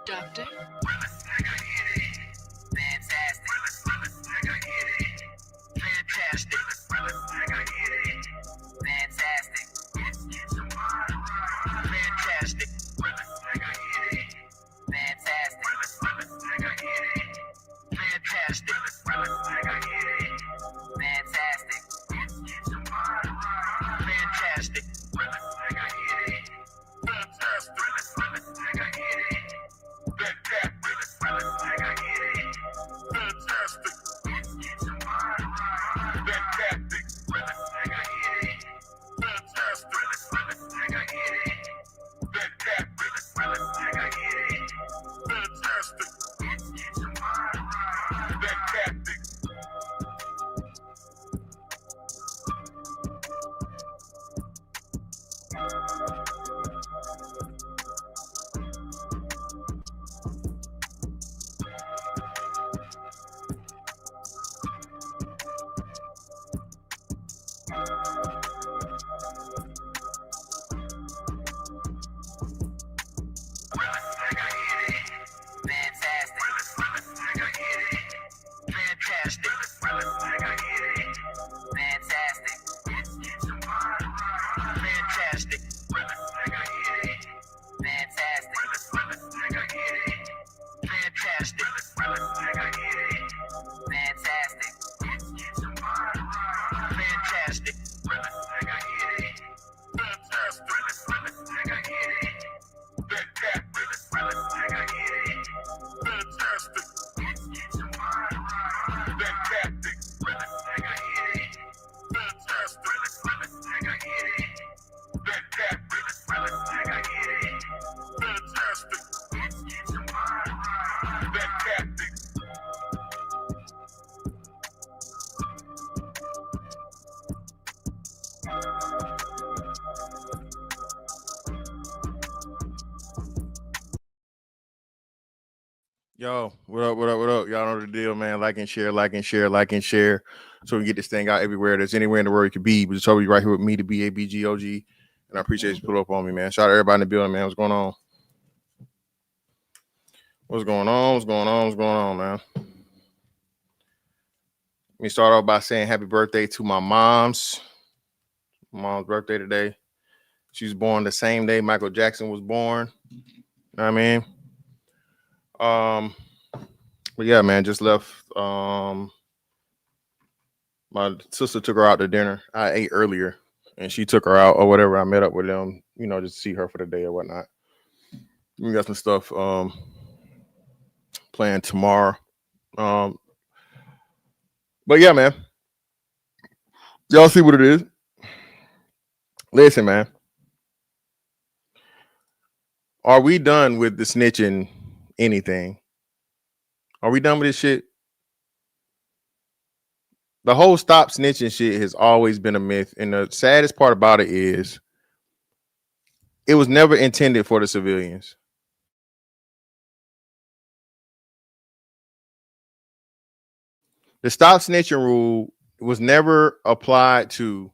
Doctor? Yo, what up, what up, what up? Y'all know the deal, man. Like and share, like and share, like and share. So we can get this thing out everywhere. There's anywhere in the world it could be. But it's always right here with me, the BABGOG. And I appreciate you pull up on me, man. Shout out to everybody in the building, man. What's going on? What's going on? What's going on? What's going on, man? Let me start off by saying happy birthday to my mom's birthday today. She was born the same day Michael Jackson was born. You know what I mean? But yeah, man, just left. My sister took her out to dinner. I ate earlier, and she took her out or whatever. I met up with them, just to see her for the day or whatnot. We got some stuff planned tomorrow. But yeah, man, y'all see what it is. Listen, man, are we done with the snitching anything? Are we done with this shit? The whole stop snitching shit has always been a myth. And the saddest part about it is it was never intended for the civilians. The stop snitching rule was never applied to,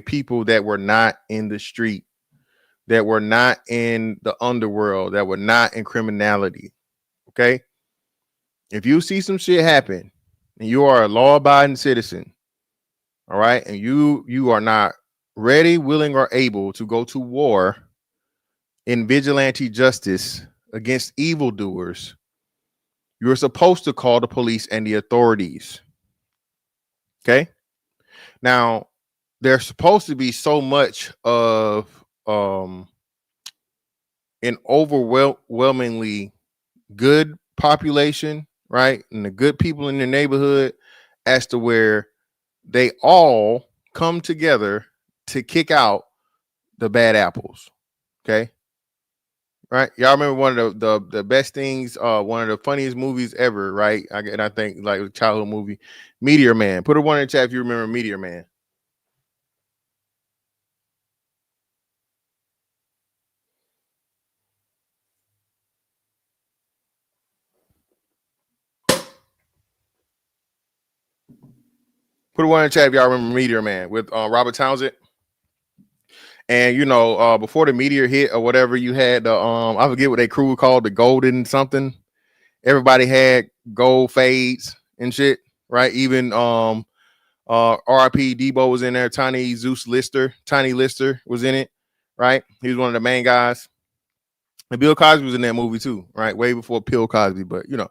people that were not in the street, that were not in the underworld, that were not in criminality. Okay. If you see some shit happen and you are a law-abiding citizen, all right, and you are not ready, willing, or able to go to war in vigilante justice against evildoers, you're supposed to call the police and the authorities. Okay. Now, there's supposed to be so much of an overwhelmingly good population, right? And the good people in the neighborhood, as to where they all come together to kick out the bad apples. Okay. Right. Y'all remember one of the best things, one of the funniest movies ever, right? I think like a childhood movie, Meteor Man. Put a one in the chat if you remember Meteor Man. Put a one in the chat if y'all remember Meteor Man with Robert Townsend. And you know, before the meteor hit or whatever, you had the I forget what they crew called, the golden something. Everybody had gold fades and shit, right? Even RIP Debo was in there. Tiny Lister was in it, right? He was one of the main guys. And Bill Cosby was in that movie too, right? Way before Bill Cosby, but you know.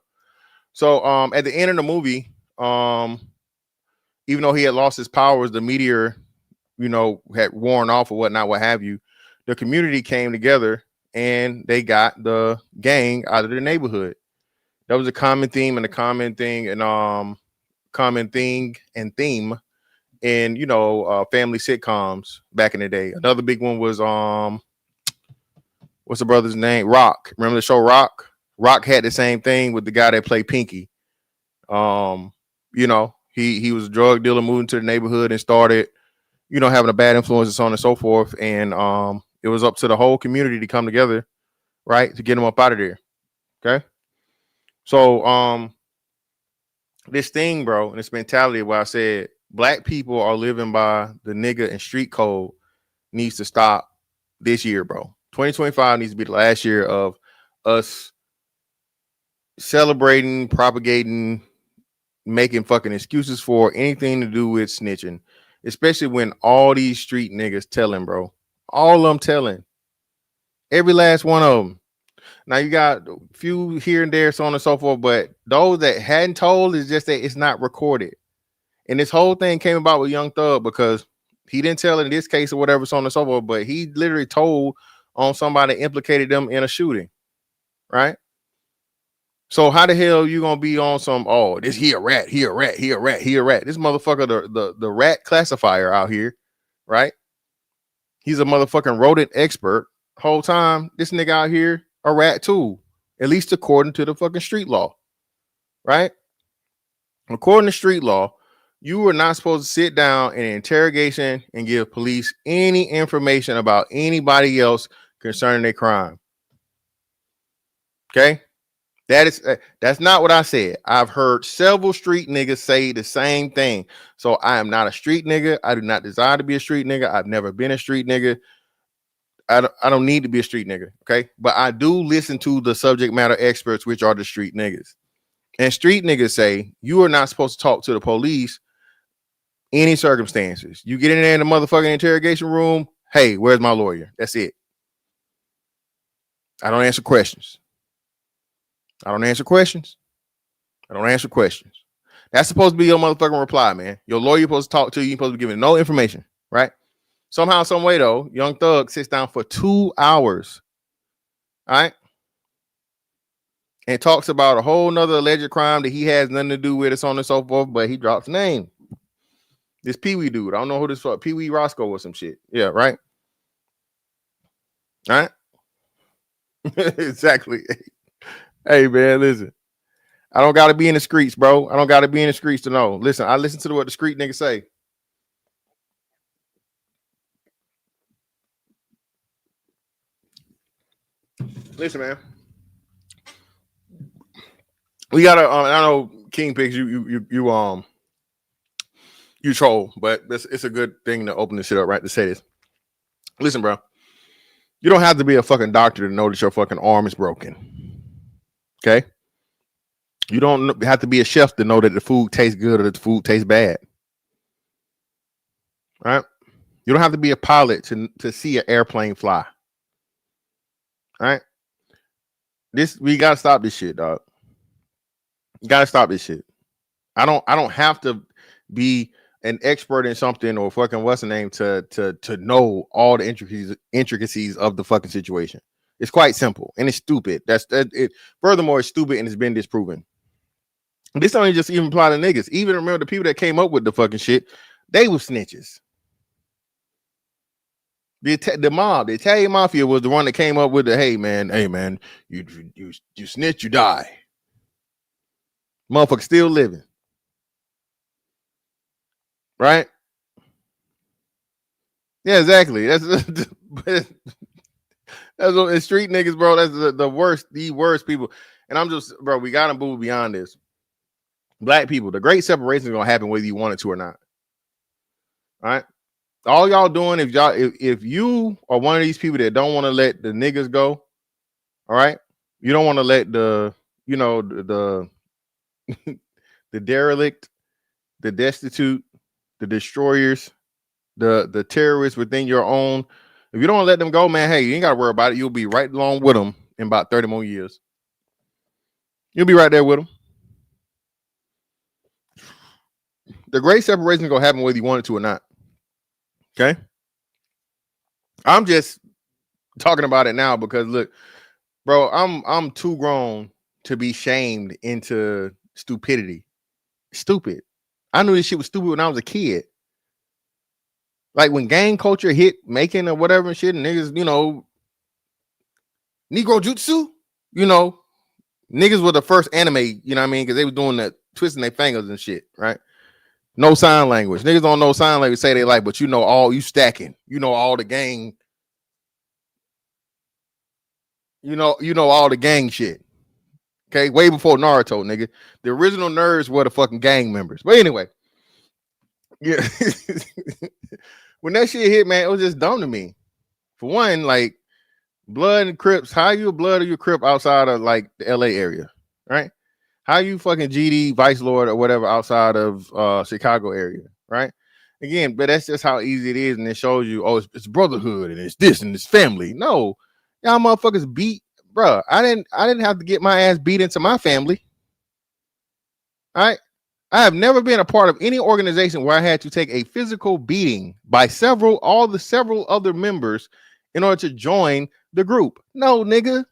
So at the end of the movie, even though he had lost his powers, the meteor, you know, had worn off or whatnot, what have you, the community came together and they got the gang out of the neighborhood. That was a common theme and a common thing and common thing and theme in, you know, family sitcoms back in the day. Another big one was what's the brother's name? Rock. Remember the show Rock? Rock had the same thing with the guy that played Pinky. You know, he was a drug dealer, moving to the neighborhood and started, you know, having a bad influence and so on and so forth. And it was up to the whole community to come together, right, to get him up out of there. Okay. So this thing, bro, and this mentality where I said black people are living by the nigga and street code needs to stop this year, bro. 2025 needs to be the last year of us celebrating, propagating, making fucking excuses for anything to do with snitching, especially when all these street niggas telling, bro. All of them telling. Every last one of them. Now you got a few here and there, so on and so forth, but those that hadn't told is just that it's not recorded. And this whole thing came about with Young Thug because he didn't tell in this case or whatever, so on and so forth, but he literally told on somebody that implicated them in a shooting, right? So how the hell you gonna be on some, oh, this he a rat, he a rat, he a rat, he a rat. This motherfucker, the rat classifier out here, right? He's a motherfucking rodent expert. Whole time, this nigga out here, a rat too, at least according to the fucking street law, right? According to street law, you are not supposed to sit down in an interrogation and give police any information about anybody else concerning their crime. Okay? That's not what I said. I've heard several street niggas say the same thing. So I am not a street nigga. I do not desire to be a street nigga. I've never been a street nigga. I don't need to be a street nigga. Okay. But I do listen to the subject matter experts, which are the street niggas. And street niggas say you are not supposed to talk to the police any circumstances. You get in there in the motherfucking interrogation room. Hey, where's my lawyer? That's it. I don't answer questions. I don't answer questions. I don't answer questions. That's supposed to be your motherfucking reply, man. Your lawyer supposed to talk to you. You're supposed to be giving no information, right? Somehow, some way, though, Young Thug sits down for 2 hours, all right, and talks about a whole nother alleged crime that he has nothing to do with, so on and so forth, but he drops name. This Pee Wee dude. I don't know who this fuck. Pee Wee Roscoe or some shit. Yeah, right? All right? Exactly. Hey, man, listen. I don't got to be in the streets, bro. I don't got to be in the streets to know. Listen, I listen to what the street niggas say. Listen, man. We gotta. I know King Pigs. You troll, but it's a good thing to open this shit up, right? To say this. Listen, bro. You don't have to be a fucking doctor to know that your fucking arm is broken. Okay. You don't have to be a chef to know that the food tastes good or that the food tastes bad. Right? You don't have to be a pilot to see an airplane fly. Right? We gotta stop this shit, dog. You gotta stop this shit. I don't have to be an expert in something or fucking what's the name to know all the intricacies of the fucking situation. It's quite simple and it's stupid. Furthermore, it's stupid and it's been disproven. This only just even apply to niggas. Even remember the people that came up with the fucking shit, they were snitches. The mob, the Italian mafia was the one that came up with the hey man, you snitch, you die. Motherfucker still living. Right? Yeah, exactly. That's what street niggas, bro. That's the worst people. And I'm just, bro, we gotta move beyond this. Black people, the great separation is gonna happen whether you want it to or not. All right. All y'all doing, if you are one of these people that don't want to let the niggas go, all right, you don't want to let the, you know, the derelict, the destitute, the destroyers, the terrorists within your own. If you don't let them go, man, hey, you ain't got to worry about it. You'll be right along with them in about 30 more years. You'll be right there with them. The great separation is going to happen whether you want it to or not. Okay? I'm just talking about it now because, look, bro, I'm too grown to be shamed into stupidity. Stupid. I knew this shit was stupid when I was a kid. Like when gang culture hit making or whatever and shit, and niggas, you know, Negro Jutsu, you know, niggas were the first anime, you know what I mean? Because they was doing that, twisting their fingers and shit, right? No sign language. Niggas don't know sign language, say they like, but you know all, you stacking. You know all the gang. You know all the gang shit. Okay, way before Naruto, nigga. The original nerds were the fucking gang members. But anyway, yeah. When that shit hit, man, it was just dumb to me. For one, like blood and Crips, how you a blood or you a Crip outside of like the LA area, right? How you fucking GD, Vice Lord or whatever outside of Chicago area, right? Again, but that's just how easy it is, and it shows you, oh, it's brotherhood and it's this and it's family. No, y'all motherfuckers beat, bro. I didn't have to get my ass beat into my family. All right. I have never been a part of any organization where I had to take a physical beating by several other members in order to join the group. No, nigga.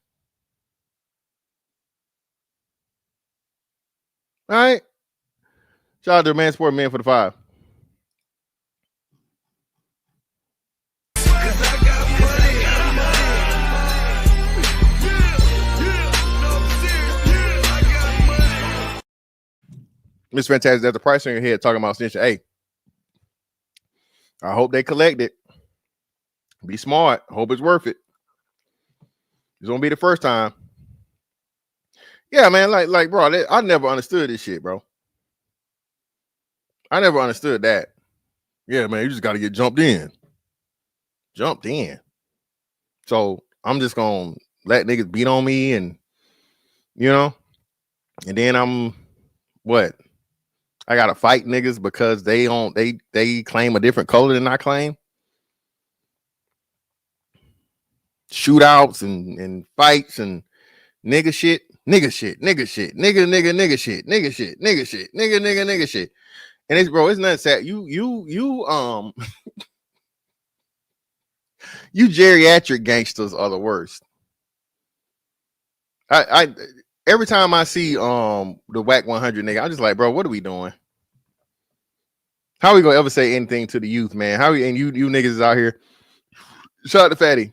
All right. Shout out to Man Sport Man for the 5. Miss Fantastic, that's the price on your head talking about snitching. Hey, I hope they collect it. Be smart. Hope it's worth it. It's gonna be the first time. Yeah, man. Like, bro, I never understood this shit, bro. I never understood that. Yeah, man, you just got to get jumped in. Jumped in. So I'm just gonna let niggas beat on me, and you know, and then I'm what? I gotta fight niggas because they claim a different color than I claim. Shootouts and fights and nigga shit, nigga shit, nigga shit, nigga shit, nigga shit, nigga shit, nigga shit. And it's, bro, it's not sad. You you geriatric gangsters are the worst. I every time I see the Whack 100 nigga, I'm just like, bro, what are we doing? How are we gonna ever say anything to the youth, man? How and you niggas is out here? Shout out to Fatty.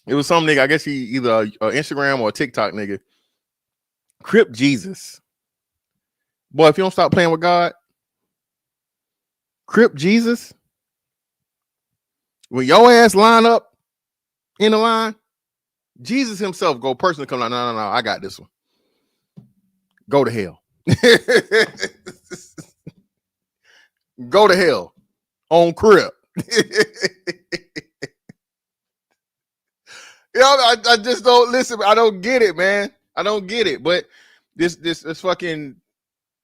It was some nigga, I guess he either Instagram or a TikTok nigga. Crip Jesus. Boy, if you don't stop playing with God, Crip Jesus. When your ass line up in the line, Jesus himself go personally come out. No, I got this one. Go to hell. Go to hell on Crip. You know, I just don't listen. I don't get it, man. I don't get it. But this fucking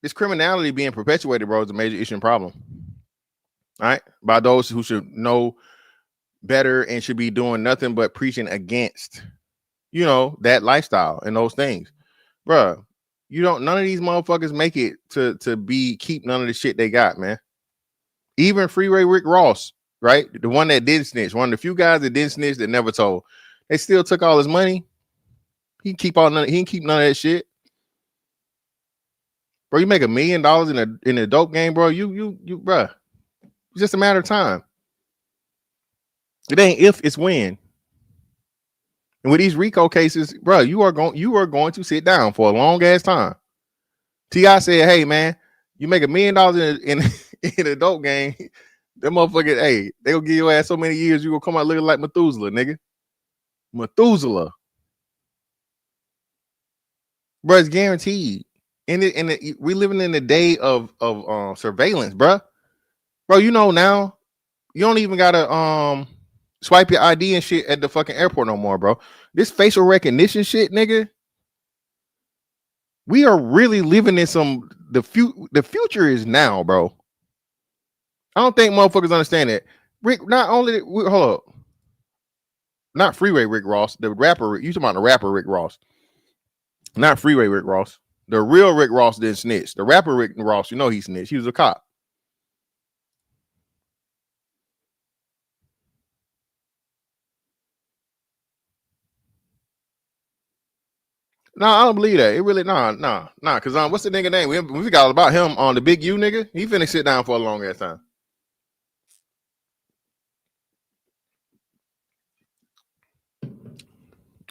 this criminality being perpetuated, bro, is a major issue and problem. All right, by those who should know better and should be doing nothing but preaching against, you know, that lifestyle and those things, bro. You don't. None of these motherfuckers make it to keep none of the shit they got, man. Even Freeway Rick Ross, right, the one that did snitch, one of the few guys that didn't snitch that never told. They still took all his money. He didn't keep none of that shit. Bro, you make $1 million in a dope game, bro. You bro. It's just a matter of time. It ain't if, it's when. And with these RICO cases, bro, you are going to sit down for a long ass time. T.I. said, hey man, you make $1 million in a dope game, that motherfucker, hey, they gonna give your ass so many years, you gonna come out looking like Methuselah, nigga. Methuselah. Bro, it's guaranteed. And we living in the day of surveillance, bro. Bro, you know now, You don't even gotta swipe your ID and shit at the fucking airport no more, bro. This facial recognition shit, nigga. We are really living in the future is now, bro. I don't think motherfuckers understand it. Rick, not only hold up, not Freeway Rick Ross, the rapper. You talking about the rapper Rick Ross, not Freeway Rick Ross. The real Rick Ross didn't snitch. The rapper Rick Ross, you know he snitched. He was a cop. No, I don't believe that. It really nah. Cause what's the nigga name? We forgot all about him on the Big U nigga. He finna sit down for a long ass time.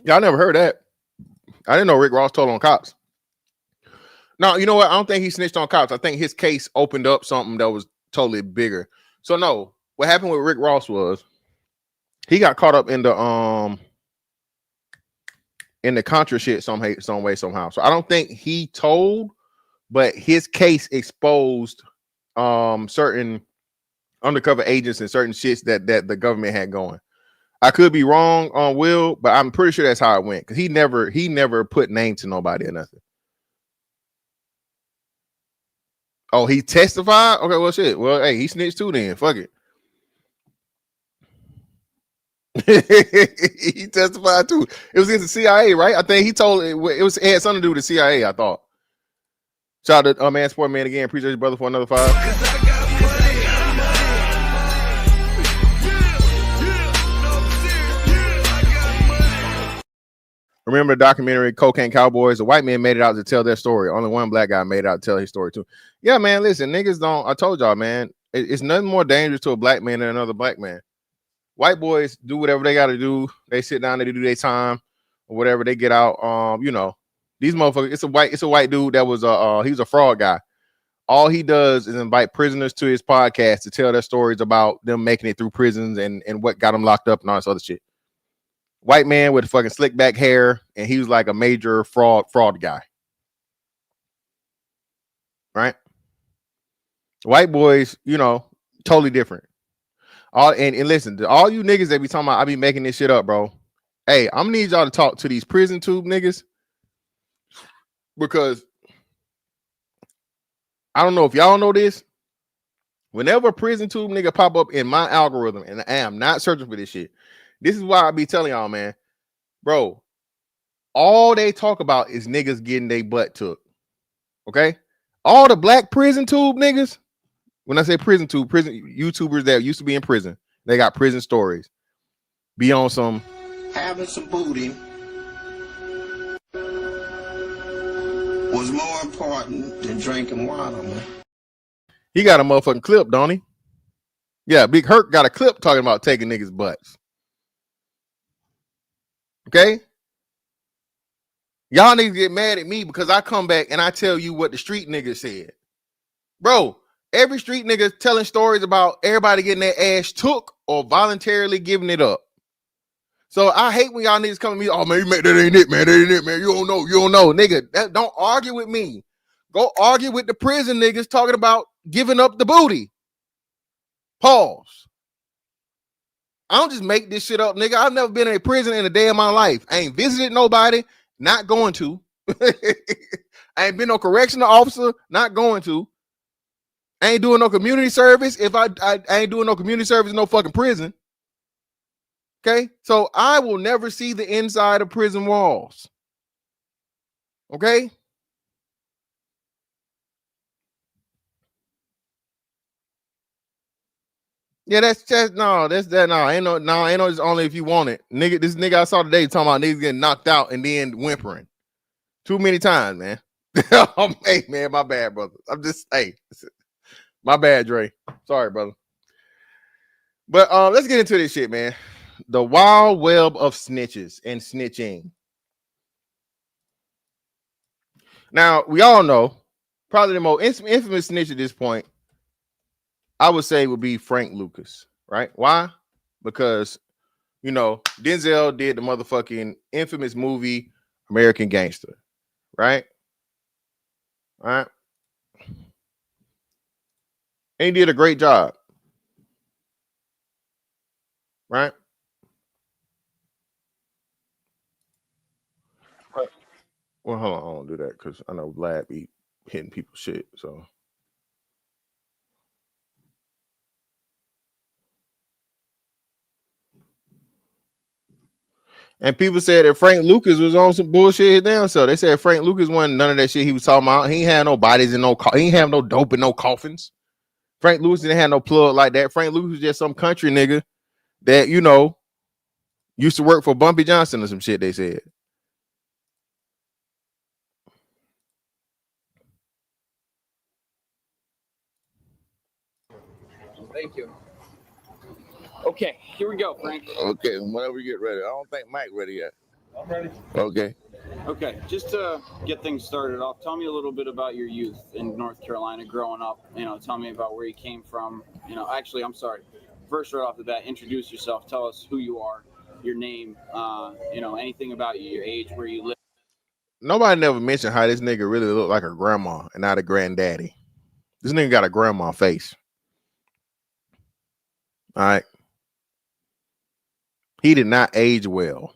Y'all never heard that. I didn't know Rick Ross told on cops. No, you know what? I don't think he snitched on cops. I think his case opened up something that was totally bigger. So no, what happened with Rick Ross was he got caught up in the Contra shit some way, somehow. So I don't think he told, but his case exposed certain undercover agents and certain shits that the government had going. I could be wrong on Will, but I'm pretty sure that's how it went because he never put name to nobody or nothing. Oh, he testified? Okay, well, shit. Well, hey, he snitched too then. Fuck it. He testified too. It was against the CIA, right? I think he told it had something to do with the CIA, I thought. Shout out to man, Sport Man again. Appreciate you, brother, for another 5. Remember the documentary Cocaine Cowboys? The white man made it out to tell their story. Only one black guy made it out to tell his story too. Yeah, man. Listen, niggas don't. I told y'all, man. It's nothing more dangerous to a black man than another black man. White boys do whatever they got to do. They sit down, they do their time, or whatever. They get out. You know, these motherfuckers. It's a white dude that was he was a fraud guy. All he does is invite prisoners to his podcast to tell their stories about them making it through prisons and what got them locked up and all this other shit. White man with fucking slick back hair, and he was like a major fraud guy. Right? White boys, you know, totally different. And listen, to all you niggas that be talking about, I be making this shit up, bro. Hey, I'm gonna need y'all to talk to these prison tube niggas because I don't know if y'all know this. Whenever a prison tube nigga pop up in my algorithm, and I am not searching for this shit, this is why I be telling y'all, man, bro, all they talk about is niggas getting their butt took. Okay? All the black prison tube niggas, when I say prison tube, prison YouTubers that used to be in prison, they got prison stories. Be on some having some booty was more important than drinking water, man. He got a motherfucking clip, don't he? Yeah, Big Herc got a clip talking about taking niggas' butts. Okay? Y'all niggas get mad at me because I come back and I tell you what the street niggas said. Bro, every street nigga telling stories about everybody getting their ass took or voluntarily giving it up. So I hate when y'all niggas come to me, oh man, that ain't it, man. That ain't it, man. You don't know. Nigga, don't argue with me. Go argue with the prison niggas talking about giving up the booty. Pause. I don't just make this shit up, nigga. I've never been in a prison in a day of my life. I ain't visited nobody, not going to. I ain't been no correctional officer, not going to. I ain't doing no community service. If I ain't doing no community service in no fucking prison. Okay? So I will never see the inside of prison walls. Okay? Yeah, that's just no. That's that. No, ain't no. It's only if you want it, nigga. This nigga I saw today talking about niggas getting knocked out and then whimpering too many times, man. Hey, man, my bad, brother. I'm just my bad, Dre. Sorry, brother. But let's get into this shit, man. The wild web of snitches and snitching. Now we all know probably the most infamous snitch at this point, I would say, would be Frank Lucas, right? Why? Because, you know, Denzel did the motherfucking infamous movie American Gangster, right? All right. And he did a great job. right? Well, hold on, I don't do that because I know Vlad be hitting people's shit. So and people said that Frank Lucas was on some bullshit down. So they said Frank Lucas wasn't none of that shit he was talking about. He ain't had no bodies and he ain't have no dope and no coffins. Frank Lucas didn't have no plug like that. Frank Lucas was just some country nigga that, you know, used to work for Bumpy Johnson or some shit, they said. Thank you. Okay, here we go, Frank. Okay, whenever you get ready. I don't think Mike ready yet. I'm ready. Okay. Okay, just to get things started off, tell me a little bit about your youth in North Carolina growing up. You know, tell me about where you came from. You know, actually, I'm sorry. First, right off the bat, introduce yourself. Tell us who you are, your name, you know, anything about you, your age, where you live. Nobody never mentioned how this nigga really looked like a grandma and not a granddaddy. This nigga got a grandma face. All right. He did not age well.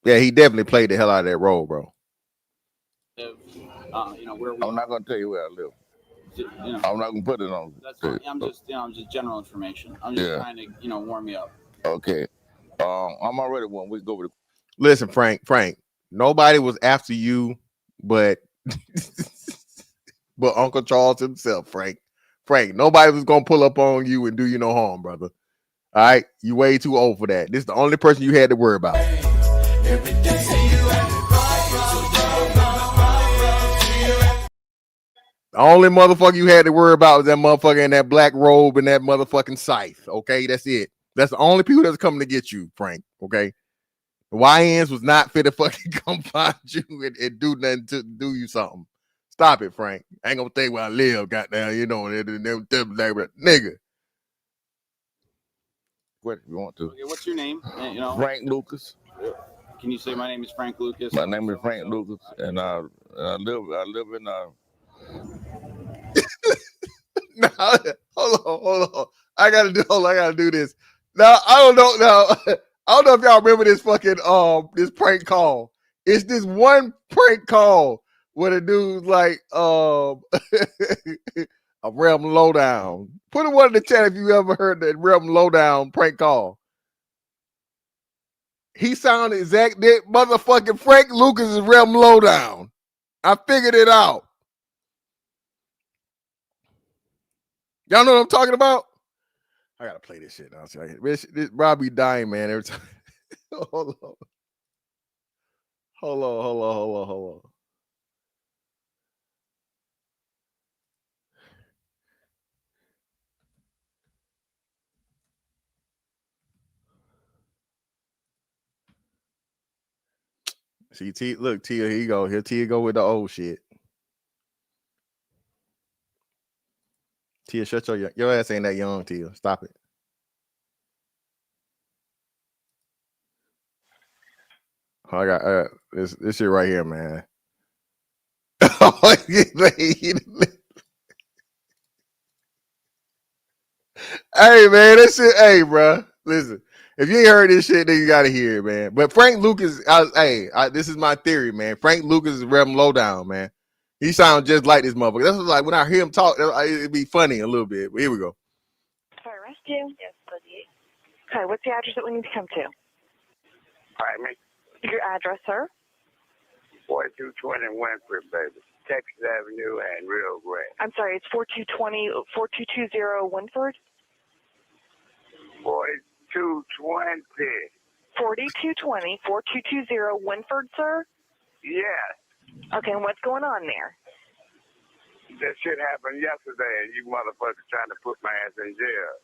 Yeah, he definitely played the hell out of that role, bro. You know, where we I'm not gonna tell you where I live. You know, I'm not gonna put it on. that's fine. I'm just general information. I'm just trying to, you know, warm you up. Okay. I'm already one. We go with. Listen, Frank, nobody was after you, but but Uncle Charles himself, Frank, nobody was gonna pull up on you and do you no harm, brother. All right, you way too old for that. This is the only person you had to worry about. The only motherfucker you had to worry about was that motherfucker in that black robe and that motherfucking scythe. Okay, that's it. That's the only people that's coming to get you, Frank. Okay, the YNs was not fit to fucking come find you and do nothing to do you something. Stop it, Frank. I ain't gonna think where I live, goddamn. You know, nigga. What if you want to? Okay, what's your name? You know, Frank Lucas. Can you say my name is Frank Lucas? My name is Frank Lucas, and I live in No, hold on. I gotta do this. Now I don't know. Now I don't know if y'all remember this fucking this prank call. It's this one prank call where the dude's like a Realm Lowdown. Put it one in the chat if you ever heard that Realm Lowdown prank call. He sounded exact that motherfucking Frank Lucas is Realm Lowdown. I figured it out. Y'all know what I'm talking about? I gotta play this shit now. This Robbie dying, man. Every time. Hold on. See, T, look, Tia, here you go. Here, Tia, go with the old shit. Tia, shut your ass ain't that young, Tia. Stop it. Oh, I got this shit right here, man. Hey, man, that shit. Hey, bro, listen. If you ain't heard this shit, then you gotta hear it, man. But Frank Lucas, this is my theory, man. Frank Lucas is Rem Lowdown, man. He sounds just like this motherfucker. That's like when I hear him talk, it'd be funny a little bit. But here we go. Can I arrest you? Yes, please. Okay, what's the address that we need to come to? Pardon me? Your address, sir? 4220 Winfrey, baby. Texas Avenue and Rio Grande. I'm sorry, it's 4220 Winford? 4220. 4220 Winford, sir? Yes. Okay, and what's going on there? That shit happened yesterday, and you motherfuckers trying to put my ass in jail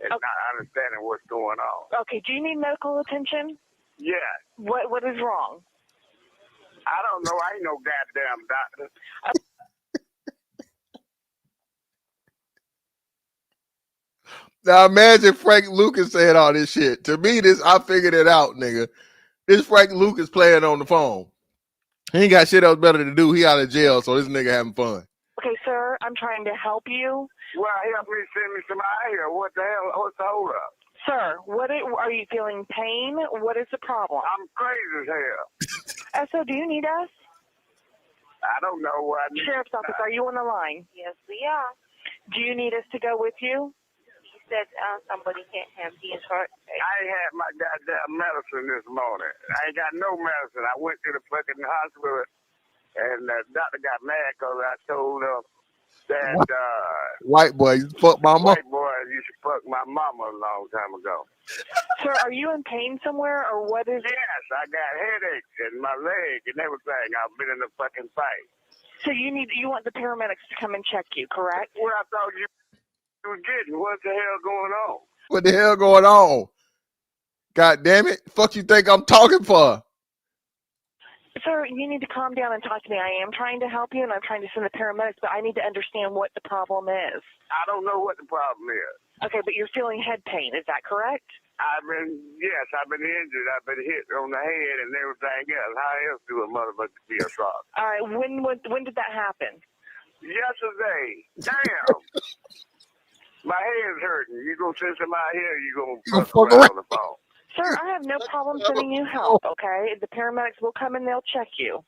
and not understanding what's going on. Okay, do you need medical attention? Yes. What is wrong? I don't know. I ain't no goddamn doctor. Now imagine Frank Lucas saying all this shit. To me, I figured it out, nigga. This Frank Lucas playing on the phone. He ain't got shit else better to do. He out of jail, so this nigga having fun. Okay, sir, I'm trying to help you. Well, help me send me some out here. What the hell? What's the hold up? Sir, are you feeling pain? What is the problem? I'm crazy as hell. SO, do you need us? I don't know what I need. Sheriff's office, are you on the line? Yes, we are. Do you need us to go with you? He said somebody can't have the insurance. I ain't had my goddamn medicine this morning. I ain't got no medicine. I went to the fucking hospital, and the doctor got mad because I told him that White boy, you fuck my mom. white boy used to fuck my mama a long time ago. Sir, are you in pain somewhere, or what is it? Yes, I got headaches in my leg and everything. I've been in a fucking fight. So you want the paramedics to come and check you, correct? What I thought you were getting? What the hell going on? What the hell going on? God damn it. Fuck you think I'm talking for? Sir, you need to calm down and talk to me. I am trying to help you, and I'm trying to send the paramedics, but I need to understand what the problem is. I don't know what the problem is. Okay, but you're feeling head pain. Is that correct? I've been injured. I've been hit on the head and everything else. How else do a motherfucker be a shot? All right, when did that happen? Yesterday. Damn. My head's hurting. You gonna send somebody here, you gonna fuck around on the phone. Sir, I have no problem sending you help, okay? The paramedics will come and they'll check you.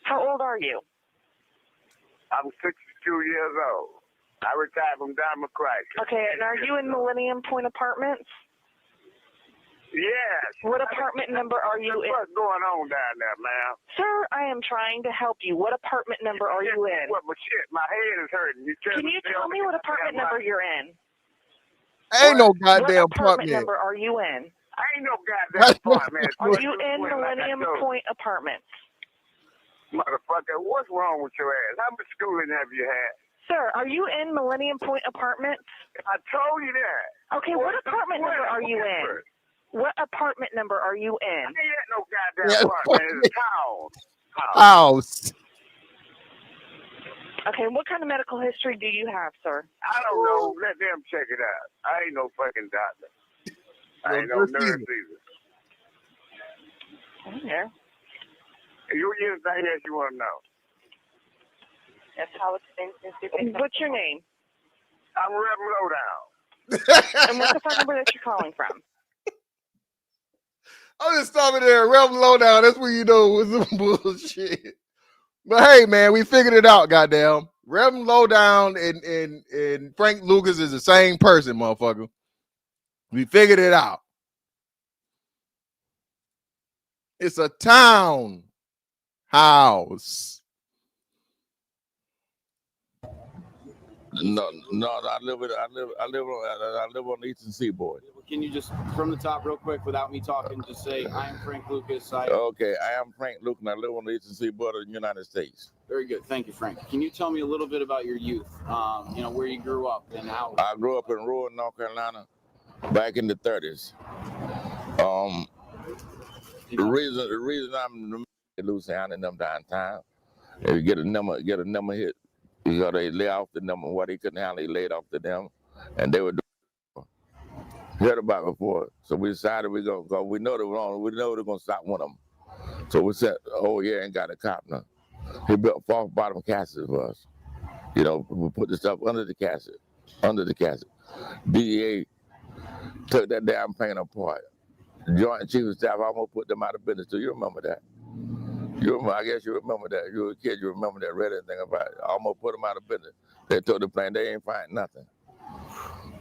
How old are you? I'm 62 years old. I retired from Diamond Crisis. Okay, and are you in Millennium Point Apartments? Yes. What apartment number are you in? What's going on down there, ma'am? Sir, I am trying to help you. What apartment number are you in? What? But shit, my head is hurting. Can you tell me what apartment number you're in? Ain't no goddamn What apartment apartment. number are you in? I ain't no goddamn apartment. Are you in Millennium Point Apartments? Motherfucker, what's wrong with your ass? How much schooling have you had? Sir, are you in Millennium Point Apartments? I told you that. Okay, what apartment number are you in? What apartment number are you in? I ain't no goddamn apartment. It's a town. House. Okay, what kind of medical history do you have, sir? I don't know. Let them check it out. I ain't no fucking doctor. I ain't no nurse either. Yeah. You anything else you want to know? That's how expensive. What's your name? I'm Rev Lowdown. And what's the phone number that you're calling from? I'm just stopping there. Rev Lowdown. That's what you know was some bullshit. But hey, man, we figured it out, goddamn. Rev Lowdown and Frank Lucas is the same person, motherfucker. We figured it out. It's a town house. No, I live on the Eastern Seaboard. Can you just, from the top real quick, without me talking, just say, I am Frank Lucas. Okay, I am Frank Lucas, and I live on the Eastern Seaboard of the United States. Very good. Thank you, Frank. Can you tell me a little bit about your youth? Where you grew up and how? I grew up in rural North Carolina back in the 30s. The reason I'm in Louisiana in them downtown, if you get a number hit, you know, they lay off the number. What he couldn't handle, he laid off to them, and they were doing. Heard about it before, so we decided we gonna go. We know they're wrong. We know they're gonna stop one of them. So we said, "Oh yeah, and got a cop now." He built false bottom caskets for us. You know, we put the stuff under the casket. DEA took that damn plane apart. The Joint Chief of Staff almost put them out of business too. You remember that? I guess you remember that. You were a kid, you remember that, read anything about it. Almost put them out of business. They told the plane they ain't find nothing.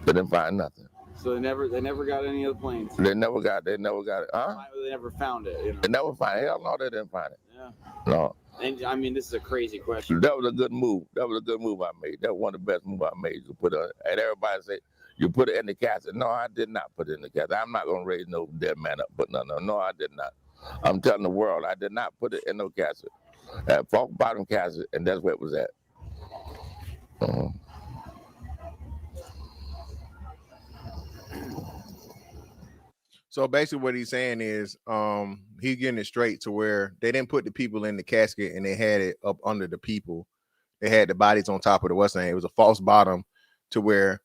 They didn't find nothing. So they never got any of the planes. They never got it. Huh? They never found it. You know? They never find it. Hell no, they didn't find it. Yeah. No. And I mean, this is a crazy question. That was a good move. That was a good move I made. That was one of the best moves I made. You put it, and everybody say, you put it in the casket. No, I did not put it in the casket. I'm not gonna raise no dead man up. But no, I did not. I'm telling the world, I did not put it in no casket. False bottom casket, and that's where it was at. So basically what he's saying is he's getting it straight to where they didn't put the people in the casket and they had it up under the people. They had the bodies on top of the what's name. It was a false bottom to where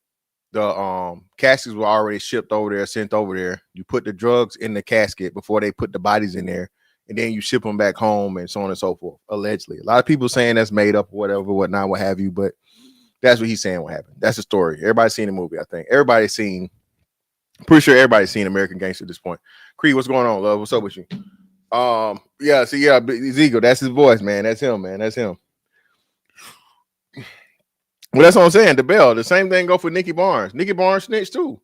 the caskets were already shipped over there, sent over there. You put the drugs in the casket before they put the bodies in there, and then you ship them back home and so on and so forth. Allegedly, a lot of people saying that's made up, or whatever, whatnot, what have you. But that's what he's saying. What happened? That's the story. Everybody's seen the movie. I think everybody's seen. Pretty sure everybody's seen American Gangster at this point. Creed, what's going on, love? What's up with you? Yeah. See, yeah, Ezekiel, that's his voice, man. That's him, man. That's him. Well, that's what I'm saying. The bell. The same thing go for Nicky Barnes. Nicky Barnes snitched too.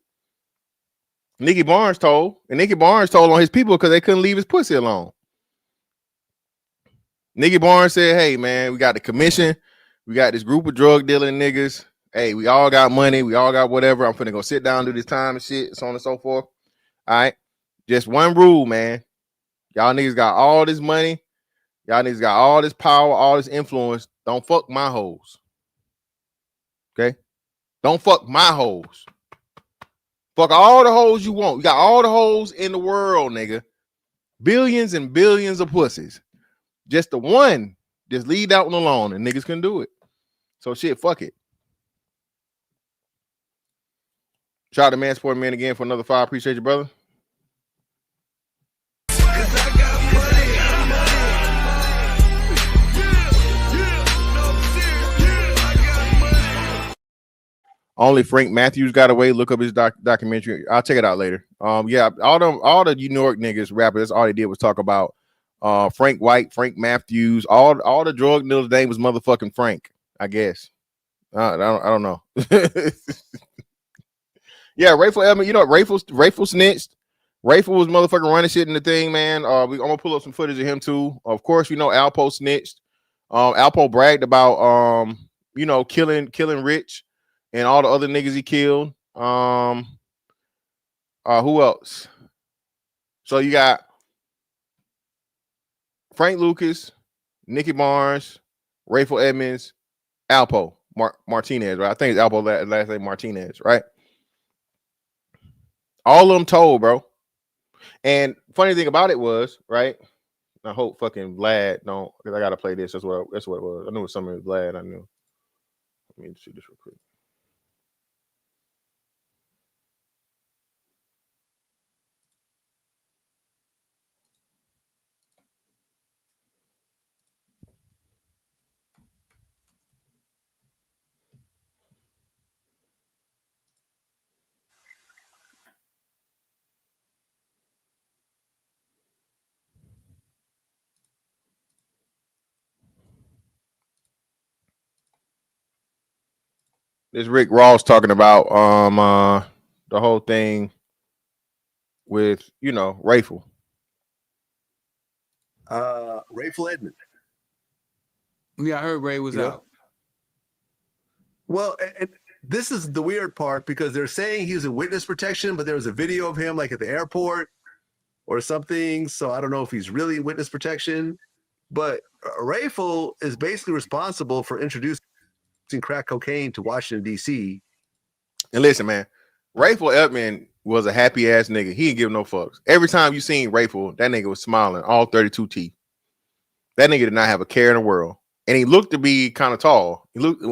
Nicky Barnes told on his people because they couldn't leave his pussy alone. Nicky Barnes said, "Hey, man, we got the commission. We got this group of drug dealing niggas. Hey, we all got money. We all got whatever. I'm finna go sit down, do this time and shit, so on and so forth. All right. Just one rule, man. Y'all niggas got all this money. Y'all niggas got all this power, all this influence. Don't fuck my hoes. Okay? Don't fuck my hoes. Fuck all the hoes you want. You got all the hoes in the world, nigga. Billions and billions of pussies. Just the one. Just leave that one alone, and niggas can do it. So shit, fuck it. Shout out to Man Sport Man again for another 5. Appreciate you, brother. Only Frank Matthews got away. Look up his documentary. I'll check it out later. Yeah, all the New York niggas rappers, all they did was talk about Frank White, Frank Matthews, all the drug dealers' name was motherfucking Frank, I guess. I don't know. Yeah, Rayful Edmond, you know, Rayful snitched. Rayful was motherfucking running shit in the thing, man. I'm gonna pull up some footage of him too. Of course, you know, Alpo snitched. Alpo bragged about you know, killing Rich and all the other niggas he killed. Who else? So you got Frank Lucas, Nicky Barnes, Rayful Edmonds, Alpo Martinez, right? I think it's Alpo last name Martinez, right? All of them told, bro. And funny thing about it was, right? I hope fucking Vlad don't, because I gotta play this. That's what it was. I knew it was something with Vlad. I knew. Let me see this real quick. This Rick Ross talking about the whole thing with, you know, Rayful. Rayful Edmond. Yeah, I heard Ray was out. Well, and this is the weird part because they're saying he was in witness protection, but there was a video of him like at the airport or something. So I don't know if he's really in witness protection. But Rayful is basically responsible for introducing crack cocaine to Washington, D.C. And listen, man, Rayful Edmond was a happy ass nigga. He didn't give no fucks. Every time you seen Rayful, that nigga was smiling, all 32 teeth. That nigga did not have a care in the world. And he looked to be kind of tall. He looked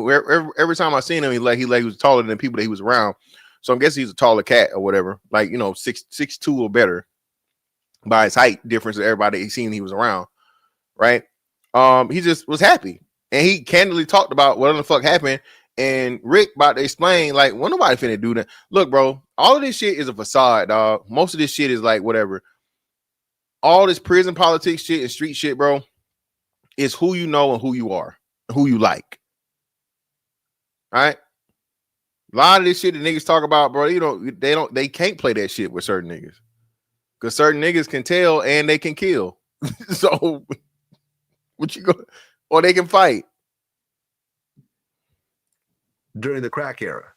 every time I seen him, he was taller than people that he was around. So I guess he's a taller cat or whatever, like, you know, 6'2" or better by his height difference to everybody he seen he was around, right? He just was happy. And he candidly talked about what the fuck happened. And Rick about to explain, like, well, nobody finna do that. Look, bro, all of this shit is a facade, dog. Most of this shit is like whatever. All this prison politics shit and street shit, bro, is who you know and who you are, who you like. All right? A lot of this shit that niggas talk about, bro, they can't play that shit with certain niggas. Because certain niggas can tell and they can kill. So, what you go, or they can fight. During the crack era.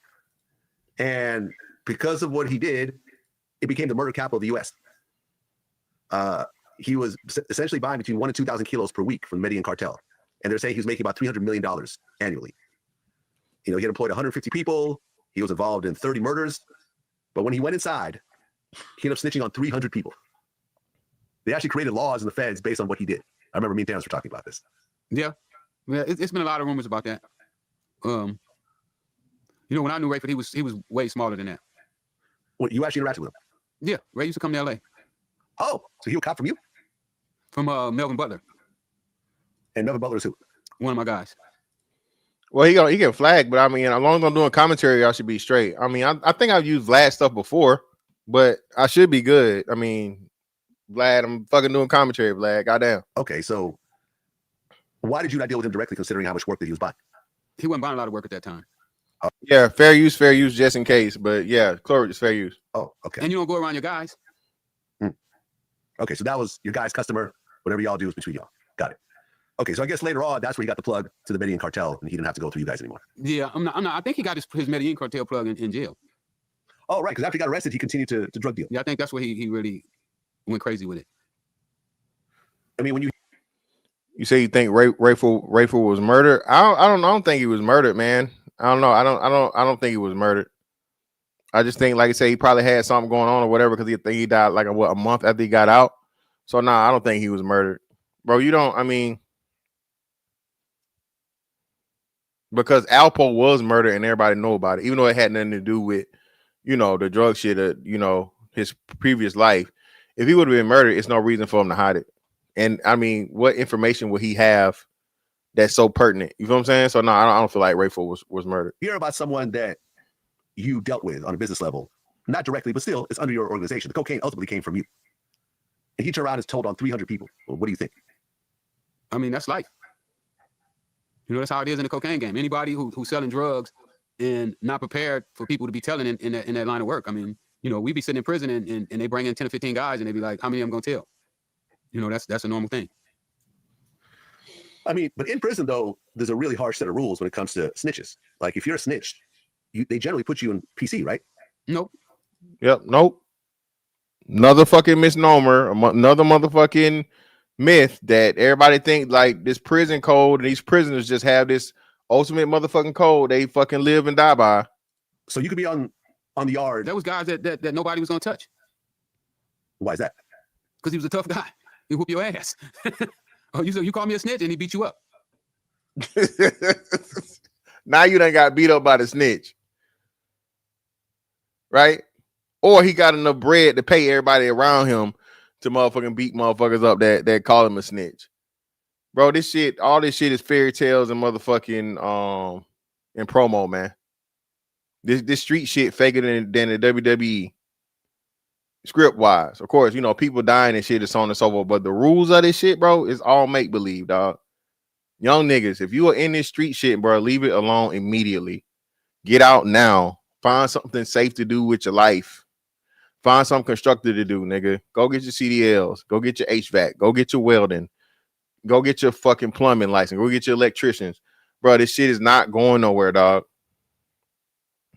And because of what he did, it became the murder capital of the U.S. He was essentially buying between 1,000 and 2,000 kilos per week from the Medellin cartel. And they're saying he was making about $300 million annually. You know, he had employed 150 people. He was involved in 30 murders. But when he went inside, he ended up snitching on 300 people. They actually created laws in the feds based on what he did. I remember me and Terrence were talking about this. Yeah. It's been a lot of rumors about that. You know, when I knew Rayford, he was way smaller than that. Well, you actually interacted with him? Yeah, Ray used to come to LA. Oh, so he would cop from you? From Melvin Butler, And Melvin Butler's who? one of my guys. Well, he get flagged, but I mean, as long as I'm doing commentary, y'all should be straight. I mean, I think I've used Vlad stuff before, but I should be good. I mean, Vlad, I'm fucking doing commentary, Vlad. Goddamn. Okay, so why did you not deal with him directly, considering how much work that he was buying? He wasn't buying a lot of work at that time. Yeah, fair use, just in case. But yeah, Chlorage is fair use. Oh, okay. And you don't go around your guys. Okay, so that was your guy's customer. Whatever y'all do is between y'all. Got it. Okay, so I guess later on, that's where he got the plug to the Medellin cartel, and he didn't have to go through you guys anymore. Yeah, I'm not. I think he got his Medellin cartel plug in jail. Oh, right, because after he got arrested, he continued to drug deal. Yeah, I think that's where he really went crazy with it. I mean, when you say you think Rayful was murdered, I don't think he was murdered, man. I don't know. I don't think he was murdered. I just think, like I say, he probably had something going on or whatever, because he died like a month after he got out. So I don't think he was murdered, bro. You don't. I mean, because Alpo was murdered and everybody know about it, even though it had nothing to do with, the drug shit, his previous life. If he would have been murdered, it's no reason for him to hide it. And I mean, what information would he have that's so pertinent? You feel what I'm saying? So I don't feel like Rayful was murdered. you hear about someone that you dealt with on a business level, not directly, but still, it's under your organization. The cocaine ultimately came from you. And he turned around and told on 300 people. Well, what do you think? I mean, that's life. That's how it is in the cocaine game. Anybody who's selling drugs and not prepared for people to be telling in that line of work. I mean, we be sitting in prison and they bring in 10 or 15 guys and they be like, how many of them gonna tell? That's a normal thing. I mean, but in prison, though, there's a really harsh set of rules when it comes to snitches. Like, if you're a snitch, they generally put you in PC, right? Nope. Yep. Nope. Another fucking misnomer, another motherfucking myth that everybody think like this prison code and these prisoners just have this ultimate motherfucking code they fucking live and die by. So you could be on the yard. There was guys that nobody was gonna touch. Why is that? Because he was a tough guy. He whoop your ass. Oh, you call me a snitch and he beat you up. Now you done got beat up by the snitch, right? Or he got enough bread to pay everybody around him to motherfucking beat motherfuckers up that call him a snitch. Bro, all this shit is fairy tales and motherfucking and promo, man. This street shit faker than the WWE. Script wise, of course, people dying and shit is on and so forth, but the rules of this shit, bro, is all make believe, dog. Young niggas, if you are in this street shit, bro, leave it alone immediately. Get out now. Find something safe to do with your life. Find something constructive to do, nigga. Go get your CDLs. Go get your HVAC. Go get your welding. Go get your fucking plumbing license. Go get your electricians. Bro, this shit is not going nowhere, dog.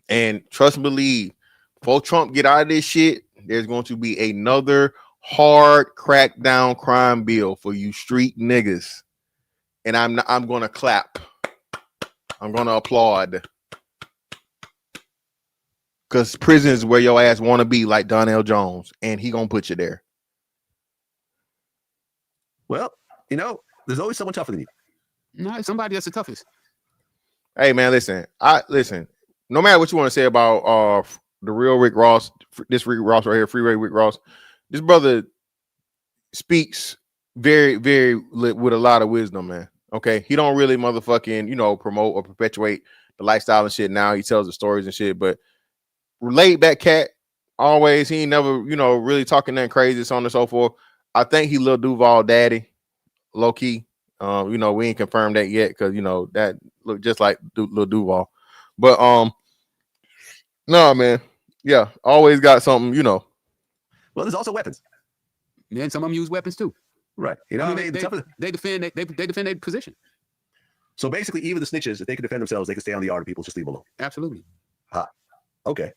And trust and believe, before Trump get out of this shit, there's going to be another hard crackdown crime bill for you street niggas. And I'm going to clap. I'm going to applaud. Because prison is where your ass want to be, like Donnell Jones. And he going to put you there. Well, there's always someone tougher than you. No, somebody that's the toughest. Hey, man, listen. No matter what you want to say about the real Rick Ross, this Rick Ross right here, Freeway Rick Ross, this brother speaks very, very with a lot of wisdom, man. Okay, he don't really motherfucking promote or perpetuate the lifestyle and shit. Now he tells the stories and shit, but laid back cat. Always, he ain't never really talking that crazy, so on and so forth. I think he Lil Duval daddy, low key. We ain't confirmed that yet because that look just like Lil Duval, but no, man. Yeah, always got something, Well, there's also weapons. Yeah, and some of them use weapons too. Right. They defend their position. So basically, even the snitches, if they can defend themselves, they can stay on the yard and people just leave them alone. Absolutely. Okay.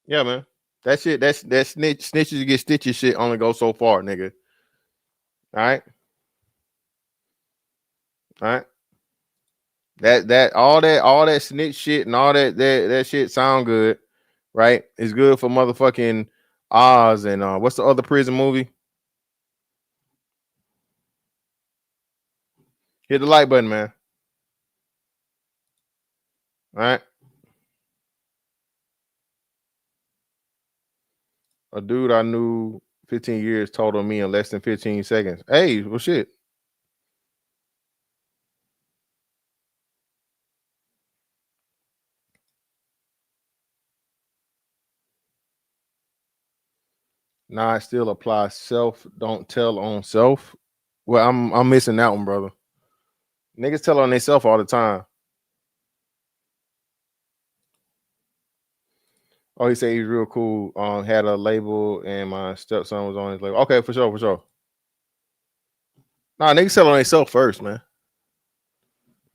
Yeah, man. That shit, that snitches get stitches shit only goes so far, nigga. All right. All that snitch shit and all that shit sound good, right? It's good for motherfucking Oz and what's the other prison movie? Hit the like button, man. All right. A dude I knew 15 years total me in less than 15 seconds. Hey, well, shit. Nah, I still apply self, don't tell on self. Well, I'm missing that one, brother. Niggas tell on themselves all the time. Oh, he said he's real cool. Had a label and my stepson was on his label. Okay, for sure, for sure. Nah, niggas tell on themselves first, man.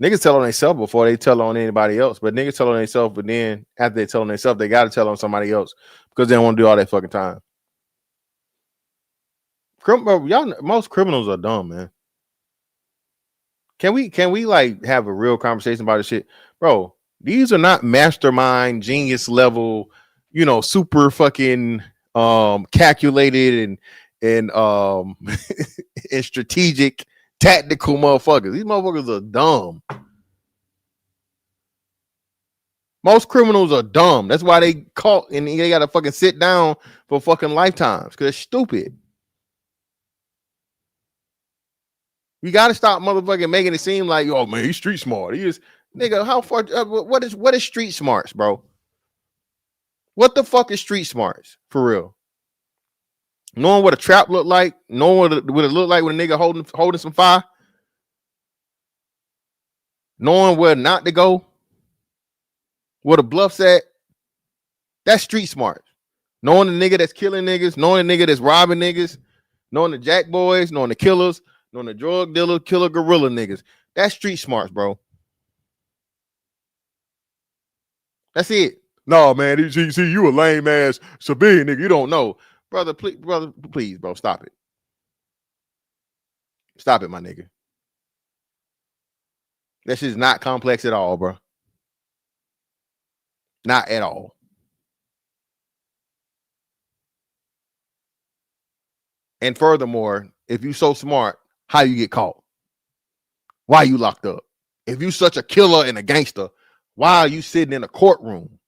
Niggas tell on themselves before they tell on anybody else. But niggas tell on themselves, but then after they tell on themselves, they gotta tell on somebody else because they don't want to do all that fucking time. Y'all, most criminals are dumb, man. Can we like have a real conversation about this shit, bro? These are not mastermind, genius level, super fucking calculated and and strategic, tactical motherfuckers. These motherfuckers are dumb. Most criminals are dumb. That's why they caught and they gotta fucking sit down for fucking lifetimes because they're stupid. You gotta stop motherfucking making it seem like, oh man, he's street smart. He is, nigga. How far? What is street smarts, bro? What the fuck is street smarts for real? Knowing what a trap look like, knowing what it look like when a nigga holding some fire, knowing where not to go, where the bluff's at. That's street smarts. Knowing the nigga that's killing niggas, knowing the nigga that's robbing niggas, knowing the jack boys, knowing the killers, knowing the drug dealer, killer, gorilla niggas. That's street smarts, bro. That's it. No, man. See, you a lame ass civilian nigga. You don't know, brother. Please, bro, stop it. Stop it, my nigga. That shit's not complex at all, bro. Not at all. And furthermore, if you so smart, how you get caught? Why you locked up? If you such a killer and a gangster, why are you sitting in a courtroom?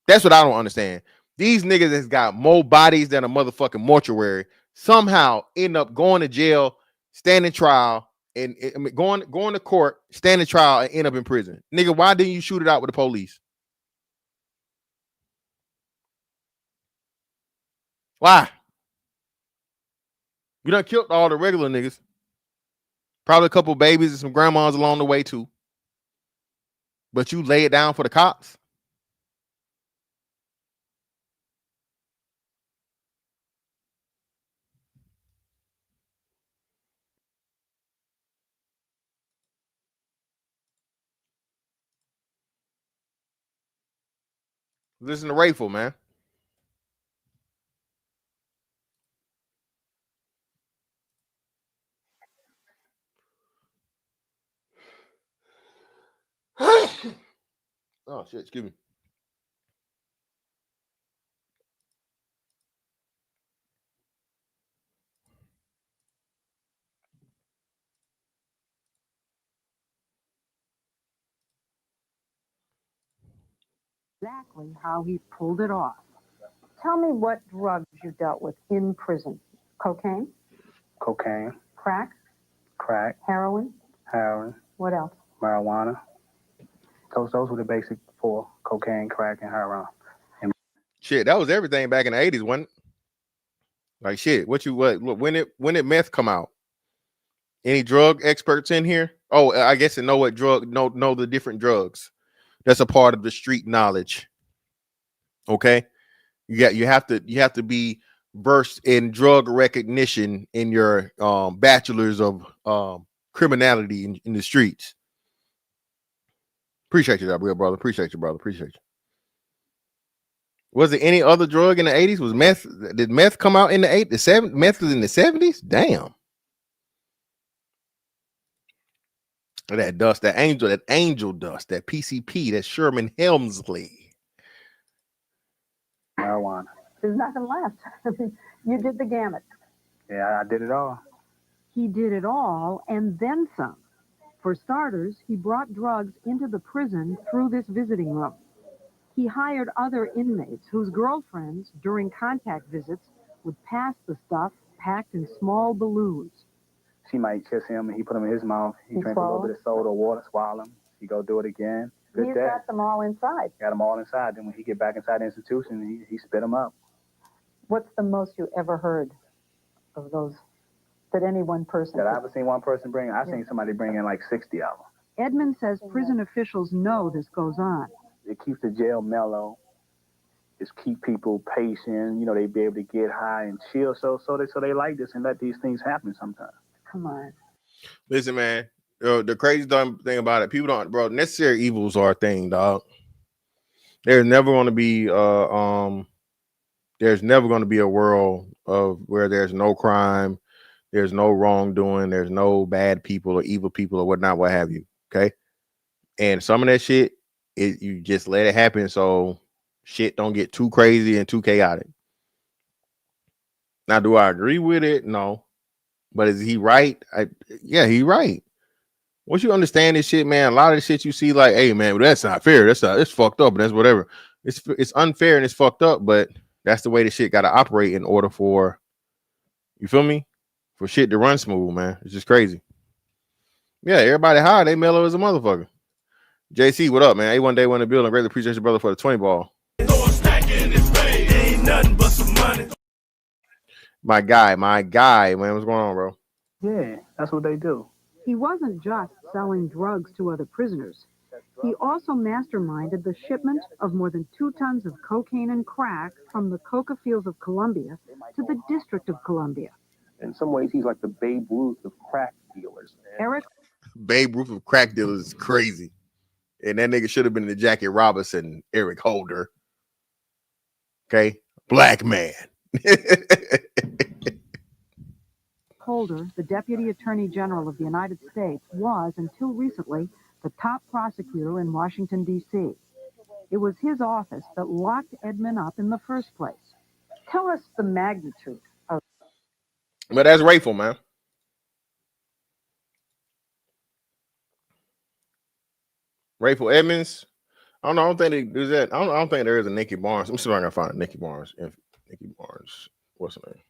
That's what I don't understand. These niggas that's got more bodies than a motherfucking mortuary somehow end up going to jail, standing trial, and going to court, standing trial, and end up in prison. Nigga, why didn't you shoot it out with the police? Why? You done killed all the regular niggas. Probably a couple babies and some grandmas along the way too. But you lay it down for the cops? Listen to Rayful, man. Oh shit, excuse me. Exactly how he pulled it off. Tell me what drugs you dealt with in prison. Cocaine? Cocaine, Crack? crack, Heroin? heroin, What else? marijuana. Those were the basic four: cocaine, crack, and heroin. Shit, that was everything back in the 80s, wasn't it? Like shit, what when did meth come out? Any drug experts in here? Oh, I guess know what drug know the different drugs. That's a part of the street knowledge. Okay, you have to be versed in drug recognition in your bachelor's of criminality in the streets. Appreciate you, real brother. Appreciate you, brother. Appreciate you. Was there any other drug in the 80s? Was meth? Did meth come out in the 80s? The 70s? Meth was in the 70s? Damn. That dust, that angel dust, that PCP, that Sherman Hemsley. Marijuana. There's nothing left. You did the gamut. Yeah, I did it all. He did it all and then some. For starters, he brought drugs into the prison through this visiting room. He hired other inmates whose girlfriends, during contact visits, would pass the stuff packed in small balloons. She might kiss him, and he put them in his mouth. He drink a little bit of soda or water, swallow them. He go do it again. Good He's day. got them all inside. Got them all inside. Then when he get back inside the institution, he spit them up. What's the most you ever heard of those that any one person? That I ever seen one person bring? I've seen somebody bring in like 60 of them. Edmund says prison officials know this goes on. It keeps the jail mellow. It's keep people patient. You know, they be able to get high and chill. So they like this and let these things happen sometimes. Come on. Listen, man. The crazy dumb thing about it, people don't, bro. Necessary evils are a thing, dog. There's never going to be there's never going to be a world of where there's no crime, there's no wrongdoing, there's no bad people or evil people or whatnot, what have you. Okay. And some of that shit, you just let it happen so shit don't get too crazy and too chaotic. Now, do I agree with it? No. But is he right? Yeah, he right. Once you understand this shit, man, a lot of the shit you see, like, hey, man, well, that's not fair. It's fucked up, and that's whatever. It's unfair and it's fucked up, but that's the way the shit got to operate in order for, you feel me? For shit to run smooth, man. It's just crazy. Yeah, everybody high, they mellow as a motherfucker. JC, what up, man? A1 day one in the building. Greatly appreciate your brother for the 20 ball. Ain't nothing but some money. My guy, man. What's going on, bro? Yeah, that's what they do. He wasn't just selling drugs to other prisoners. He also masterminded the shipment of more than 2 tons of cocaine and crack from the coca fields of Colombia to the District of Columbia. In some ways, he's like the Babe Ruth of crack dealers. Eric? Babe Ruth of crack dealers is crazy. And that nigga should have been the Jackie Robinson, Eric Holder. Okay? Black man. Holder, the Deputy Attorney General of the United States, was, until recently, the top prosecutor in Washington, D.C. It was his office that locked Edmund up in the first place. Tell us the magnitude of... But that's Rayful, man. Rayful Edmonds. I don't think there's that. I don't think there is a Nikki Barnes. I'm see if I can find a Nikki Barnes. Nikki Barnes. What's her name?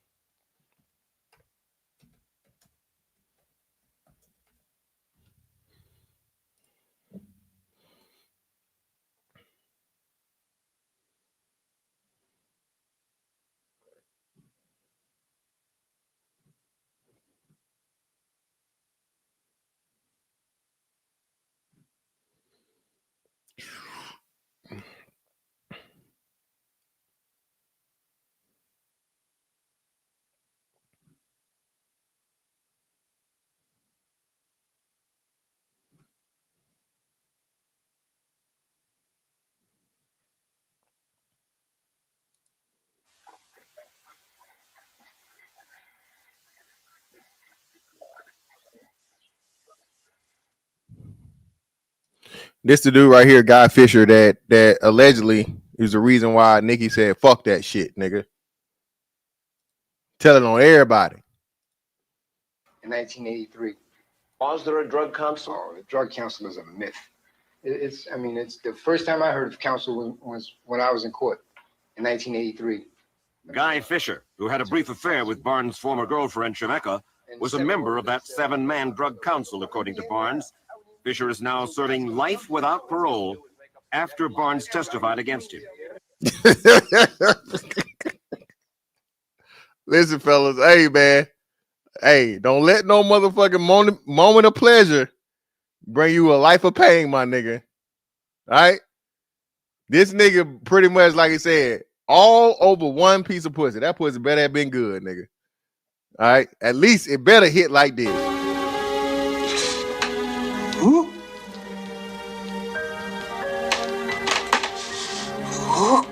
This the dude right here, Guy Fisher, that allegedly is the reason why Nikki said, fuck that shit, nigga. Tell it on everybody. In 1983. Was there a drug council? Oh, the drug council is a myth. It's the first time I heard of council was when I was in court in 1983. Guy Fisher, who had a brief affair with Barnes' former girlfriend, Shemeka, was a member of that 7-man drug council, according to Barnes. Fisher is now serving life without parole after Barnes testified against him. Listen, fellas, hey, man. Hey, don't let no motherfucking moment of pleasure bring you a life of pain, my nigga. All right? This nigga pretty much, like he said, all over one piece of pussy. That pussy better have been good, nigga. All right? At least it better hit like this. Ooh. Ooh.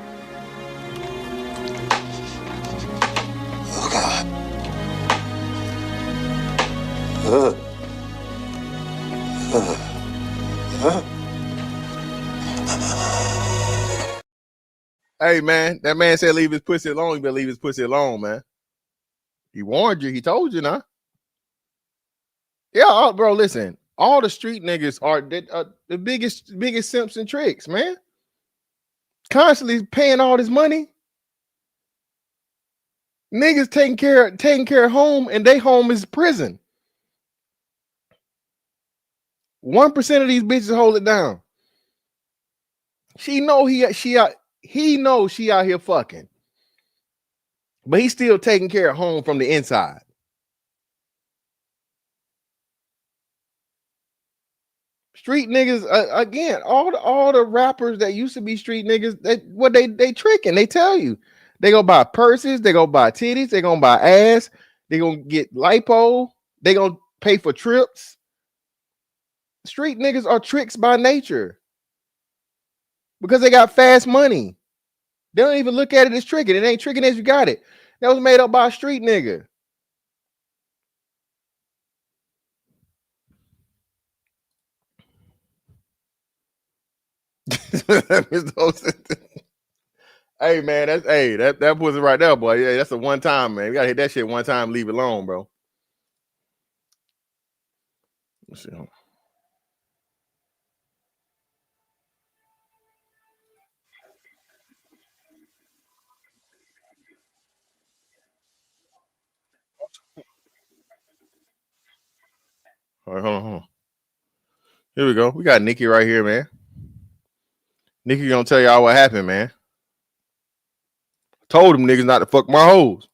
Oh, God. Hey, man, that man said leave his pussy alone. You better leave his pussy alone, man. He warned you. He told you, nah. Yeah, bro, listen. All the street niggas are the biggest simps and tricks, man. constantly paying all this money. Niggas taking care of home, and they home is prison. 1% of these bitches hold it down. He knows she out here fucking, but he's still taking care of home from the inside. Street niggas, again, all the rappers that used to be street niggas, they tricking. They tell you they go buy purses, they go buy titties, they gonna buy ass, they gonna get lipo, they gonna pay for trips. Street niggas are tricks by nature because they got fast money. They don't even look at it as tricking. It ain't tricking as you got it. That was made up by a street nigga. Hey man, that pussy right there, boy. Yeah, that's a one time, man. You gotta hit that shit one time, leave it alone, bro. Let's see. All right, hold on. Here we go. We got Nikki right here, man. Nikki gonna tell y'all what happened, man. Told them niggas not to fuck my hoes.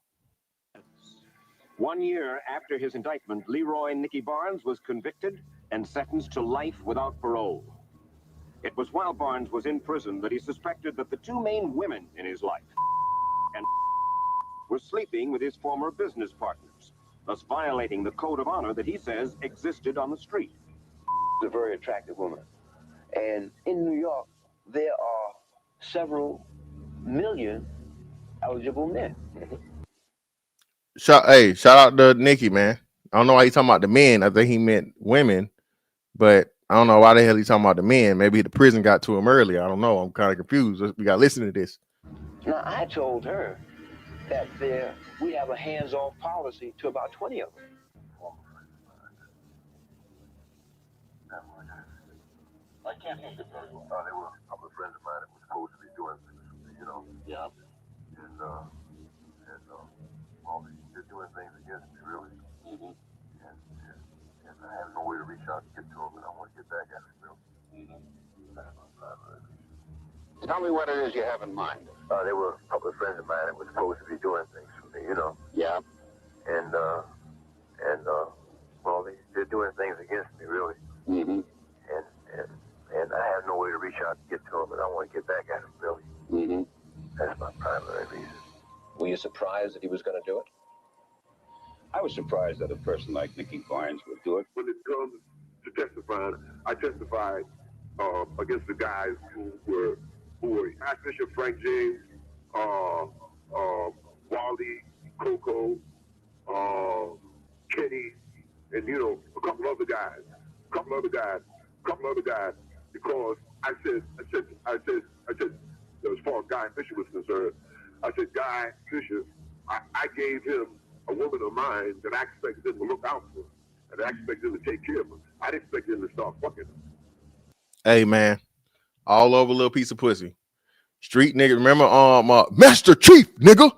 1 year after his indictment, Leroy Nicky Barnes was convicted and sentenced to life without parole. It was while Barnes was in prison that he suspected that the two main women in his life and were sleeping with his former business partners, thus violating the code of honor that he says existed on the street. A very attractive woman. And in New York, there are several million eligible men. Shout out to Nikki, man. I don't know why he talking about the men. I think he meant women, but I don't know why the hell he talking about the men. Maybe the prison got to him earlier. I don't know. I'm kind of confused. We got to listen to this. Now, I told her that we have a hands-off policy to about 20 of them. I can't think of very well. They were a couple of friends of mine that were supposed to be doing things, you know. Yeah. And well, they're doing things against me, really. Mm-hmm. And I have no way to reach out to get to them, and I want to get back at them, really. Mm-hmm. Tell me what it is you have in mind. They were a couple of friends of mine that were supposed to be doing things for me, you know. Yeah. And well, they're doing things against me, really. Mm-hmm. And I have no way to reach out to get to them, and I want to get back at them, really. Mm-hmm. That's my primary reason. Were you surprised that he was going to do it? I was surprised that a person like Nicky Barnes would do it. When it comes to testifying, I testified against the guys who were Archbishop Frank James, Wally, Coco, Kenny, and a couple other guys, because I said, as far as Guy Fisher was concerned, I said, Guy Fisher, I gave him a woman of mine that I expected him to look out for, and I expected him to take care of her. I didn't expect him to start fucking her. Hey man, all over a little piece of pussy. Street nigga, remember Master Chief, nigga?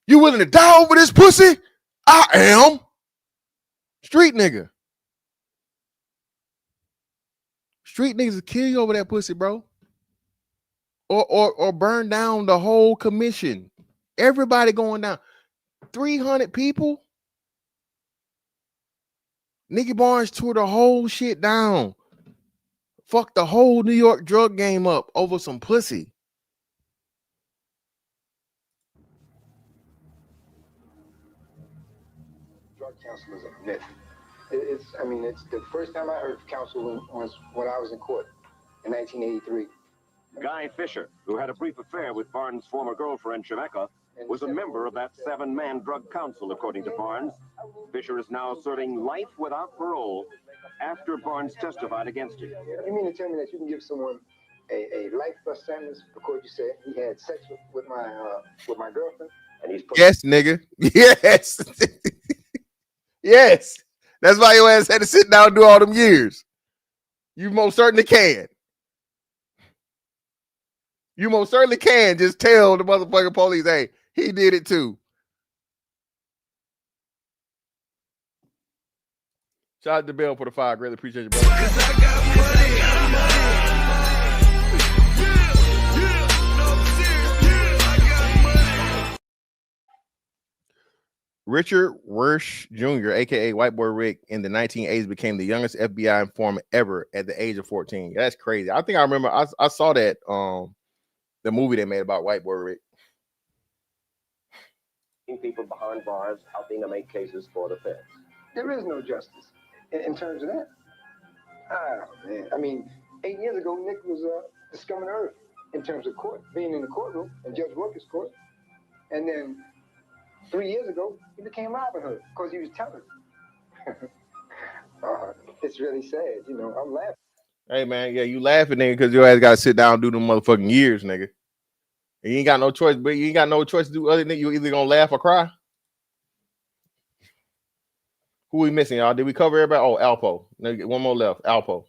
You willing to die over this pussy? I am. Street nigga. Street niggas will kill you over that pussy, bro. Or burn down the whole commission. Everybody going down. 300 people. Nicky Barnes tore the whole shit down. Fuck the whole New York drug game up over some pussy. Drug counsel is a myth. It's the first time I heard of counsel was when I was in court in 1983. Guy Fisher, who had a brief affair with Barnes' former girlfriend, Shemeka, was a member of that 7-man drug council, according to Barnes. Fisher is now serving life without parole after Barnes testified against him. You mean to tell me that you can give someone a life sentence because you said he had sex with my girlfriend? And he's yes, nigga. Yes. Yes. That's why your ass had to sit down and do all them years. You most certainly can. You most certainly can just tell the motherfucking police, hey, he did it too. Shout out to Bill for the 5. Greatly appreciate you, brother. Cause I got money. Richard Wersch Jr., aka White Boy Rick, in the 1980s became the youngest FBI informant ever at the age of 14. That's crazy. I think I remember I saw that the movie they made about White Boy Rick. People behind bars helping to make cases for the feds. There is no justice in terms of that. Oh, man. I mean, 8 years ago, Nick was the scum of the earth in terms of court, being in the courtroom, in Judge Walker's court. And then 3 years ago, he became Robin Hood because he was telling. It's really sad, you know. I'm laughing. Hey, man, yeah, you laughing, nigga, because your ass got to sit down and do them motherfucking years, nigga. And you ain't got no choice, but you ain't got no choice to do other than you either gonna laugh or cry. Who we missing, y'all? Did we cover everybody? Oh, Alpo. One more left. Alpo.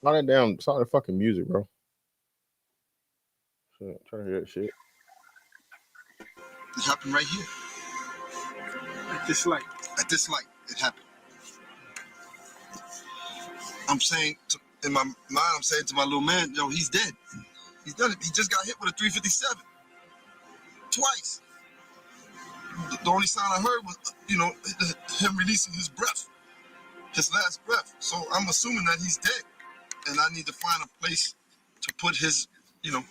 Turn it down. Start the fucking music, bro. Shit, trying to hear that shit. It happened right here. At this light. At this light, it happened. I'm saying, in my mind, I'm saying to my little man, yo, he's dead. He's done it. He just got hit with a 357. Twice. The only sound I heard was, you know, him releasing his breath. His last breath. So I'm assuming that he's dead. And I need to find a place to put his, you know,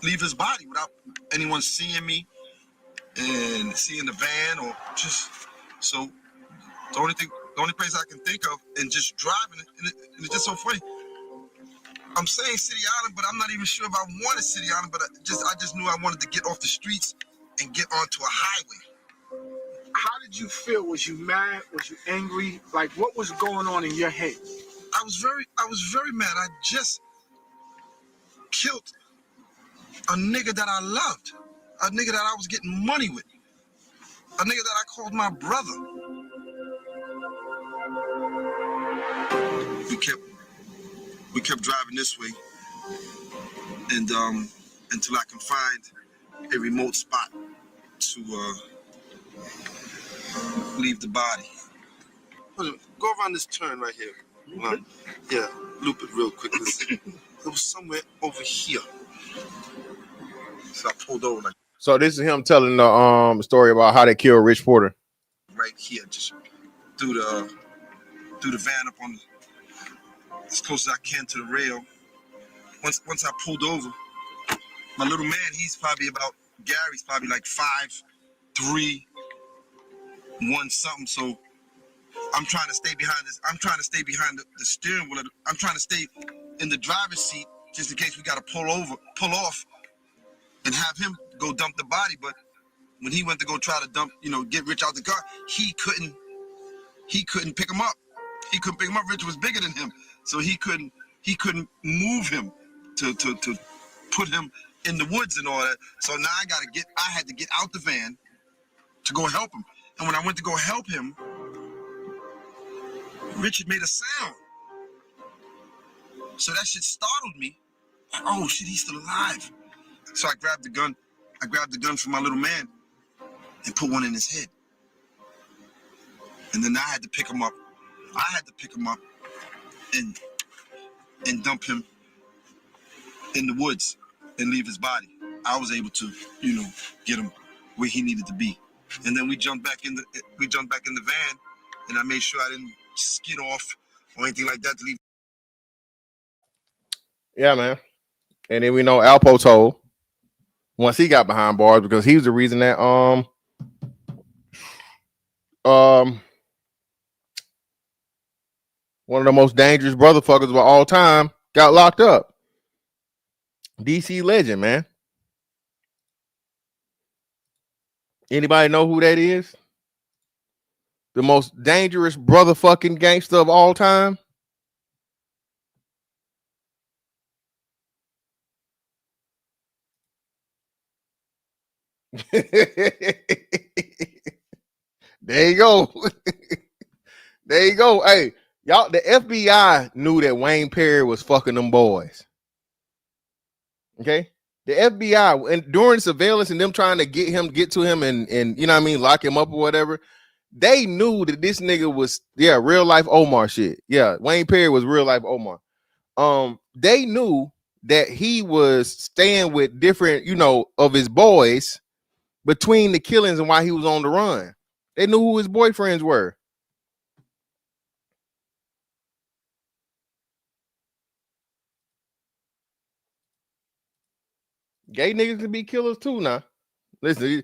leave his body without anyone seeing me and seeing the van or just, so the only place I can think of and just driving it, and it's just so funny. I'm saying City Island, but I'm not even sure if I wanted City Island, but I just knew I wanted to get off the streets and get onto a highway. How did you feel? Was you mad? Was you angry? Like, what was going on in your head? I was very mad. I just killed a nigga that I loved, a nigga that I was getting money with, a nigga that I called my brother. We kept driving this way, and until I can find a remote spot to leave the body. Go around this turn right here. Yeah, loop it real quick. It was somewhere over here. So I pulled over like. So this is him telling the story about how they killed Rich Porter. Right here, just through the van up on as close as I can to the rail. Once I pulled over, my little man, Gary's probably like 5'3", 1 something. So I'm trying to stay behind this. I'm trying to stay behind the steering wheel. I'm trying to stay in the driver's seat just in case we got to pull off, and have him go dump the body. But when he went to go try to dump, get Rich out the car, he couldn't pick him up. He couldn't pick him up. Rich was bigger than him, so he couldn't move him to put him in the woods and all that. So now I had to get out the van to go help him. And when I went to go help him, Richard made a sound. So that shit startled me. Oh shit, he's still alive. So I grabbed the gun. I grabbed the gun from my little man and put one in his head. And then I had to pick him up. and dump him in the woods and leave his body. I was able to, get him where he needed to be. And then we jumped back in the van, and I made sure I didn't skid off or anything like that to leave. Yeah, man. And then we know Alpo told once he got behind bars because he was the reason that one of the most dangerous brotherfuckers of all time got locked up. DC legend, man. Anybody know who that is? The most dangerous brotherfucking gangster of all time? There you go. There you go. Hey, y'all, the FBI knew that Wayne Perry was fucking them boys. Okay? The FBI, and during surveillance and them trying to get to him and you know what I mean, lock him up or whatever, they knew that this nigga was, real life Omar shit. Yeah, Wayne Perry was real life Omar. They knew that he was staying with different, of his boys between the killings and while he was on the run. They knew who his boyfriends were. Gay niggas can be killers too now. Listen.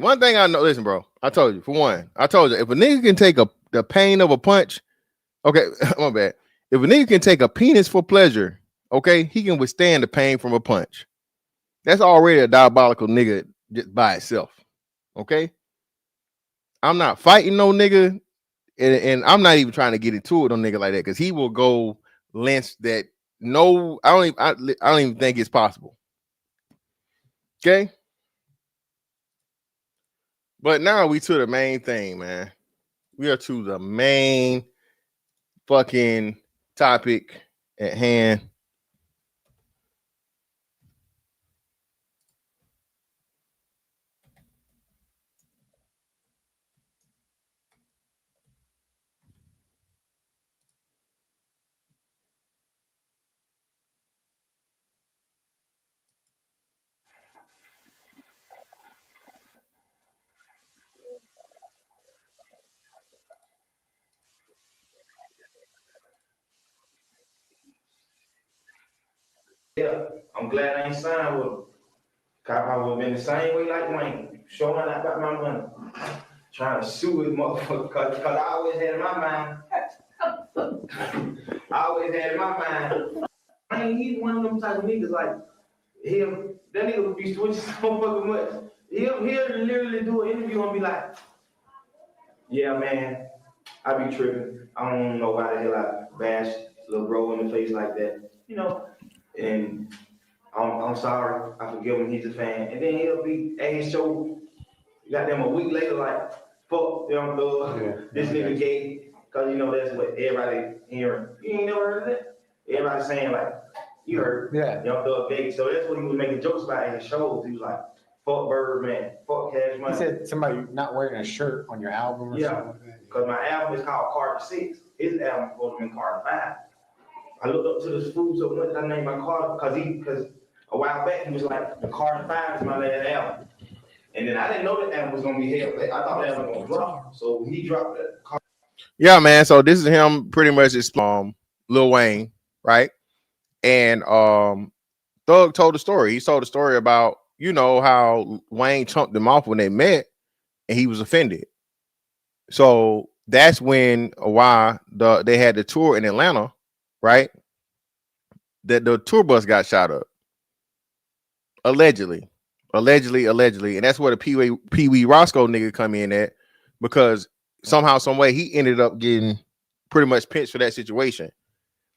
One thing I know, listen, bro. I told you, for one, if a nigga can take the pain of a punch, okay, my bad. If a nigga can take a penis for pleasure, okay, he can withstand the pain from a punch. That's already a diabolical nigga just by itself. Okay? I'm not fighting no nigga, and I'm not even trying to get into it on nigga like that because he will go lengths that I don't even think it's possible. Okay? But now we to the main thing, man. We are to the main fucking topic at hand. Yeah, I'm glad I ain't signed with him. Cause I would have been the same way like Wayne, showing out about my money, trying to sue his motherfucker. Cause I always had in my mind, I ain't even one of them type of niggas like him. That nigga would be switching so fucking much. He'll literally do an interview and be like, yeah, man, I be tripping. I don't know why the hell I bash little bro in the face like that, and I'm sorry. I forgive him. He's a fan. And then he'll be at his show, goddamn, a week later, like, fuck, this nigga gay. Because, that's what everybody hearing. You ain't never heard of that? Everybody saying, like, you heard. Yeah. Young Thug gay. So that's what he was making jokes about in his shows. He was like, fuck Birdman, fuck Cash Money. You said somebody not wearing a shirt on your album or something like that? Because my album is called Carter 6. His album is supposed to be Carter 5. I looked up to this fool so much I named my Carter because a while back he was like, the Carter 5 is my last album. And then I didn't know that album was gonna be held. I thought that album was gonna drop. So he dropped that. Yeah, man. So this is him pretty much Lil Wayne, right? And Thug told the story. He told the story about, how Wayne chunked him off when they met and he was offended. So that's when they had the tour in Atlanta, right? That the tour bus got shot up. Allegedly. And that's where the Pee Wee Roscoe nigga come in at, because somehow, some way, he ended up getting pretty much pinched for that situation,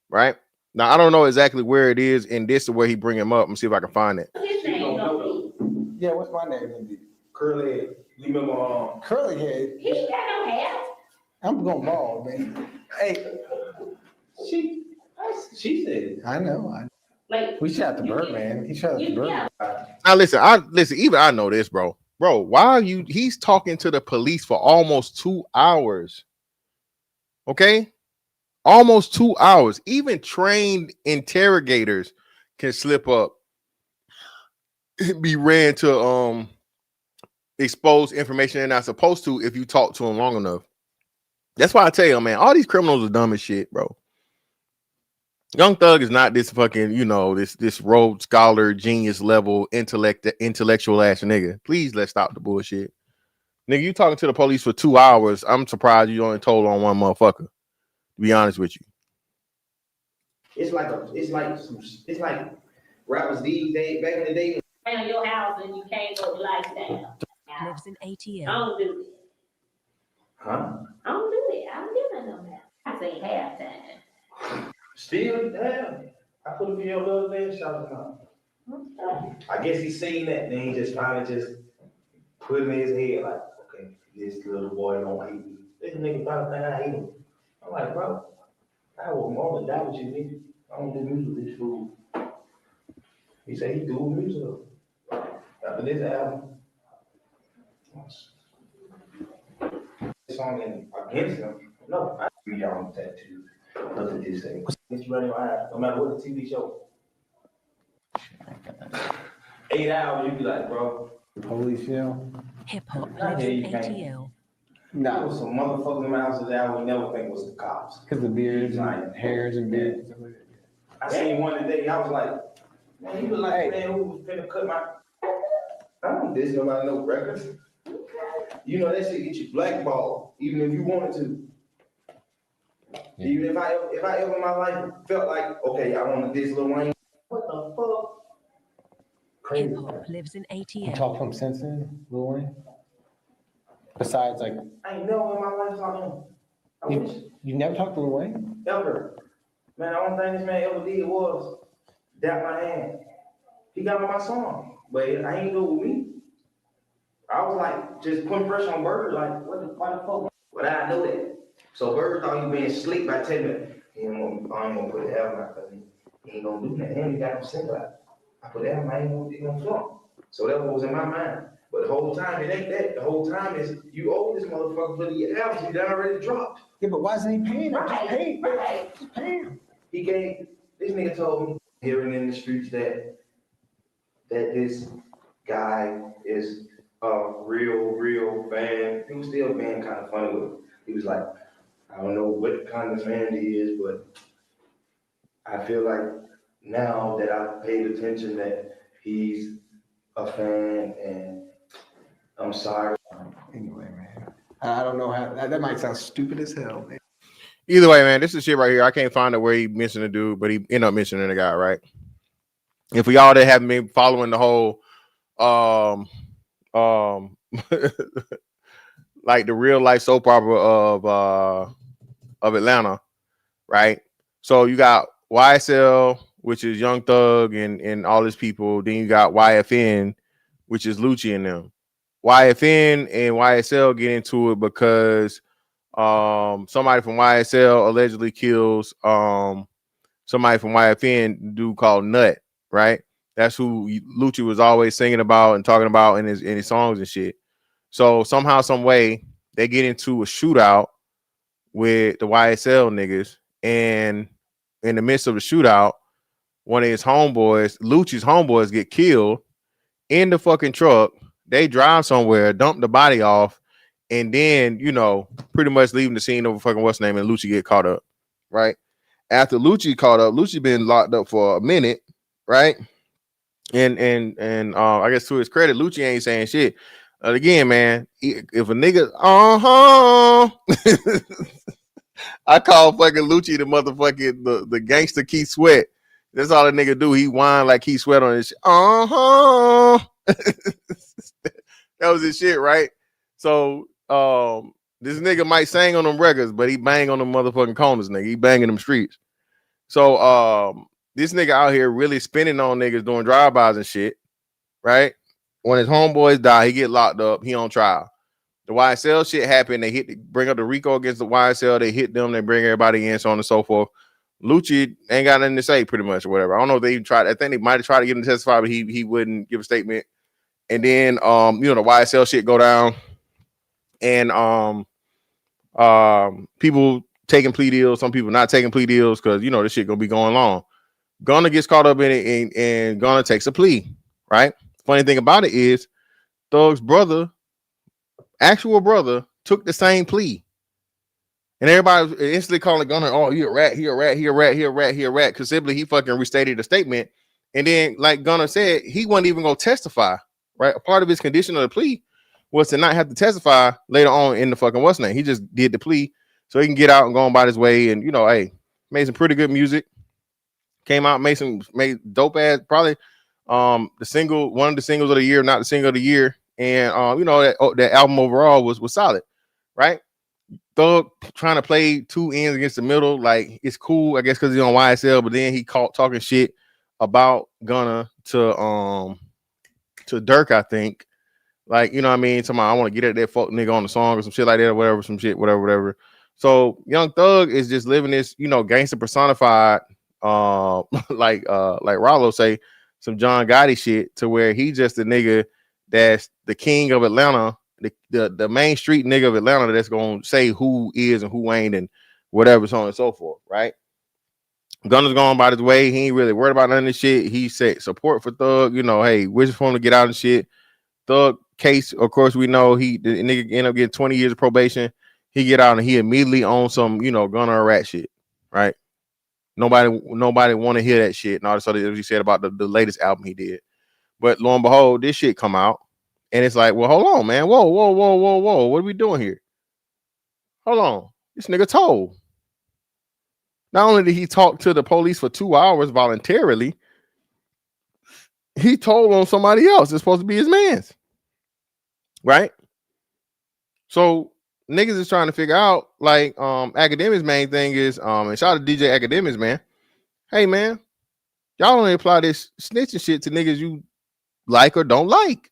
right? Now, I don't know exactly where it is in this or where he bring him up. Let me see if I can find it. Yeah, what's my name? Curly head. You remember Curly head? He ain't got no hair. I'm going bald, man. Hey, she said, I know. We shot the Birdman. He shot the Birdman. Now listen. Even I know this, bro. Bro, why are you? He's talking to the police for almost 2 hours. Okay, Almost 2 hours. Even trained interrogators can slip up, be ran to expose information they're not supposed to if you talk to them long enough. That's why I tell you, man, all these criminals are dumb as shit, bro. Young Thug is not this fucking, this Rhodes Scholar, genius level, intellectual ass nigga. Please, let's stop the bullshit. Nigga, you talking to the police for 2 hours. I'm surprised you only told on one motherfucker, to be honest with you. It's like rappers these days, back in the day. Around your house and you can't go relax down. Lives in ATL. I don't do it. Huh? I don't do it. I don't do nothing on that. I say halftime. Still, damn. I put a video the other day and shot him out. I guess he seen that, then he just finally just put it in his head like, okay, this little boy don't hate me. This nigga probably think I hate him. I'm like, bro, I would want to die with you, nigga. I don't do music with this fool. He said he do music. After this album, song against him. No, I read y'all tattoo. Look at this thing. It's running your eyes, no matter what the TV show. 8 hours, you be like, bro. Police film. Hip hop lives in ATL. Nah, there was some motherfuckers in my house that I would never think was the cops. Because the beards and hairs and beards. I seen one today, I was like, man, he was like, man, who was finna cut my. I don't diss nobody no records. You know, that shit get you blackballed, even if you wanted to. Yeah. Even if I ever in my life felt like, okay, I want to diss Lil Wayne. What the fuck? Crazy. Hip hop lives in ATL. You talk from Simpson, Lil Wayne? Besides, like. I ain't never in my life talked to him. You never talked to Lil Wayne? Ever. Man, the only thing this man ever did was dap my hand. He got on my song, but I ain't do it with me. I was like, just putting pressure on Bird, like, why the fuck? But I know that. So Bird thought he was being slick by telling me, I ain't gonna put the album out because he ain't gonna do that. And he got him single out. I put the album, I ain't gonna flunk. So that was in my mind. But the whole time, it ain't that. The whole time is, you owe this motherfucker for the album you done already dropped. Yeah, but why isn't he paying him? Just pay him. Just pay him. He gave, this nigga told me, hearing in the streets that this guy is a real fan. He was still being kind of funny with him. He was like, I don't know what kind of fan he is, but I feel like now that I've paid attention that he's a fan, and I'm sorry. Anyway, man. I don't know how, that might sound stupid as hell, man. Either way, man, this is shit right here. I can't find out where he mentioned the dude, but he ended up mentioning the guy, right? If we all that haven't been following the whole like the real life soap opera of Atlanta, right? So you got YSL, which is Young Thug and all his people. Then you got YFN, which is Lucci and them. YFN and YSL get into it because somebody from YSL allegedly kills somebody from YFN, dude called Nut, right? That's who Lucci was always singing about and talking about in his songs and shit. So somehow, some way, they get into a shootout with the YSL niggas, and in the midst of the shootout, one of his homeboys, Lucci's homeboys, get killed in the fucking truck. They drive somewhere, dump the body off, and then, pretty much leaving the scene of fucking what's name, and Lucci get caught up, right? After Lucci caught up, Lucci been locked up for a minute, right? And I guess to his credit, Lucci ain't saying shit. Again, man, if a nigga, I call fucking Lucci the motherfucking the gangster Keith Sweat. That's all the nigga do. He whine like Keith Sweat on his shit. That was his shit, right? So this nigga might sing on them records, but he bang on them motherfucking corners, nigga. He banging them streets. So this nigga out here really spinning on niggas doing drive-bys and shit, right? When his homeboys die, he get locked up. He on trial. The YSL shit happened. They bring up the RICO against the YSL. They hit them. They bring everybody in, so on and so forth. Lucci ain't got nothing to say, pretty much, or whatever. I don't know if they even tried. I think they might have tried to get him to testify, but he wouldn't give a statement. And then the YSL shit go down, and people taking plea deals, some people not taking plea deals because you know this shit gonna be going long. Gunna gets caught up in it, and Gunna takes a plea, right? Funny thing about it is Thug's brother, actual brother, took the same plea. And everybody was instantly calling Gunna, oh, he a rat, he a rat, he a rat, he a rat, he a rat, because simply he fucking restated the statement. And then, like Gunna said, he wasn't even gonna testify, right? A part of his condition of the plea was to not have to testify later on in the fucking what's name. He just did the plea so he can get out and go on by his way. And you know, hey, made some pretty good music. Came out, made dope ass, probably one of the singles of the year, not the single of the year. And you know, that album overall was solid, right? Thug trying to play two ends against the middle, like it's cool, I guess, because he's on YSL, but then he caught talking shit about Gunna to Dirk, I think. Like, you know what I mean? Somebody, I want to get at that fuck nigga on the song or some shit like that, or whatever, some shit, whatever. So Young Thug is just living this, you know, gangster personified, like Rollo say, some John Gotti shit, to where he just a nigga that's the king of Atlanta, the main street nigga of Atlanta that's gonna say who is and who ain't and whatever, so on and so forth, right? Gunna's going by his way. He ain't really worried about none of this shit. He said support for Thug, you know, hey, wishing for him to get out and shit. Thug case, of course, we know the nigga ended up getting 20 years of probation. He get out and he immediately on some, you know, Gunna or rat shit, right? Nobody want to hear that shit and all this other as he said about the latest album he did. But lo and behold, this shit come out and it's like, well, hold on, man. Whoa. What are we doing here? Hold on. This nigga told. Not only did he talk to the police for 2 hours voluntarily, he told on somebody else. It's supposed to be his man's. Right? So niggas is trying to figure out, like, Academics' main thing is, and shout out to DJ Academics, man. Hey, man, y'all only apply this snitching shit to niggas you like or don't like.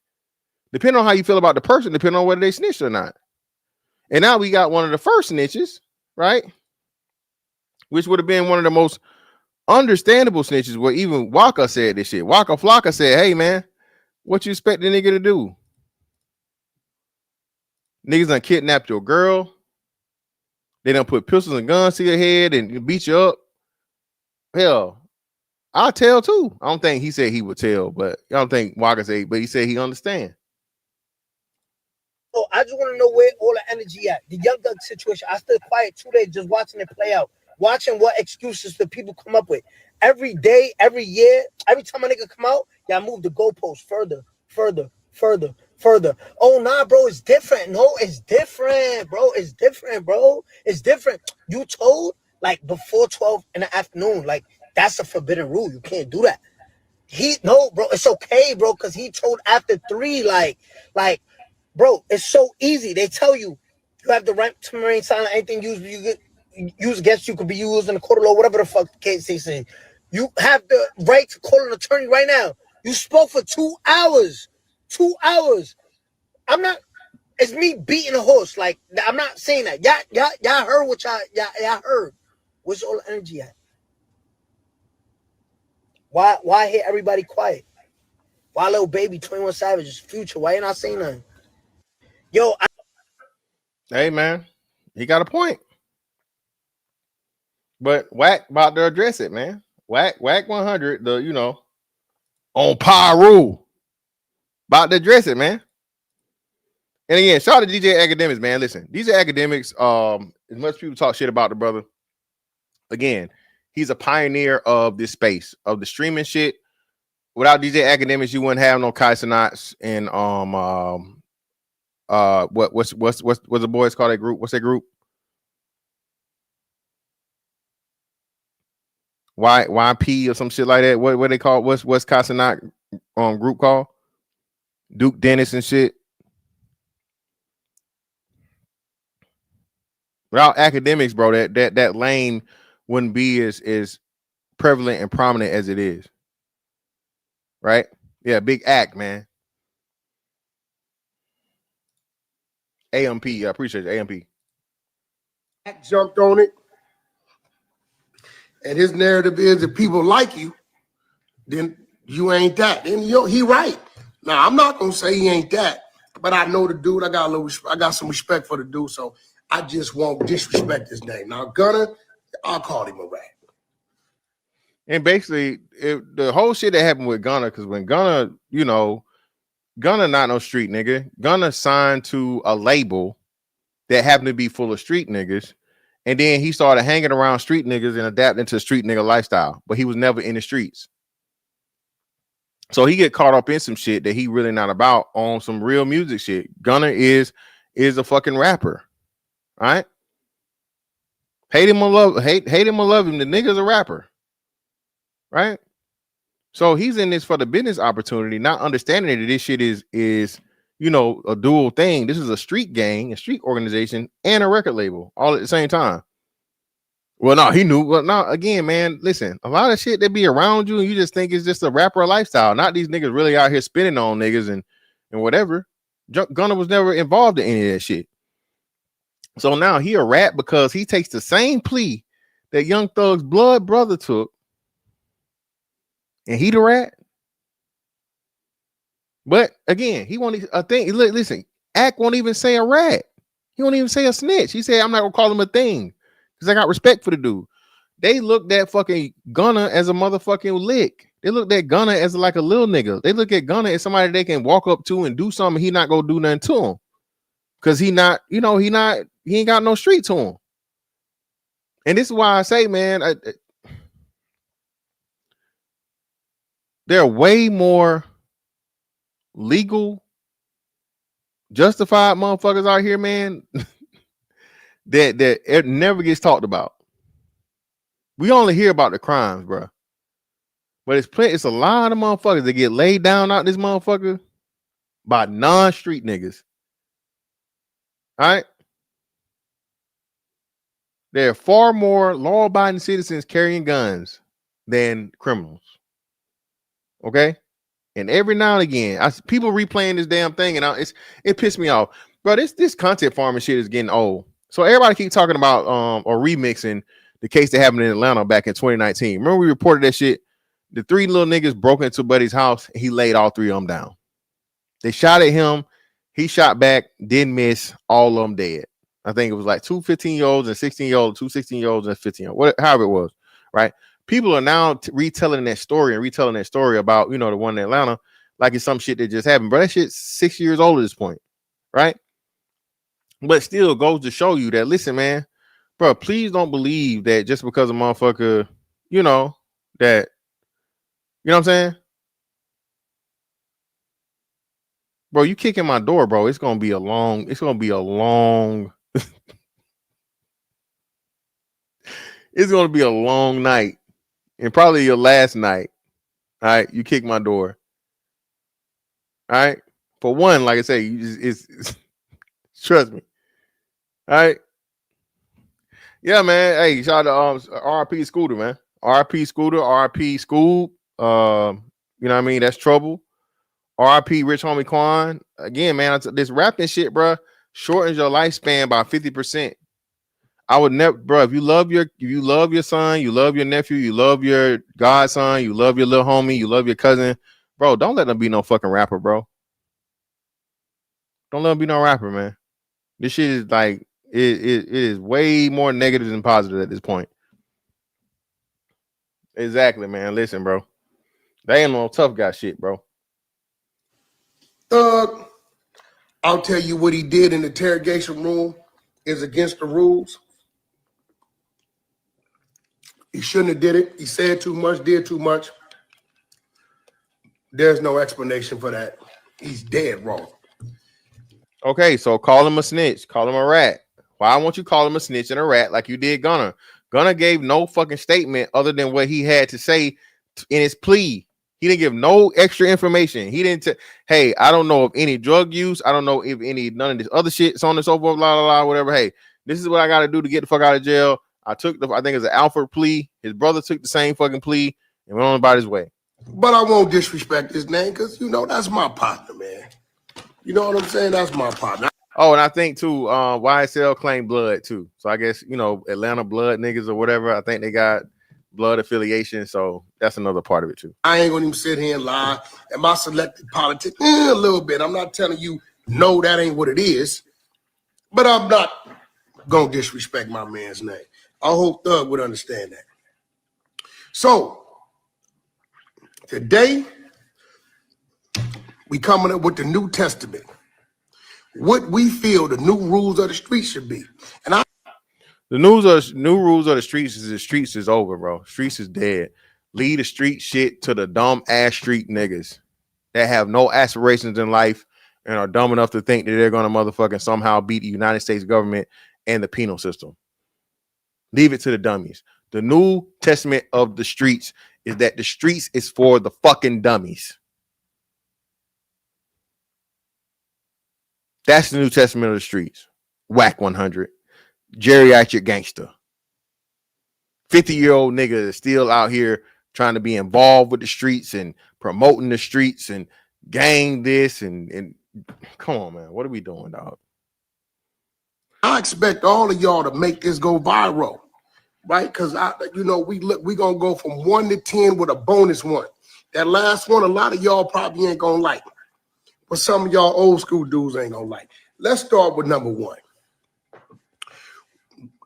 Depending on how you feel about the person, depending on whether they snitched or not. And now we got one of the first snitches, right? Which would have been one of the most understandable snitches, where even Waka said this shit. Waka Flocka said, hey, man, what you expect the nigga to do? Niggas done kidnapped your girl. They done put pistols and guns to your head and beat you up. Hell, I'll tell too. I don't think he said he would tell, but I don't think Waka said, but he said he understand. Oh, I just want to know where all the energy at. The Young Thug situation. I stood quiet 2 days just watching it play out, watching what excuses the people come up with. Every day, every year, every time a nigga come out, y'all move the goalposts further. Oh, nah, bro, it's different. No, it's different, bro. It's different. You told, like, before 12 in the afternoon. Like, that's a forbidden rule. You can't do that. No, bro, it's okay, bro, because he told after 3, like, bro, it's so easy. They tell you have the right to remain silent. Anything used against you could be used in the court of law, whatever the fuck the case they say. You have the right to call an attorney right now. You spoke for 2 hours. 2 hours. It's me beating a horse. Like, I'm not saying that. Y'all heard what y'all heard. Where's all the energy at? Why hear everybody quiet? Why Lil Baby, 21 Savage, Future? Why you not saying nothing? Yo, hey, man, he got a point. But Whack about to address it, man. Whack 100, the, you know, on Pyro. About to address it, man. And again, shout out to DJ Academics, man. Listen, DJ Academics, as much people talk shit about the brother, again, he's a pioneer of this space, of the streaming shit. Without DJ Academics, you wouldn't have no Kai Cenats and what's the boys call that group? What's that group? YP or some shit like that. What they call it? What's Kai Cenat group called? Duke Dennis and shit. Without Academics, bro, that lane wouldn't be as prevalent and prominent as it is. Right? Yeah, big act, man. AMP, I appreciate it. AMP. Jumped on it. And his narrative is if people like you, then you ain't that. And he right. Now, I'm not gonna say he ain't that, but I know the dude. I got some respect for the dude. So I just won't disrespect his name. Now, Gunna, I'll call him a rat. And basically, the whole shit that happened with Gunna, because when Gunna, Gunna not no street nigga. Gunna signed to a label that happened to be full of street niggas. And then he started hanging around street niggas and adapting to street nigga lifestyle. But he was never in the streets. So he get caught up in some shit that he really not about on some real music shit. Gunna is a fucking rapper. All right. Hate him or love him. The nigga's a rapper. Right. So he's in this for the business opportunity, not understanding that this shit is a dual thing. This is a street gang, a street organization, and a record label all at the same time. Well, no, he knew. Well, no, again, man, listen, a lot of shit that be around you and you just think it's just a rapper lifestyle. Not these niggas really out here spinning on niggas and whatever. Gunna was never involved in any of that shit. So now he a rat because he takes the same plea that Young Thug's blood brother took, and he the rat. But again, he won't. Listen, Ack won't even say a rat. He won't even say a snitch. He said, "I'm not gonna call him a thing because I got respect for the dude." They looked at fucking Gunna as a motherfucking lick. They looked at Gunna as like a little nigga. They look at Gunna as somebody they can walk up to and do something. He not gonna do nothing to him because he ain't got no street to him. And this is why I say, man, there are way more legal, justified motherfuckers out here, man, that it never gets talked about. We only hear about the crimes, bro. But it's a lot of motherfuckers that get laid down out this motherfucker by non-street niggas. All right. There are far more law-abiding citizens carrying guns than criminals. Okay. And every now and again, people replaying this damn thing, and it pissed me off, bro. This content farming shit is getting old. So everybody keep talking about or remixing the case that happened in Atlanta back in 2019. Remember we reported that shit? The 3 little niggas broke into Buddy's house. And he laid all 3 of them down. They shot at him. He shot back. Didn't miss. All of them dead. I think it was like 2 15-year-olds and 16-year-olds, 2 16-year-olds and 15-year-olds, however it was, right? People are now retelling that story about, the one in Atlanta, like it's some shit that just happened. But that shit's 6 years old at this point, right? But still goes to show you that, listen, man, bro, please don't believe that just because a motherfucker, that, you know what I'm saying? Bro, you kick in my door, bro. It's gonna be a long it's gonna be a long night, and probably your last night. All right, you kick my door. All right, for one, like I say, it's trust me. All right, yeah, man. Hey, shout out to RP Scooter, man. RP Scooter, RP School. You know what I mean? That's trouble. RP Rich Homie Quan. Again, man, this rapping shit, bro, shortens your lifespan by 50%. I would never, bro. If you love your son, you love your nephew, you love your godson, you love your little homie, you love your cousin, bro. Don't let them be no fucking rapper, bro. Don't let them be no rapper, man. This shit is like it is way more negative than positive at this point. Exactly, man. Listen, bro. They ain't no tough guy shit, bro. Thug, I'll tell you what he did in the interrogation room is against the rules. He shouldn't have did it. He said too much, did too much. There's no explanation for that. He's dead wrong. Okay, so call him a snitch. Call him a rat. Why won't you call him a snitch and a rat like you did Gunna? Gunna gave no fucking statement other than what he had to say in his plea. He didn't give no extra information. He didn't hey, I don't know of any drug use. I don't know if none of this other shit, so on and so forth, blah, blah, blah, whatever. Hey, this is what I got to do to get the fuck out of jail. I think it's an Alfred plea. His brother took the same fucking plea and went on about his way. But I won't disrespect his name because, that's my partner, man. You know what I'm saying? That's my partner. Oh, and I think, too, YSL claimed blood, too. So I guess, Atlanta blood niggas or whatever, I think they got blood affiliation, so that's another part of it too. I ain't gonna even sit here and lie. Am I selected politics? A little bit. I'm not telling you no, that ain't what it is, but I'm not gonna disrespect my man's name. I hope Thug would understand that. So today we coming up with the New Testament. What we feel the new rules of the street should be. And the new rules of the streets is over, bro. Streets is dead. Leave the street shit to the dumb ass street niggas that have no aspirations in life and are dumb enough to think that they're gonna motherfucking somehow beat the United States government and the penal system. Leave it to the dummies. The New Testament of the streets is that the streets is for the fucking dummies. That's the New Testament of the streets. Whack 100. Geriatric gangster. 50-year-old nigga is still out here trying to be involved with the streets and promoting the streets and gang this and come on, man. What are we doing, dog? I expect all of y'all to make this go viral, right? Because we gonna go from 1 to 10 with a bonus one. That last one, a lot of y'all probably ain't gonna like, but some of y'all old school dudes ain't gonna like. Let's start with number 1.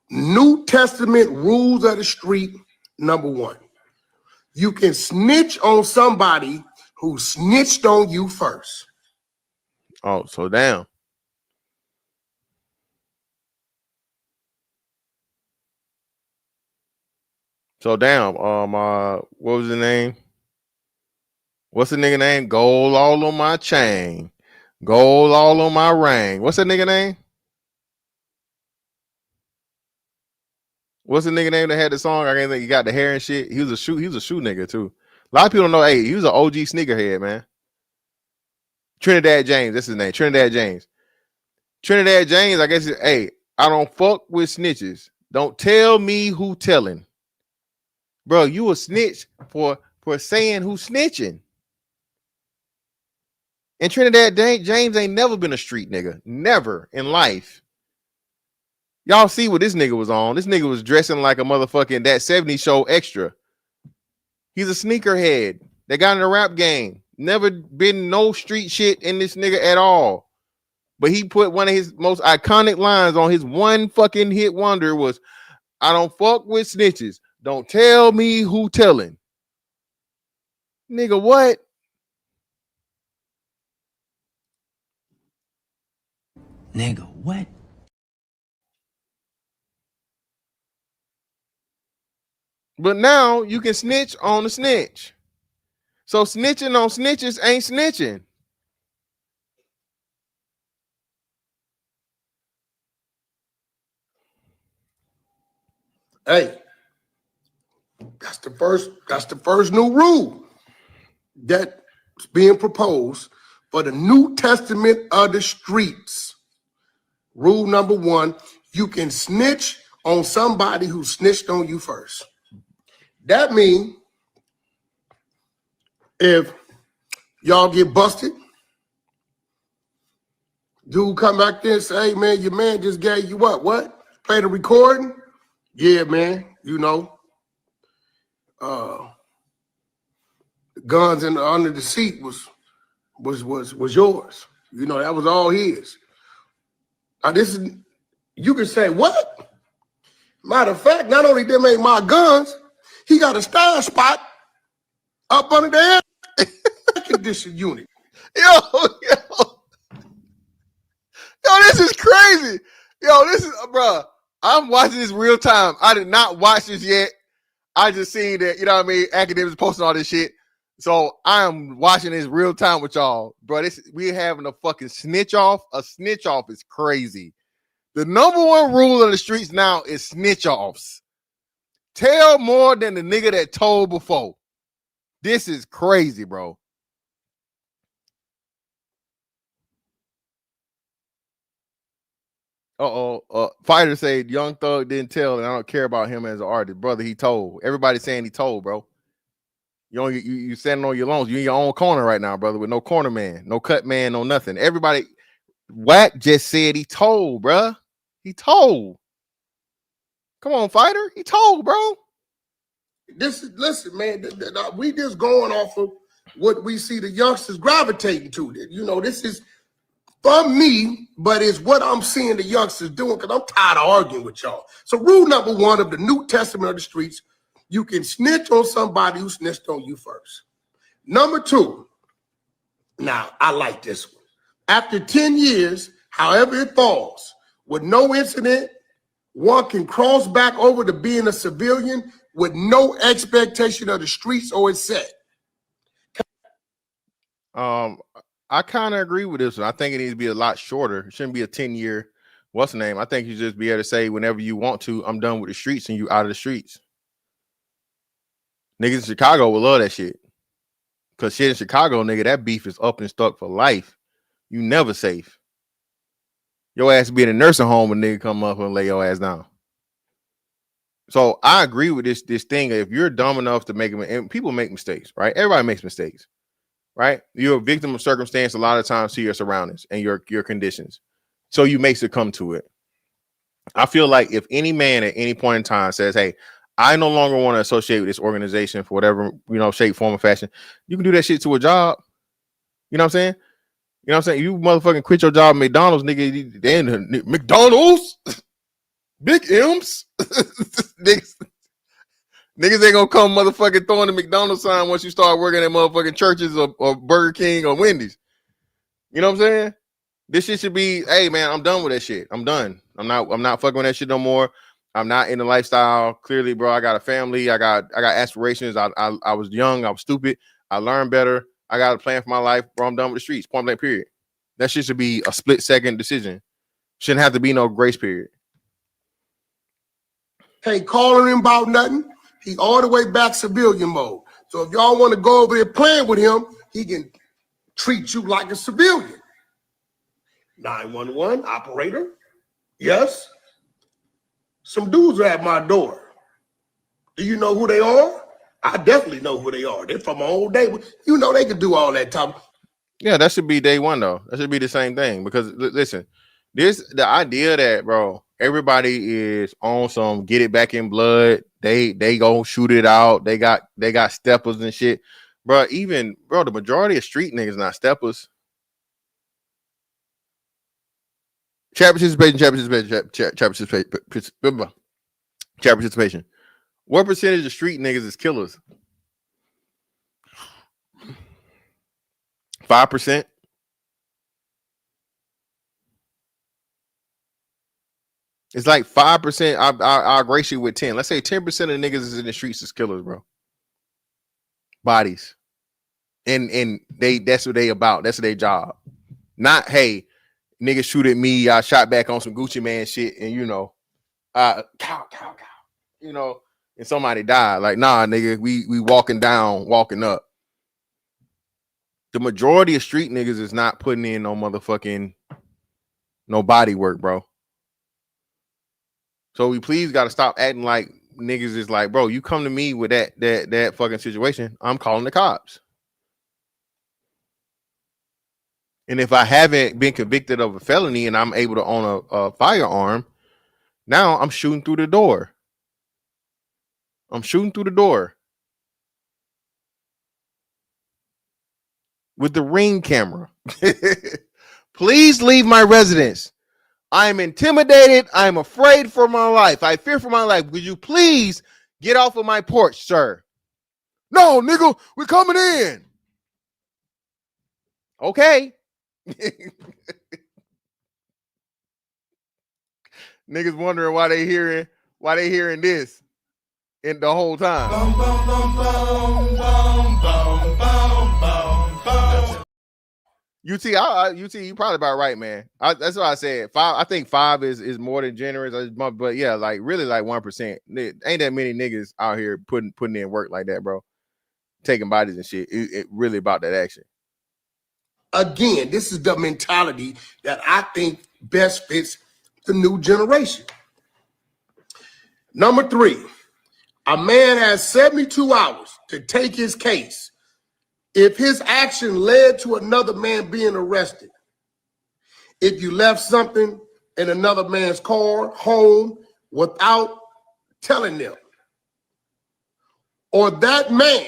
New Testament rules of the street, number 1. You can snitch on somebody who snitched on you first. Oh, so damn. So damn. What was the name? What's the nigga name? Gold all on my chain. Gold all on my ring. What's that nigga name? What's the nigga name that had the song? I can't think. He got the hair and shit. He was a shoe nigga too. A lot of people don't know. Hey, he was an OG sneakerhead, man. Trinidad James. That's his name. Trinidad James. Trinidad James. I guess. Hey, I don't fuck with snitches. Don't tell me who telling. Bro, you a snitch for saying who snitching. And Trinidad James ain't never been a street nigga. Never in life. Y'all see what this nigga was on. This nigga was dressing like a motherfucking That 70s Show extra. He's a sneakerhead. They got in the rap game. Never been no street shit in this nigga at all. But he put one of his most iconic lines on his one fucking hit wonder was, I don't fuck with snitches. Don't tell me who telling. Nigga, what? Nigga, what? But now you can snitch on the snitch. So snitching on snitches ain't snitching. Hey, that's the first new rule that's being proposed for the New Testament of the streets. Rule number 1, you can snitch on somebody who snitched on you first. That means if y'all get busted, dude come back there and say, hey man, your man just gave you up. What? Play the recording? Yeah, man, guns under the seat was yours. That was all his. Now you can say, what? Matter of fact, not only them ain't my guns, he got a style spot up under the air condition unit. Yo, this is crazy. Bro, I'm watching this real time. I did not watch this yet. I just seen that, academics posting all this shit. So I am watching this real time with y'all. Bro, we're having a fucking snitch off. A snitch off is crazy. The number 1 rule of the streets now is snitch offs. Tell more than the nigga that told before. This is crazy, bro. Fighter said Young Thug didn't tell, and I don't care about him as an artist. Brother, he told. Everybody saying he told, bro. You standing on your loans. You in your own corner right now, brother, with no corner man, no cut man, no nothing. Everybody, Wack just said he told, bro. He told. Come on, Fighter. He told, bro. Listen, man, we just going off of what we see the youngsters gravitating to. This is for me, but it's what I'm seeing the youngsters doing because I'm tired of arguing with y'all. So rule number 1 of the New Testament of the streets, you can snitch on somebody who snitched on you first. Number 2, now I like this one. After 10 years, however it falls, with no incident, one can cross back over to being a civilian with no expectation of the streets or its set. I kind of agree with this one. I think it needs to be a lot shorter. It shouldn't be a 10-year. What's the name? I think you just be able to say whenever you want to, I'm done with the streets, and you out of the streets. Niggas in Chicago will love that shit. Cause shit in Chicago, nigga, that beef is up and stuck for life. You never safe. Your ass be in a nursing home when nigga come up and lay your ass down. So I agree with this thing. If you're dumb enough to make them, and people make mistakes, right? Everybody makes mistakes, right? You're a victim of circumstance a lot of times to your surroundings and your conditions. So you may succumb to it. I feel like if any man at any point in time says, hey, I no longer want to associate with this organization for whatever, shape, form, or fashion, you can do that shit to a job. You know what I'm saying? You know what I'm saying? You motherfucking quit your job at McDonald's, nigga. Then McDonald's, Big M's, niggas ain't gonna come motherfucking throwing the McDonald's sign once you start working at motherfucking churches or Burger King or Wendy's. You know what I'm saying? This shit should be, hey man, I'm done with that shit. I'm done. I'm not fucking with that shit no more. I'm not in the lifestyle. Clearly, bro, I got a family. I got aspirations. I was young. I was stupid. I learned better. I got a plan for my life, bro. I'm done with the streets. Point blank, period. That shit should be a split-second decision. Shouldn't have to be no grace period. Hey, calling him about nothing. He all the way back civilian mode. So if y'all want to go over there playing with him, he can treat you like a civilian. 911 operator. Yes. Some dudes are at my door. Do you know who they are? I definitely know who they are. They're from my old day. You know they could do all that time. Yeah, that should be day one though. That should be the same thing because listen, the idea that bro, everybody is on some get it back in blood. They go shoot it out. They got steppers and shit, bro. Even bro, the majority of street niggas not steppers. Chat participation. What percentage of street niggas is killers? 5%. It's like 5%. I'll grace you with 10. Let's say 10% of the niggas is in the streets is killers, bro. Bodies. And that's what they about. That's their job. Not, hey, niggas shoot at me. I shot back on some Gucci Man shit, and cow, and somebody died. Like, nah, nigga, we walking down, walking up. The majority of street niggas is not putting in no motherfucking no body work, bro. So we please got to stop acting like niggas is like, bro, you come to me with that fucking situation, I'm calling the cops. And if I haven't been convicted of a felony and I'm able to own a firearm, now I'm shooting through the door. I'm shooting through the door with the Ring camera. Please leave my residence. I am intimidated. I am afraid for my life. I fear for my life. Would you please get off of my porch, sir? No, nigga, we're coming in. Okay. Niggas wondering why they hearing this in the whole time. UT, you probably about right, man. That's what I said. 5. I think 5 is more than generous, but yeah, like really like 1%. Ain't that many niggas out here putting in work like that, bro. Taking bodies and shit. It really about that action. Again, this is the mentality that I think best fits the new generation. Number 3, a man has 72 hours to take his case. If his action led to another man being arrested, if you left something in another man's car, home, without telling them, or that man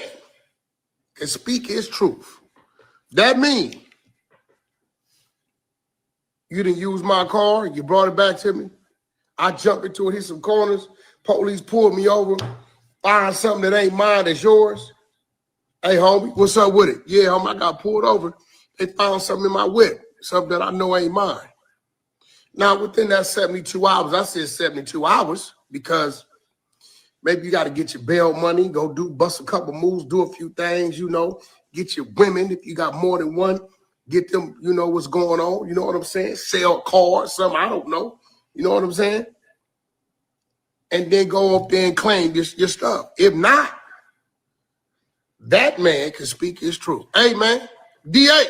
can speak his truth, that means You didn't use my car. You brought it back to me. I jumped into it, hit some corners. Police pulled me over. Find something that ain't mine that's yours. Hey, homie, what's up with it? Yeah, homie, I got pulled over. They found something in my whip, something that I know ain't mine. Now, within that 72 hours, I said 72 hours because maybe you got to get your bail money, go bust a couple moves, do a few things, you know, get your women. If you got more than one, get them, you know, what's going on. You know what I'm saying? Sell cars, something, I don't know. You know what I'm saying? And then go up there and claim your stuff. If not, that man can speak his truth. Hey, man, DA,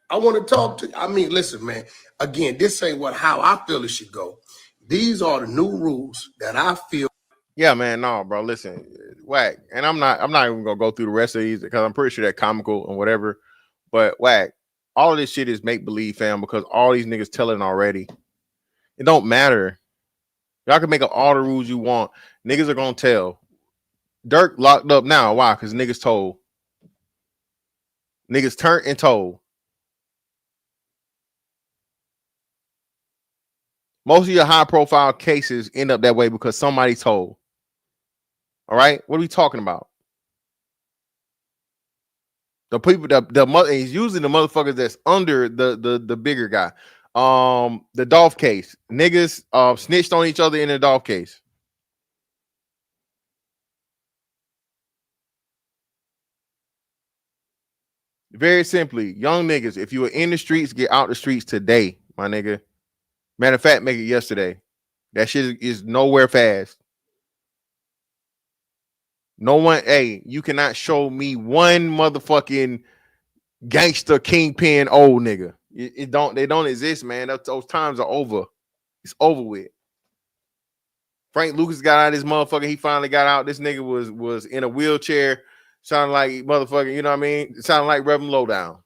I want to talk to you. I mean, listen, man. Again, this ain't how I feel it should go. These are the new rules that I feel. Yeah, man. No, bro. Listen, whack. And I'm not even gonna go through the rest of these because I'm pretty sure they're comical and whatever. But whack, all of this shit is make believe, fam, because all these niggas telling already. It don't matter. Y'all can make up all the rules you want. Niggas are gonna tell. Dirk locked up now. Why? Because niggas told. Niggas turned and told. Most of your high profile cases end up that way because somebody told. All right, what are we talking about? The people, the mother, he's usually the motherfuckers that's under the bigger guy. The Dolph case, niggas snitched on each other in the Dolph case. Very simply, young niggas, if you are in the streets, get out the streets today, my nigga. Matter of fact, make it yesterday. That shit is nowhere fast. No one, hey, you cannot show me one motherfucking gangster kingpin old nigga. They don't exist, man. Those times are over. It's over with. Frank Lucas got out of this motherfucker. He finally got out. This nigga was in a wheelchair, sounding like motherfucker, you know what I mean? Sounding like Reverend Lowdown.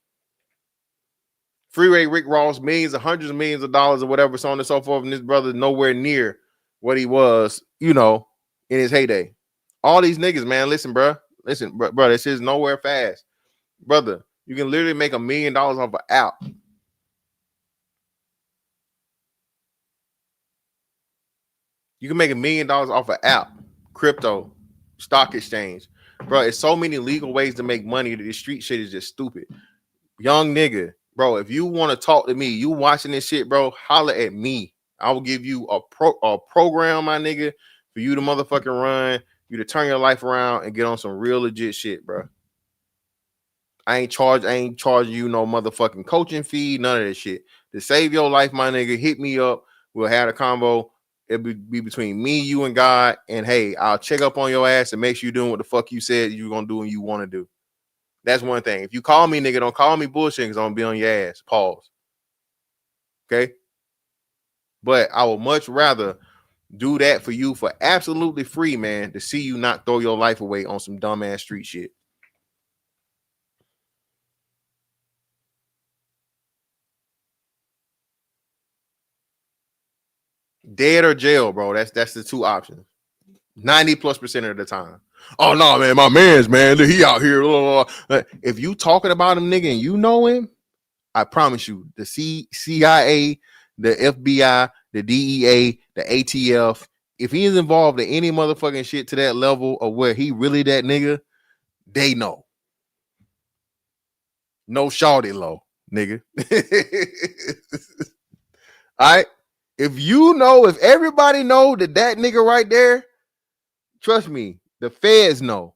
Freeway Rick Ross, millions and hundreds of millions of dollars or whatever, so on and so forth. And this brother nowhere near what he was, you know, in his heyday. All these niggas, man, listen, bro. Listen, bro, this is nowhere fast. Brother, you can literally make $1 million off an app. You can make $1 million off an app, crypto, stock exchange. Bro, it's so many legal ways to make money that this street shit is just stupid. Young nigga, bro, if you want to talk to me, you watching this shit, bro, holler at me. I will give you a program, my nigga, for you to motherfucking run, you to turn your life around and get on some real legit shit, bro. I ain't charging you no motherfucking coaching fee, none of that shit. To save your life, my nigga, hit me up. We'll have a combo. It'll be between me, you, and God. And hey, I'll check up on your ass and make sure you're doing what the fuck you said you're gonna do and you want to do. That's one thing. If you call me, nigga, don't call me bullshit because I'm gonna be on your ass. Pause. Okay. But I would much rather do that for you for absolutely free, man, to see you not throw your life away on some dumbass street shit. Dead or jail, bro. That's the two options. 90+% of the time. Oh no, man, my man's man, he out here. If you talking about him, nigga, and you know him, I promise you, the CIA, the FBI, the DEA, the ATF, if he is involved in any motherfucking shit to that level of where he really that nigga, they know. No shawty low, nigga. All right. If everybody know that nigga right there, trust me, the feds know.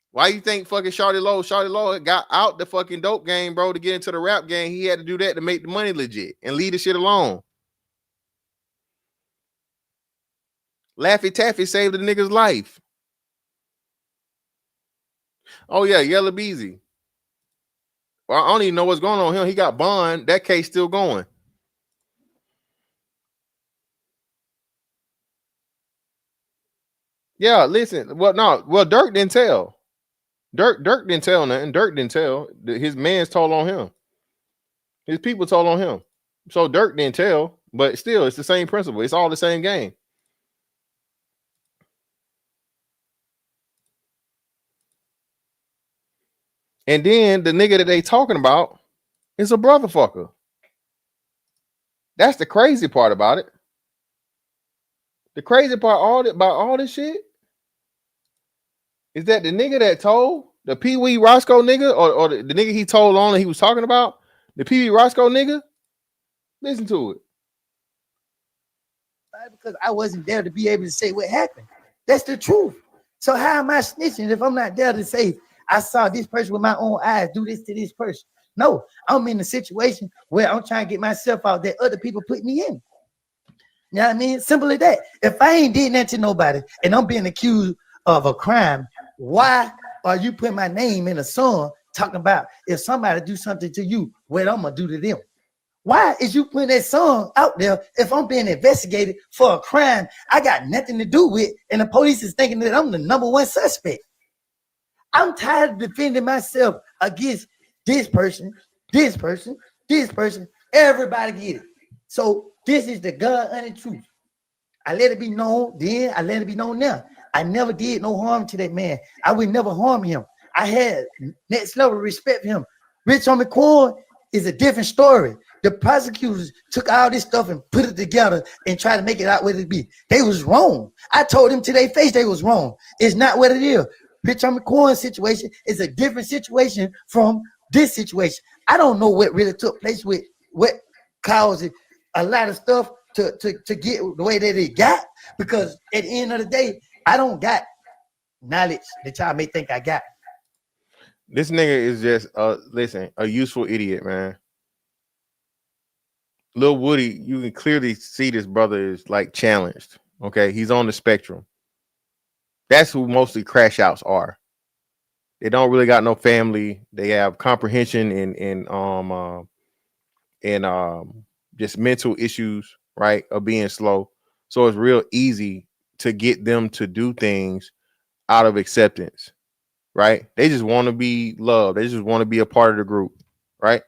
Why you think fucking Shawty Low got out the fucking dope game, bro, to get into the rap game? He had to do that to make the money legit and leave the shit alone. Laffy Taffy saved the nigga's life. Oh yeah, Yellow Beezy. Well, I don't even know what's going on here. He got bond. That case still going. Yeah, listen. Well, Dirk didn't tell. Dirk didn't tell nothing. Dirk didn't tell. His man's told on him. His people told on him. So Dirk didn't tell, but still, it's the same principle. It's all the same game. And then the nigga that they talking about is a brother fucker. That's the crazy part about it. The crazy part about all this shit is that the nigga that told the Pee Wee Roscoe nigga, or the nigga he told on that he was talking about, the Pee Wee Roscoe nigga, listen to it. Because I wasn't there to be able to say what happened. That's the truth. So how am I snitching if I'm not there to say I saw this person with my own eyes do this to this person? No, I'm in a situation where I'm trying to get myself out that other people put me in. You know what I mean? Simple as that. If I ain't did that to nobody and I'm being accused of a crime, why are you putting my name in a song talking about if somebody do something to you, what I'm gonna do to them? Why is you putting that song out there if I'm being investigated for a crime I got nothing to do with and the police is thinking that I'm the number one suspect? I'm tired of defending myself against this person, this person, this person. Everybody get it. So this is the God-honest truth. I let it be known then, I let it be known now. I never did no harm to that man. I would never harm him. I had next level respect for him. Rich Homie Quan is a different story. The prosecutors took all this stuff and put it together and tried to make it out what it be. They was wrong. I told them to their face they was wrong. It's not what it is. Rich Homie Quan's situation is a different situation from this situation. I don't know what really took place with what caused a lot of stuff to get the way that it got, because at the end of the day, I don't got knowledge that y'all may think I got. This nigga is just a useful idiot, man. Lil Woody, you can clearly see this brother is like challenged. Okay, he's on the spectrum. That's who mostly crash outs are. They don't really got no family. They have comprehension and just mental issues, right, of being slow. So it's real easy to get them to do things out of acceptance, right? They just want to be loved. They just want to be a part of the group, right?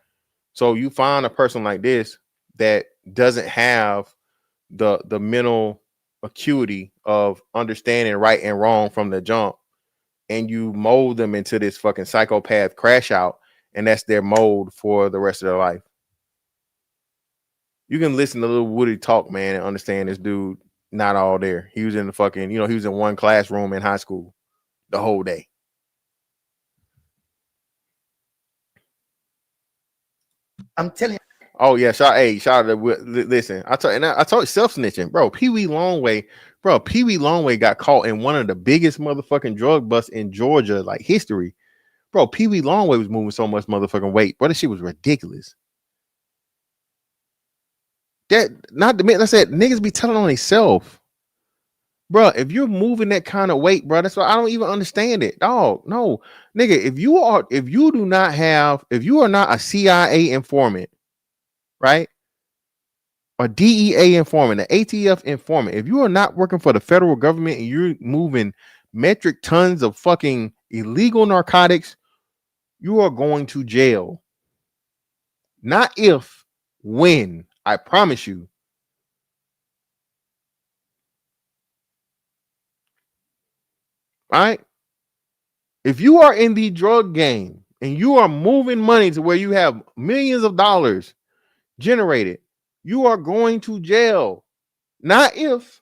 So you find a person like this that doesn't have the mental acuity of understanding right and wrong from the jump, and you mold them into this fucking psychopath crash out, and that's their mold for the rest of their life. You can listen to Lil Woody talk, man, and understand this dude not all there. He was in the fucking, he was in one classroom in high school the whole day. I'm telling you. Oh yeah, shout out to listen. I told you self snitching, bro. Pee Wee Longway got caught in one of the biggest motherfucking drug busts in Georgia, like history. Bro, Pee Wee Longway was moving so much motherfucking weight, bro. That shit was ridiculous. That not the minute I said niggas be telling on themselves, bro. If you're moving that kind of weight, bro, that's why I don't even understand it. Dog, no, nigga. If you are not a CIA informant, right? A DEA informant, an ATF informant, if you are not working for the federal government and you're moving metric tons of fucking illegal narcotics, you are going to jail. Not if, when. I promise you. All right? If you are in the drug game and you are moving money to where you have millions of dollars generated, you are going to jail. Not if,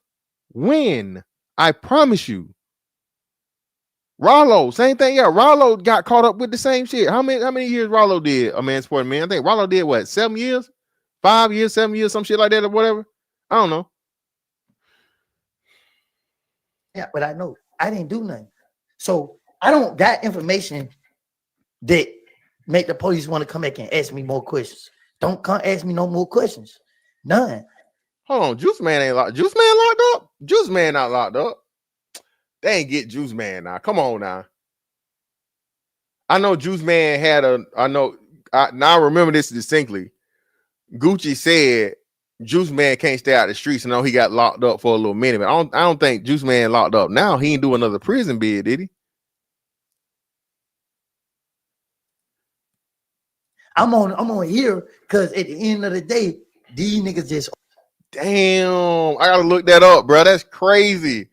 when. I promise you. Rollo, same thing. Yeah, Rollo got caught up with the same shit. How many years Rollo did a man sport man? I think Rollo did what, 7 years? 5 years, 7 years, some shit like that or whatever. I don't know. Yeah, but I know I didn't do nothing. So I don't got information that make the police want to come back and ask me more questions. Don't come ask me no more questions. None. Hold on, Juice Man ain't locked. Juice Man locked up? Juice Man not locked up. They ain't get Juice Man now. Come on now. I know Juice Man had now I remember this distinctly. Gucci said Juice Man can't stay out the streets. I know he got locked up for a little minute, but I don't think Juice Man locked up now. He ain't do another prison bid, did he? I'm on here because at the end of the day, these niggas just damn. I gotta look that up, bro. That's crazy.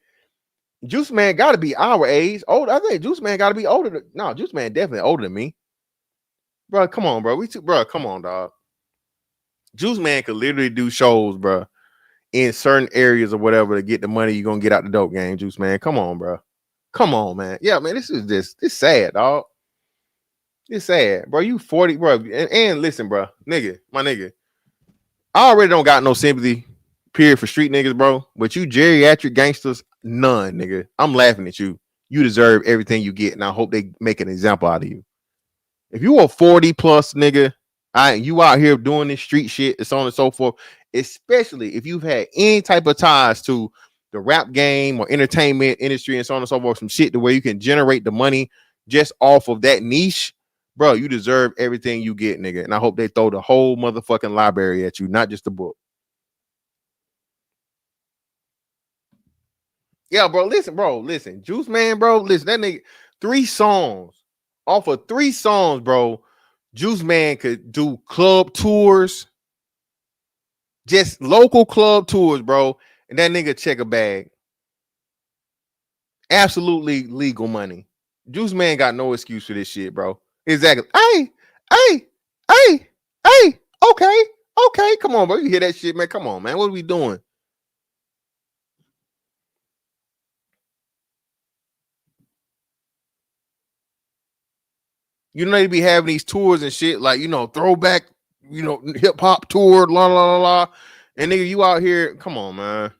Juice Man got to be our age. Old, I think Juice Man got to be older. No, Juice Man definitely older than me, bro. Come on, bro. Bro, come on, dog. Juice Man could literally do shows, bro, in certain areas or whatever to get the money you're gonna get out the dope game. Juice Man, come on, bro. Come on, man. Yeah, man, this sad, dog. It's sad, bro. You 40, bro. And listen, bro, my nigga. I already don't got no sympathy, period, for street niggas, bro. But you geriatric gangsters, none, nigga. I'm laughing at you. You deserve everything you get, and I hope they make an example out of you. If you are 40 plus, nigga, you out here doing this street shit, and so on and so forth, especially if you've had any type of ties to the rap game or entertainment industry and so on and so forth, some shit to where you can generate the money just off of that niche, bro, you deserve everything you get, nigga. And I hope they throw the whole motherfucking library at you, not just the book. Yeah, bro, listen. Juice Man, bro, listen, that nigga, 3 songs. Off of 3 songs, bro, Juice Man could do club tours, just local club tours, bro, and that nigga check a bag. Absolutely legal money. Juice Man got no excuse for this shit, bro. Exactly. Hey, okay. Come on, bro. You hear that shit, man? Come on, man. What are we doing? You know, they be having these tours and shit, like, you know, throwback, you know, hip hop tour, la. And nigga, you out here, come on, man.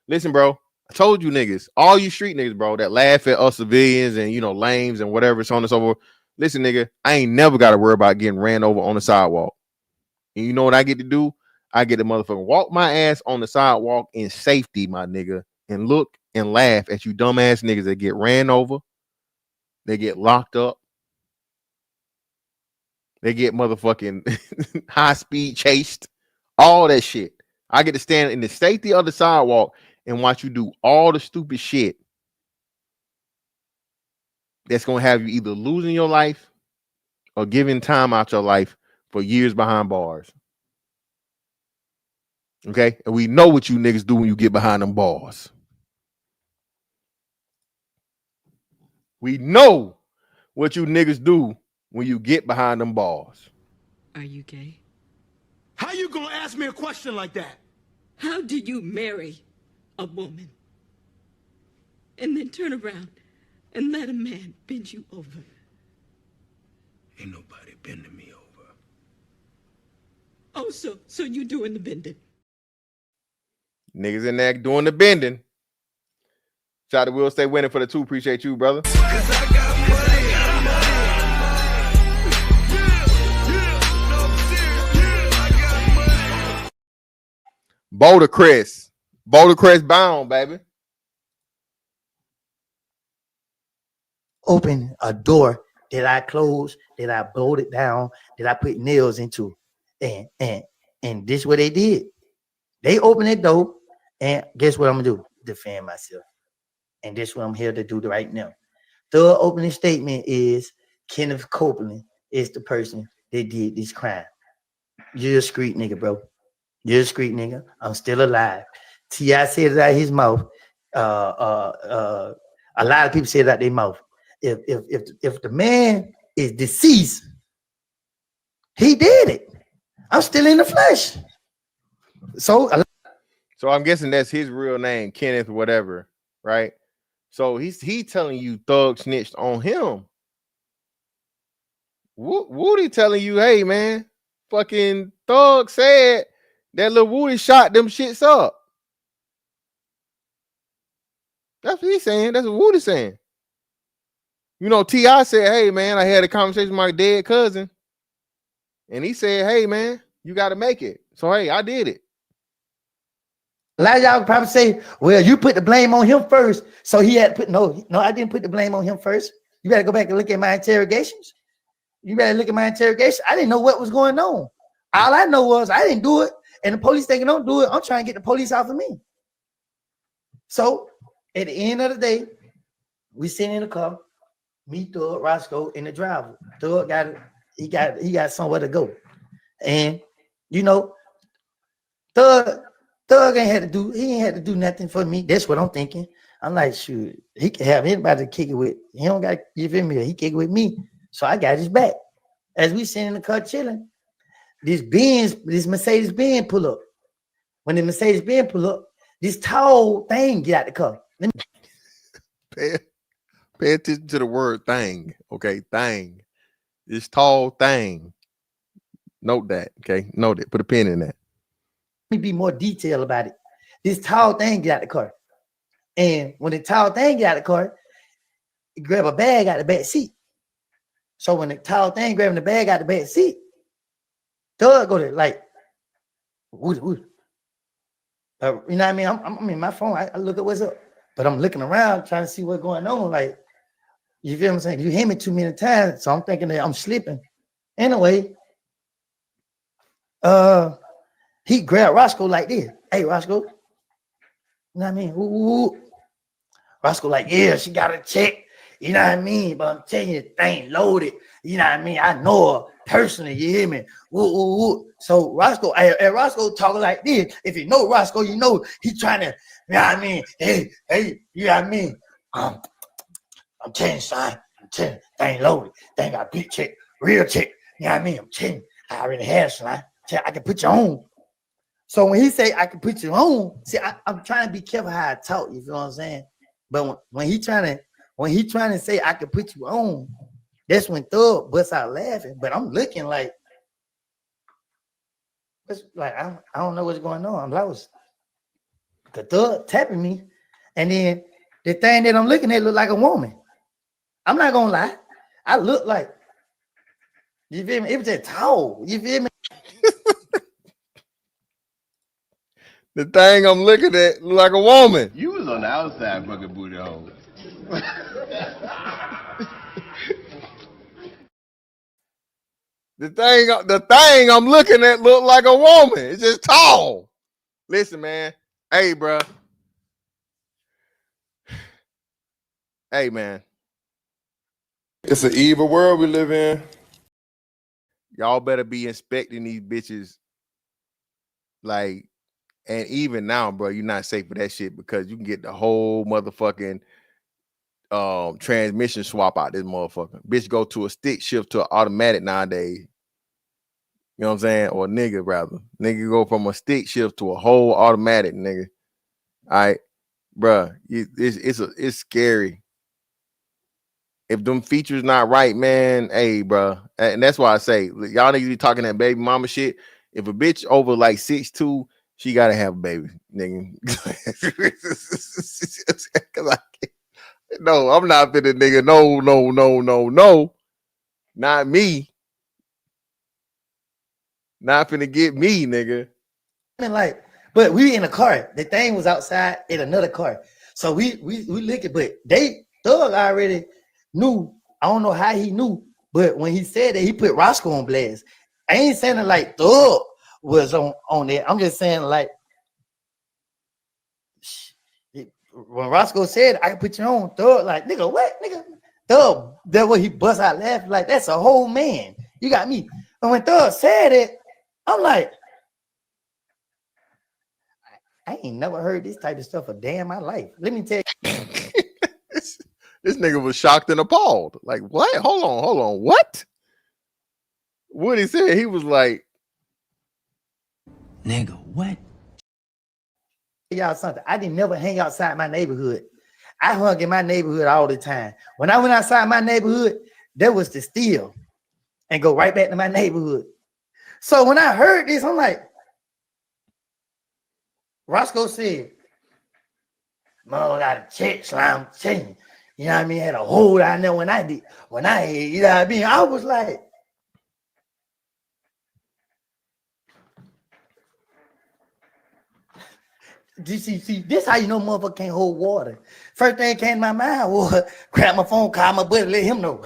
Listen, bro. I told you niggas, all you street niggas, bro, that laugh at us civilians and, you know, lames and whatever, so on and so forth. Listen, nigga, I ain't never got to worry about getting ran over on the sidewalk. And you know what I get to do? I get to motherfucking walk my ass on the sidewalk in safety, my nigga, and look and laugh at you dumbass niggas that get ran over. They get locked up. They get motherfucking high speed chased. All that shit. I get to stand in the safety of the sidewalk and watch you do all the stupid shit that's going to have you either losing your life or giving time out your life for years behind bars. Okay? And we know what you niggas do when you get behind them bars. We know what you niggas do when you get behind them bars. Are you gay? How you gonna ask me a question like that? How do you marry a woman and then turn around and let a man bend you over? Ain't nobody bending me over. Oh, so you doing the bending? Niggas in there doing the bending. Shout out to Will Stay Winning for the 2. Appreciate you, brother. Boulder Crest bound, baby. Open a door that I closed, that I bolted down, that I put nails into. And this is what they did. They opened that door, and guess what I'm gonna do? Defend myself. And this is what I'm here to do right now. The opening statement is Kenneth Copeland is the person that did this crime. You're a street nigga, bro. You're a street nigga. I'm still alive. T.I. said it out of his mouth. A lot of people say it out their mouth. If the man is deceased, he did it. I'm still in the flesh. So I'm guessing that's his real name, Kenneth, whatever, right? So he telling you Thug snitched on him. Woody telling you, hey man, fucking Thug said that Lil Woody shot them shits up. That's what he's saying. That's what Woody's saying. You know, T.I. said, hey man, I had a conversation with my dead cousin. And he said, hey man, you got to make it. So hey, I did it. A lot of y'all probably say, well, you put the blame on him first. So he had to put, no, I didn't put the blame on him first. You better go back and look at my interrogations. I didn't know what was going on. All I know was I didn't do it. And the police thinking don't do it. I'm trying to get the police off of me. So at the end of the day, we sitting in the car, me, Thug, Roscoe, and the driver. Thug got somewhere to go. And you know, Thug ain't had to do nothing for me. That's what I'm thinking. I'm like, shoot, he can have anybody to kick it with. He don't got to give him here. He kick it with me. So I got his back. As we sitting in the car chilling, this Mercedes Benz pull up. When the Mercedes Benz pull up, this tall thing get out the car. Let me pay attention to the word thing. Okay, thing. This tall thing. Note that. Okay, note it. Put a pin in that. Let me be more detailed about it. This tall thing get out the car. And when the tall thing get out the car, it grab a bag out the back seat. So when the tall thing grabbing the bag out the back seat, Doug go there like, you know what I mean? I'm in my phone. I look at what's up, but I'm looking around trying to see what's going on. Like, you feel what I'm saying? You hit me too many times, so I'm thinking that I'm slipping. Anyway, he grabbed Roscoe like this. Hey, Roscoe. You know what I mean? Ooh. Roscoe like, yeah, she got a check. You know what I mean? But I'm telling you, the thing loaded. You know what I mean? I know her personally. You hear me? Ooh. So Roscoe, and Roscoe talking like this. If you know Roscoe, you know he trying to, you know what I mean? Hey, you know what I mean? I'm telling you, son. I'm telling you, thing loaded. Thing got a big check, real check. You know what I mean? I'm telling you, I already have, son. I can put you on. So when he say I can put you on, see, I'm trying to be careful how I talk. You feel what I'm saying? But when he trying to say I can put you on, that's when Thug busts out laughing. But I'm looking like, I don't know what's going on. I'm lost. The Thug tapping me, and then the thing that I'm looking at look like a woman. I'm not gonna lie. I look like, you feel me? It was just tall. You feel me? The thing I'm looking at look like a woman. You was on the outside fucking booty hole. The thing I'm looking at look like a woman. It's just tall. Listen, man. Hey, bro. Hey, man. It's an evil world we live in. Y'all better be inspecting these bitches. Like, and even now, bro, you're not safe for that shit because you can get the whole motherfucking transmission swap out this motherfucker. Bitch go to a stick shift to an automatic nowadays. You know what I'm saying? Or nigga, rather. Nigga go from a stick shift to a whole automatic, nigga. All right, bruh. It's scary. If them features not right, man, hey, bruh. And that's why I say, y'all niggas be talking that baby mama shit. If a bitch over like 6'2", she gotta have a baby, nigga. No, I'm not finna, nigga. No. Not me. Not finna get me, nigga. Like, but we in a car. The thing was outside in another car. So we looking, but Thug already knew. I don't know how he knew, but when he said that, he put Roscoe on blast. I ain't saying it like Thug was on it. I'm just saying like when Roscoe said I can put you on, Thug like, nigga, what? Nigga, Thug, that way he bust out laughing like that's a whole man. You got me. And when Thug said it, I'm like, I ain't never heard this type of stuff a day in my life. Let me tell you. This nigga was shocked and appalled. Like, what? Hold on. What? What he said, he was like, nigga, what? Y'all something. I didn't never hang outside my neighborhood. I hung in my neighborhood all the time. When I went outside my neighborhood, that was to steal and go right back to my neighborhood. So when I heard this, I'm like, Roscoe said, Mom got a check slam chain. You know what I mean? Had a hole down there when I you know what I mean? I was like, see, this how you know motherfucker can't hold water. First thing came to my mind was grab my phone, call my buddy, let him know.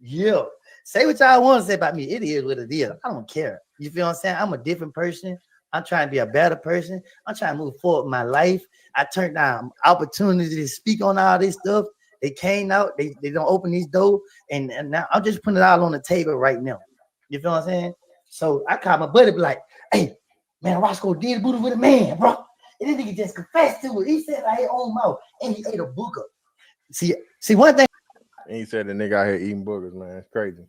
Yeah. Say what y'all want to say about me. It is what it is. I don't care. You feel what I'm saying? I'm a different person. I'm trying to be a better person. I'm trying to move forward in my life. I turned down opportunities to speak on all this stuff. They came out. They don't open these doors. And now I'm just putting it all on the table right now. You feel what I'm saying? So I called my buddy, be like, hey, man, Roscoe did booty with a man, bro. And this nigga just confessed to it. He said I ate own mouth. And he ate a booger. See one thing. And he said the nigga out here eating boogers, man. It's crazy.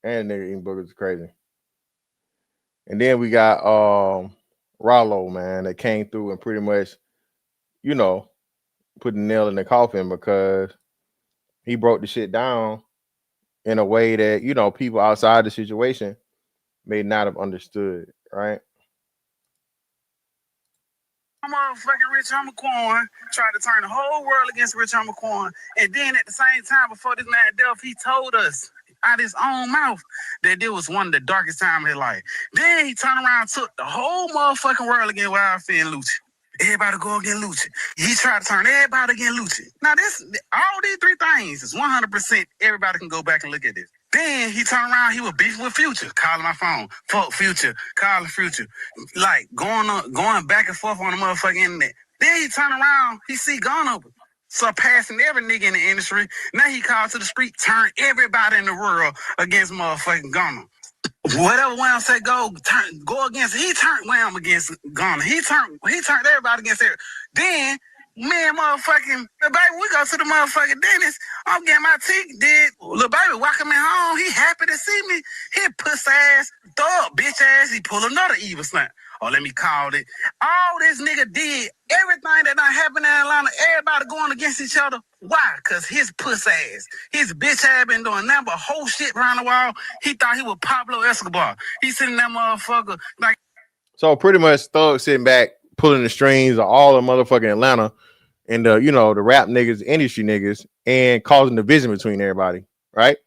And the nigga eating boogers is crazy. And then we got Rollo, man, that came through and pretty much, you know, put the nail in the coffin because he broke the shit down in a way that, you know, people outside the situation may not have understood, right? Motherfucking Rich Homie Quan tried to turn the whole world against Rich Homie Quan. And then at the same time, before this man death, he told us out his own mouth that this was one of the darkest times of his life. Then he turned around and took the whole motherfucking world against Wild Finn Lucci. Everybody go against Lucci. He tried to turn everybody against Lucci. Now all these three things is 100%. Everybody can go back and look at this. Then he turned around, he was beefing with Future, calling my phone. Fuck Future, calling Future. Like going back and forth on the motherfucking internet. Then he turned around, he see Gunna surpassing every nigga in the industry. Now he called to the street, turn everybody in the world against motherfucking Gunna. Whatever Wham said go against, he turned Wham against Gunna. He turned everybody against it. Then me and motherfucking Lil Baby, we go to the motherfucking dentist. I'm getting my teeth did. Lil Baby walking me home. He happy to see me. He puss ass, thug bitch ass. He pull another evil stunt. Oh, let me call it. All this nigga did, everything that done happened in Atlanta, everybody going against each other. Why? Because his puss ass, his bitch ass been doing nothing but whole shit around the wall. He thought he was Pablo Escobar. He sitting that motherfucker like. So pretty much Thug sitting back, pulling the strings of all the motherfucking Atlanta and the, you know, the rap niggas, industry niggas, and causing division between everybody, right?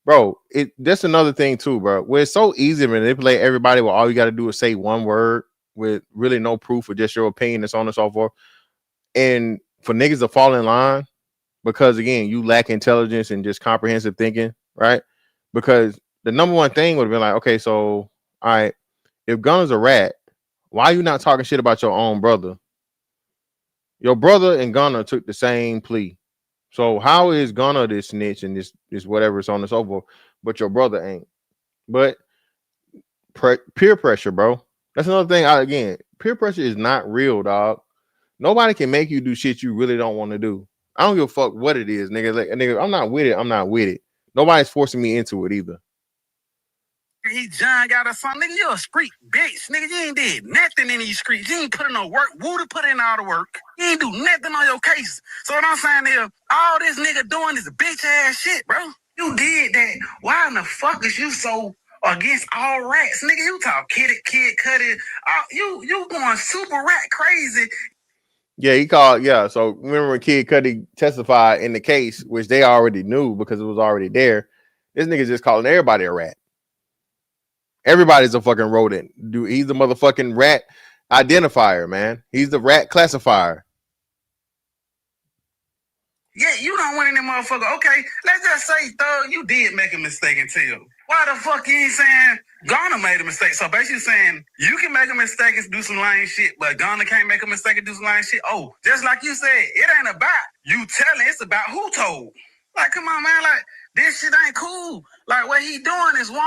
Bro, that's another thing too, bro. Where it's so easy to manipulate everybody where all you got to do is say one word with really no proof or just your opinion and so on and so forth. And for niggas to fall in line because, again, you lack intelligence and just comprehensive thinking, right? Because the number one thing would have been like, okay, so, all right, if Gunna's a rat, why are you not talking shit about your own brother? Your brother and Gunna took the same plea. So how is Gunna this snitch and this whatever, so on and so forth, but your brother ain't? But peer pressure, bro. That's another thing. Again, peer pressure is not real, dog. Nobody can make you do shit you really don't want to do. I don't give a fuck what it is, nigga. Like, nigga, I'm not with it. I'm not with it. Nobody's forcing me into it either. He John got a son, nigga. You a street bitch, nigga. You ain't did nothing in these streets. You ain't put in no work. Woody put in all the work. You ain't do nothing on your case. So what I'm saying is, all this nigga doing is bitch ass shit, bro. You did that. Why in the fuck is you so against all rats, nigga? You talk Kid Cudi. You going super rat crazy. Yeah, he called. Yeah, so remember when Kid Cudi testified in the case, which they already knew because it was already there. This nigga just calling everybody a rat. Everybody's a fucking rodent. Dude, he's the motherfucking rat identifier, man. He's the rat classifier. Yeah, you don't win in that motherfucker. Okay, let's just say, Thug, you did make a mistake and tell. Why the fuck you ain't saying Gunna made a mistake? So basically saying you can make a mistake and do some lame shit, but Gunna can't make a mistake and do some lame shit. Oh, just like you said, it ain't about you telling, it's about who told. Like, come on, man, like, this shit ain't cool. Like, what he doing is 100%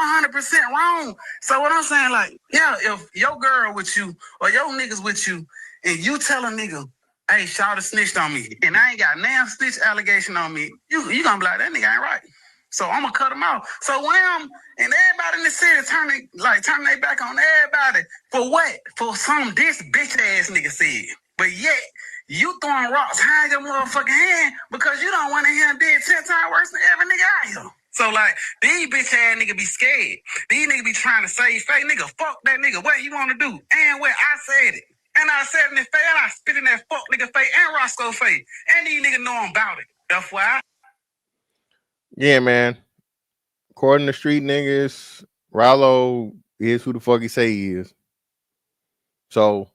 wrong. So what I'm saying, like, yeah, if your girl with you or your niggas with you and you tell a nigga, hey, Shawty snitched on me, and I ain't got damn snitch allegation on me, you gonna be like, that nigga ain't right. So I'm gonna cut him off. So Wham and everybody in the city turning their back on everybody. For what? For some this bitch ass nigga said. But yet, you throwing rocks high in your motherfucking hand because you don't want to hear him dead 10 times worse than every nigga out here. So like, these bitch ass nigga be scared. These nigga be trying to save face. Nigga, fuck that nigga. What you want to do? And what I said it. And I said in his face, and I spit in that fuck nigga face and Roscoe face. And these niggas know about it. That's why. Yeah, man. According to street niggas, Rollo is who the fuck he say he is. So,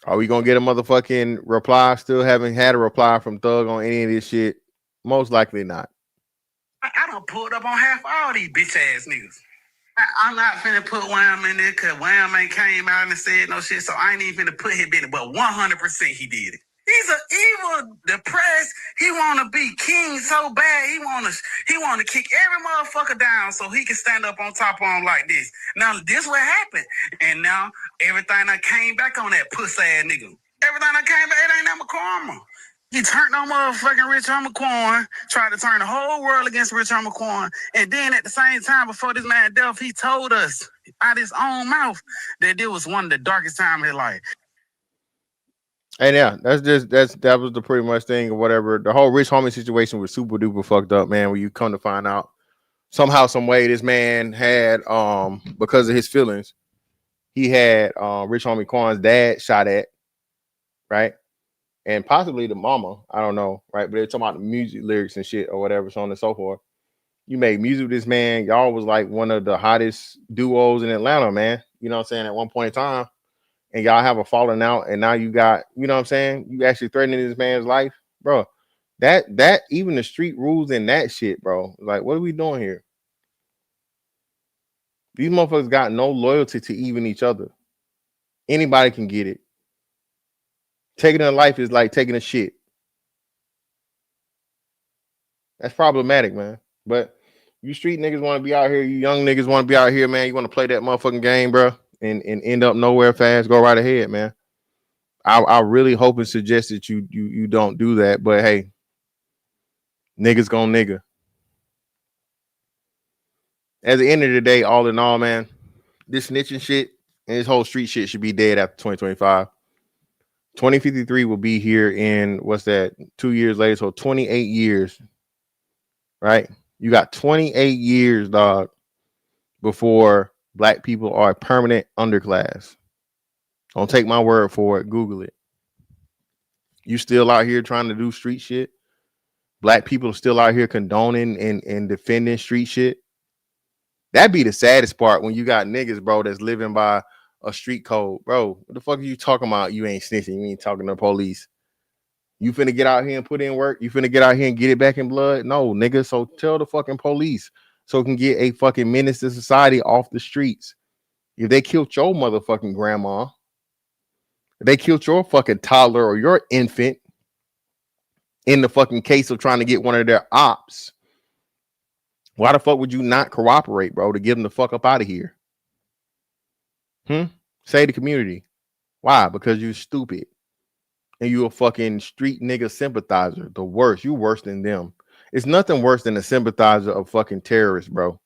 are we gonna get a motherfucking reply? Still haven't had a reply from Thug on any of this shit. Most likely not. I done pulled up on half all these bitch ass niggas. I'm not finna put Wham in there because Wham ain't came out and said no shit, so I ain't even finna put him in it, but 100% he did it. He's an evil, depressed. He want to be king so bad. He want to kick every motherfucker down so he can stand up on top of him like this. Now, this what happened. And now, everything that came back on that puss ass nigga. Everything that came back, it ain't never karma. He turned on motherfucking Rich Homie Quan, tried to turn the whole world against Rich Homie Quan. And then at the same time, before this man death, he told us out his own mouth that it was one of the darkest times of his life. And yeah, that was the pretty much thing or whatever. The whole Rich Homie situation was super duper fucked up, man. When you come to find out somehow, some way, this man had because of his feelings, he had Rich Homie Quan's dad shot at, right? And possibly the mama, I don't know, right? But they're talking about the music lyrics and shit or whatever, so on and so forth. You made music with this man. Y'all was like one of the hottest duos in Atlanta, man. You know what I'm saying? At one point in time. And y'all have a falling out, and now you got, you know what I'm saying? You actually threatening this man's life, bro. That even the street rules and that shit, bro. Like, what are we doing here? These motherfuckers got no loyalty to even each other. Anybody can get it. Taking a life is like taking a shit. That's problematic, man. But you street niggas want to be out here. You young niggas want to be out here, man. You want to play that motherfucking game, bro, and end up nowhere fast. Go right ahead, man. I really hope and suggest that you don't do that. But hey, niggas gon' nigga. At the end of the day, all in all, man, this snitching shit and this whole street shit should be dead after 2025. 2053 will be here in, what's that, 2 years later, so 28 years, right? You got 28 years, dog, before black people are a permanent underclass. Don't take my word for it. Google it. You still out here trying to do street shit? Black people are still out here condoning and defending street shit? That'd be the saddest part when you got niggas, bro, that's living by a street code. Bro, what the fuck are you talking about? You ain't snitching. You ain't talking to the police. You finna get out here and put in work? You finna get out here and get it back in blood? No, nigga. So tell the fucking police so it can get a fucking menace to society off the streets. If they killed your motherfucking grandma, if they killed your fucking toddler or your infant in the fucking case of trying to get one of their ops, why the fuck would you not cooperate, bro, to get them the fuck up out of here? Say the community. Why? Because you're stupid. And you a fucking street nigga sympathizer. The worst. You worse than them. It's nothing worse than a sympathizer of fucking terrorists, bro.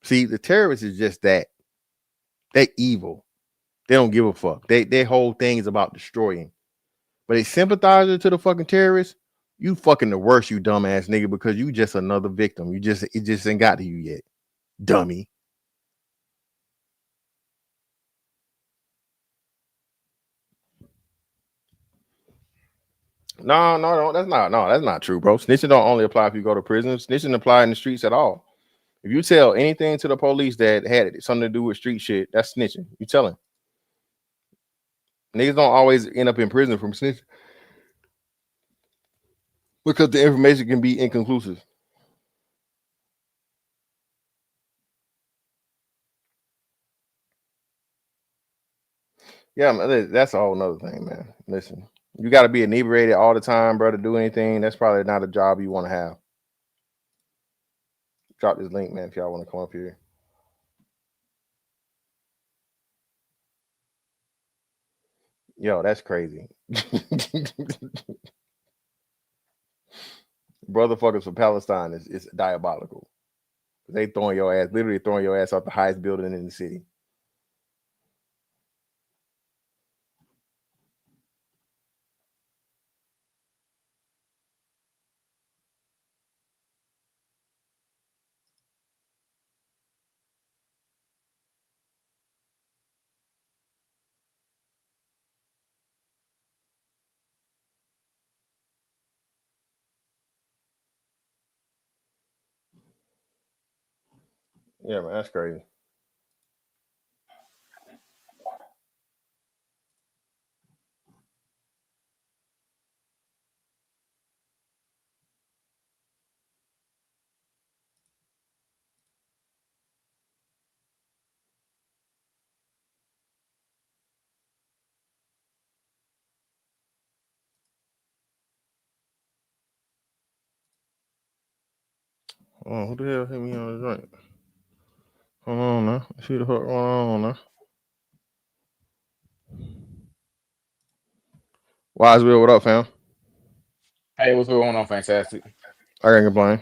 See, the terrorists is just that. They evil. They don't give a fuck. Their whole thing is about destroying. But a sympathizer to the fucking terrorists, you fucking the worst, you dumbass nigga, because you just another victim. It just ain't got to you yet. Dummy. No, that's not true, bro. Snitching don't only apply if you go to prison. Snitching apply in the streets at all. If you tell anything to the police that had something to do with street shit, that's snitching. You telling. Niggas don't always end up in prison from snitching because the information can be inconclusive. Yeah, man, that's a whole nother thing, man. Listen, you got to be inebriated all the time, bro, to do anything. That's probably not a job you want to have. Drop this link, man, if y'all want to come up here. Yo, that's crazy. Brotherfuckers for Palestine is diabolical. They literally throwing your ass off the highest building in the city. Yeah, man, that's crazy. Oh, who the hell hit me on the drink? Hold on now. See the fuck going on now. Wiseville, what up, fam? Hey, what's going on, Fantastic? I can't complain.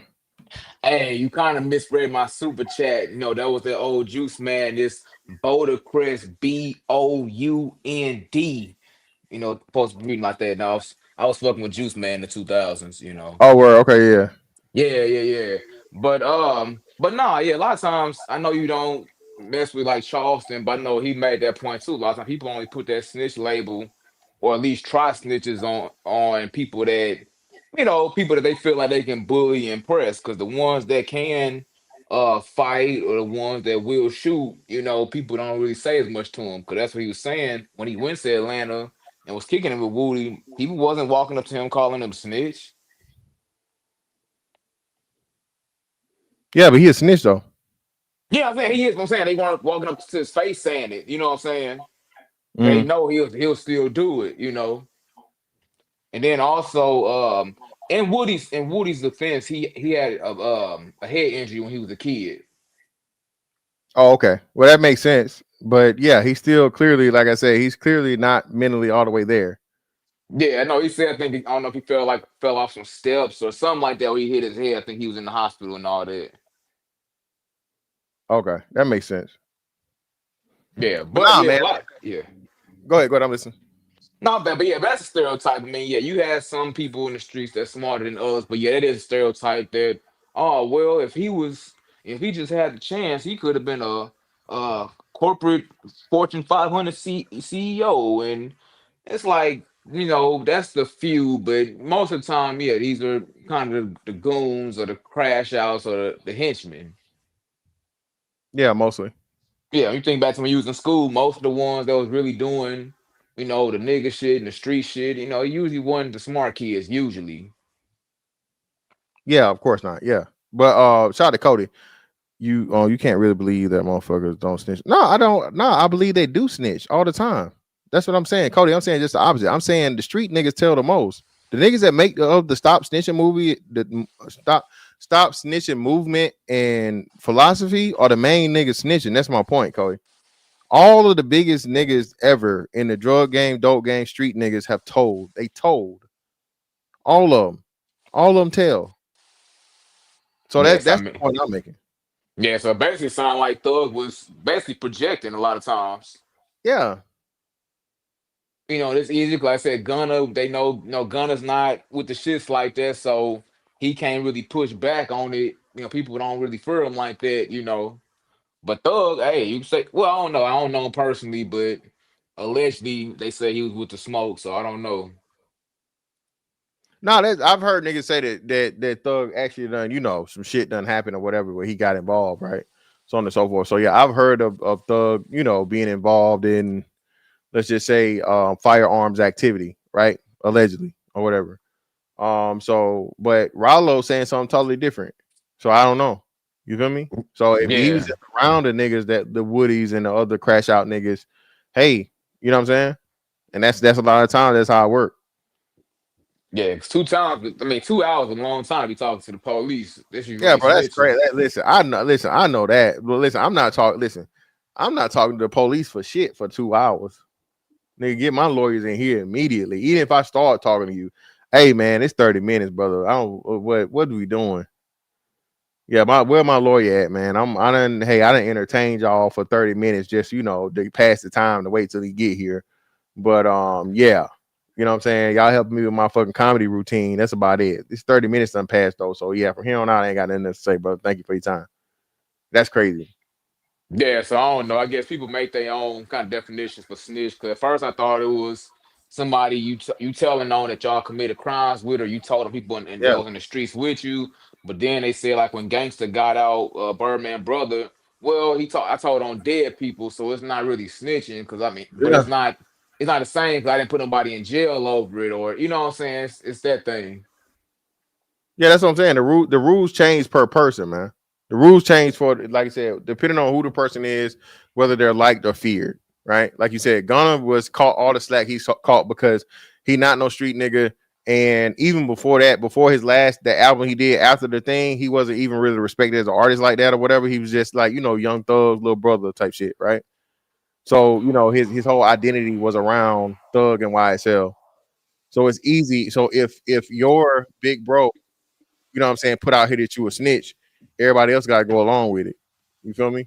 Hey, you kind of misread my super chat. That was the old Juice Man. This Boulder Crest Bound. Supposed to be reading like that. Now I was fucking with Juice Man in the 2000s. Oh, word. Okay, yeah. Yeah, yeah, yeah. But nah, yeah, a lot of times I know you don't mess with like Charleston, but I know he made that point too. A lot of times people only put that snitch label or at least try snitches on people that people that they feel like they can bully and press because the ones that can fight or the ones that will shoot, people don't really say as much to him because that's what he was saying when he went to Atlanta and was kicking him with Woody. People wasn't walking up to him calling him snitch. Yeah, but he a snitch though. Yeah, I'm saying he is. I'm saying they weren't walking up to his face saying it. You know what I'm saying? They Mm. know he'll still do it. And then also, in Woody's defense, he had a head injury when he was a kid. Oh, okay. Well, that makes sense. But yeah, he's still clearly, like I said, he's clearly not mentally all the way there. Yeah, no, he said I don't know if he fell off some steps or something like that where he hit his head. I think he was in the hospital and all that. Okay, that makes sense. Yeah, But but nah, yeah, man. yeah. Go ahead. I'm listening. Not bad, but yeah, that's a stereotype. I mean, yeah, you have some people in the streets that's smarter than others, but yeah, it is a stereotype that, oh well, if he just had the chance, he could have been a corporate Fortune 500 CEO, and it's like that's the few, but most of the time, yeah, these are kind of the goons or the crash outs or the henchmen. Yeah, mostly. Yeah, you think back to when you was in school, most of the ones that was really doing, the nigga shit and the street shit, usually wasn't the smart kids, usually. Yeah, of course not. Yeah, but shout out to Cody. You can't really believe that motherfuckers don't snitch. No, I don't. No, I believe they do snitch all the time. That's what I'm saying, Cody. I'm saying just the opposite. I'm saying the street niggas tell the most. The niggas that make the Stop Snitching movie, the Stop Snitching movement and philosophy are the main niggas snitching. That's my point, Cody. All of the biggest niggas ever in the drug game, dope game, street niggas have told. They told all of them. All of them tell. So Yes, I that's the mean, point I'm making. yeah. So it basically, sound like Thug was basically projecting a lot of times. Yeah. It's easy. Like I said, Gunna, they know, Gunna's not with the shits like that, so he can't really push back on it. People don't really fear him like that. But Thug, hey, you say, well, I don't know him personally, but allegedly they say he was with the smoke, so I don't know. No, I've heard niggas say that Thug actually done, some shit done happen or whatever where he got involved, right? So on and so forth. So yeah, I've heard of Thug, being involved in, let's just say, firearms activity, right? Allegedly or whatever. So but Rollo saying something totally different. So I don't know. You feel me? So if he was Yeah. just around the niggas that the Woodies and the other crash out niggas, hey, you know what I'm saying? And that's a lot of times that's how it works. Yeah, 2 hours is a long time to be talking to the police. This you Yeah, really bro, that's snitching. crazy. Listen, I know. Listen, I know that. But listen, I'm not talking. Listen, I'm not talking to the police for shit for 2 hours. Nigga, get my lawyers in here immediately. Even if I start talking to you, hey man, it's 30 minutes, brother. I don't. What are we doing? Yeah, where my lawyer at, man? I didn't entertain y'all for 30 minutes just to pass the time to wait till he get here. But yeah. You know what I'm saying? Y'all helping me with my fucking comedy routine. That's about it. It's 30 minutes done passed though. So yeah, from here on out, I ain't got nothing to say, brother. Thank you for your time. That's crazy. Yeah, so I don't know. I guess people make their own kind of definitions for snitch. Because at first I thought it was somebody you telling on that y'all committed crimes with, or you told them people that Yeah. was in the streets with you. But then they said like when Gangster got out, Birdman brother. Well, I told on dead people, so it's not really snitching. Because but Yeah. it's not the same. Because I didn't put nobody in jail over it, or you know what I'm saying. It's that thing. Yeah, that's what I'm saying. The rules change per person, man. The rules change for, like I said, depending on who the person is, whether they're liked or feared, right? Like you said, Gunna was caught all the slack he's caught because he not no street nigga. And even before that, before the album he did after the thing, he wasn't even really respected as an artist like that or whatever. He was just like, Young Thug's little brother type shit, right? So, his whole identity was around Thug and YSL. So it's easy. So if your big bro, you know what I'm saying, put out here that you a snitch, everybody else got to go along with it. You feel me?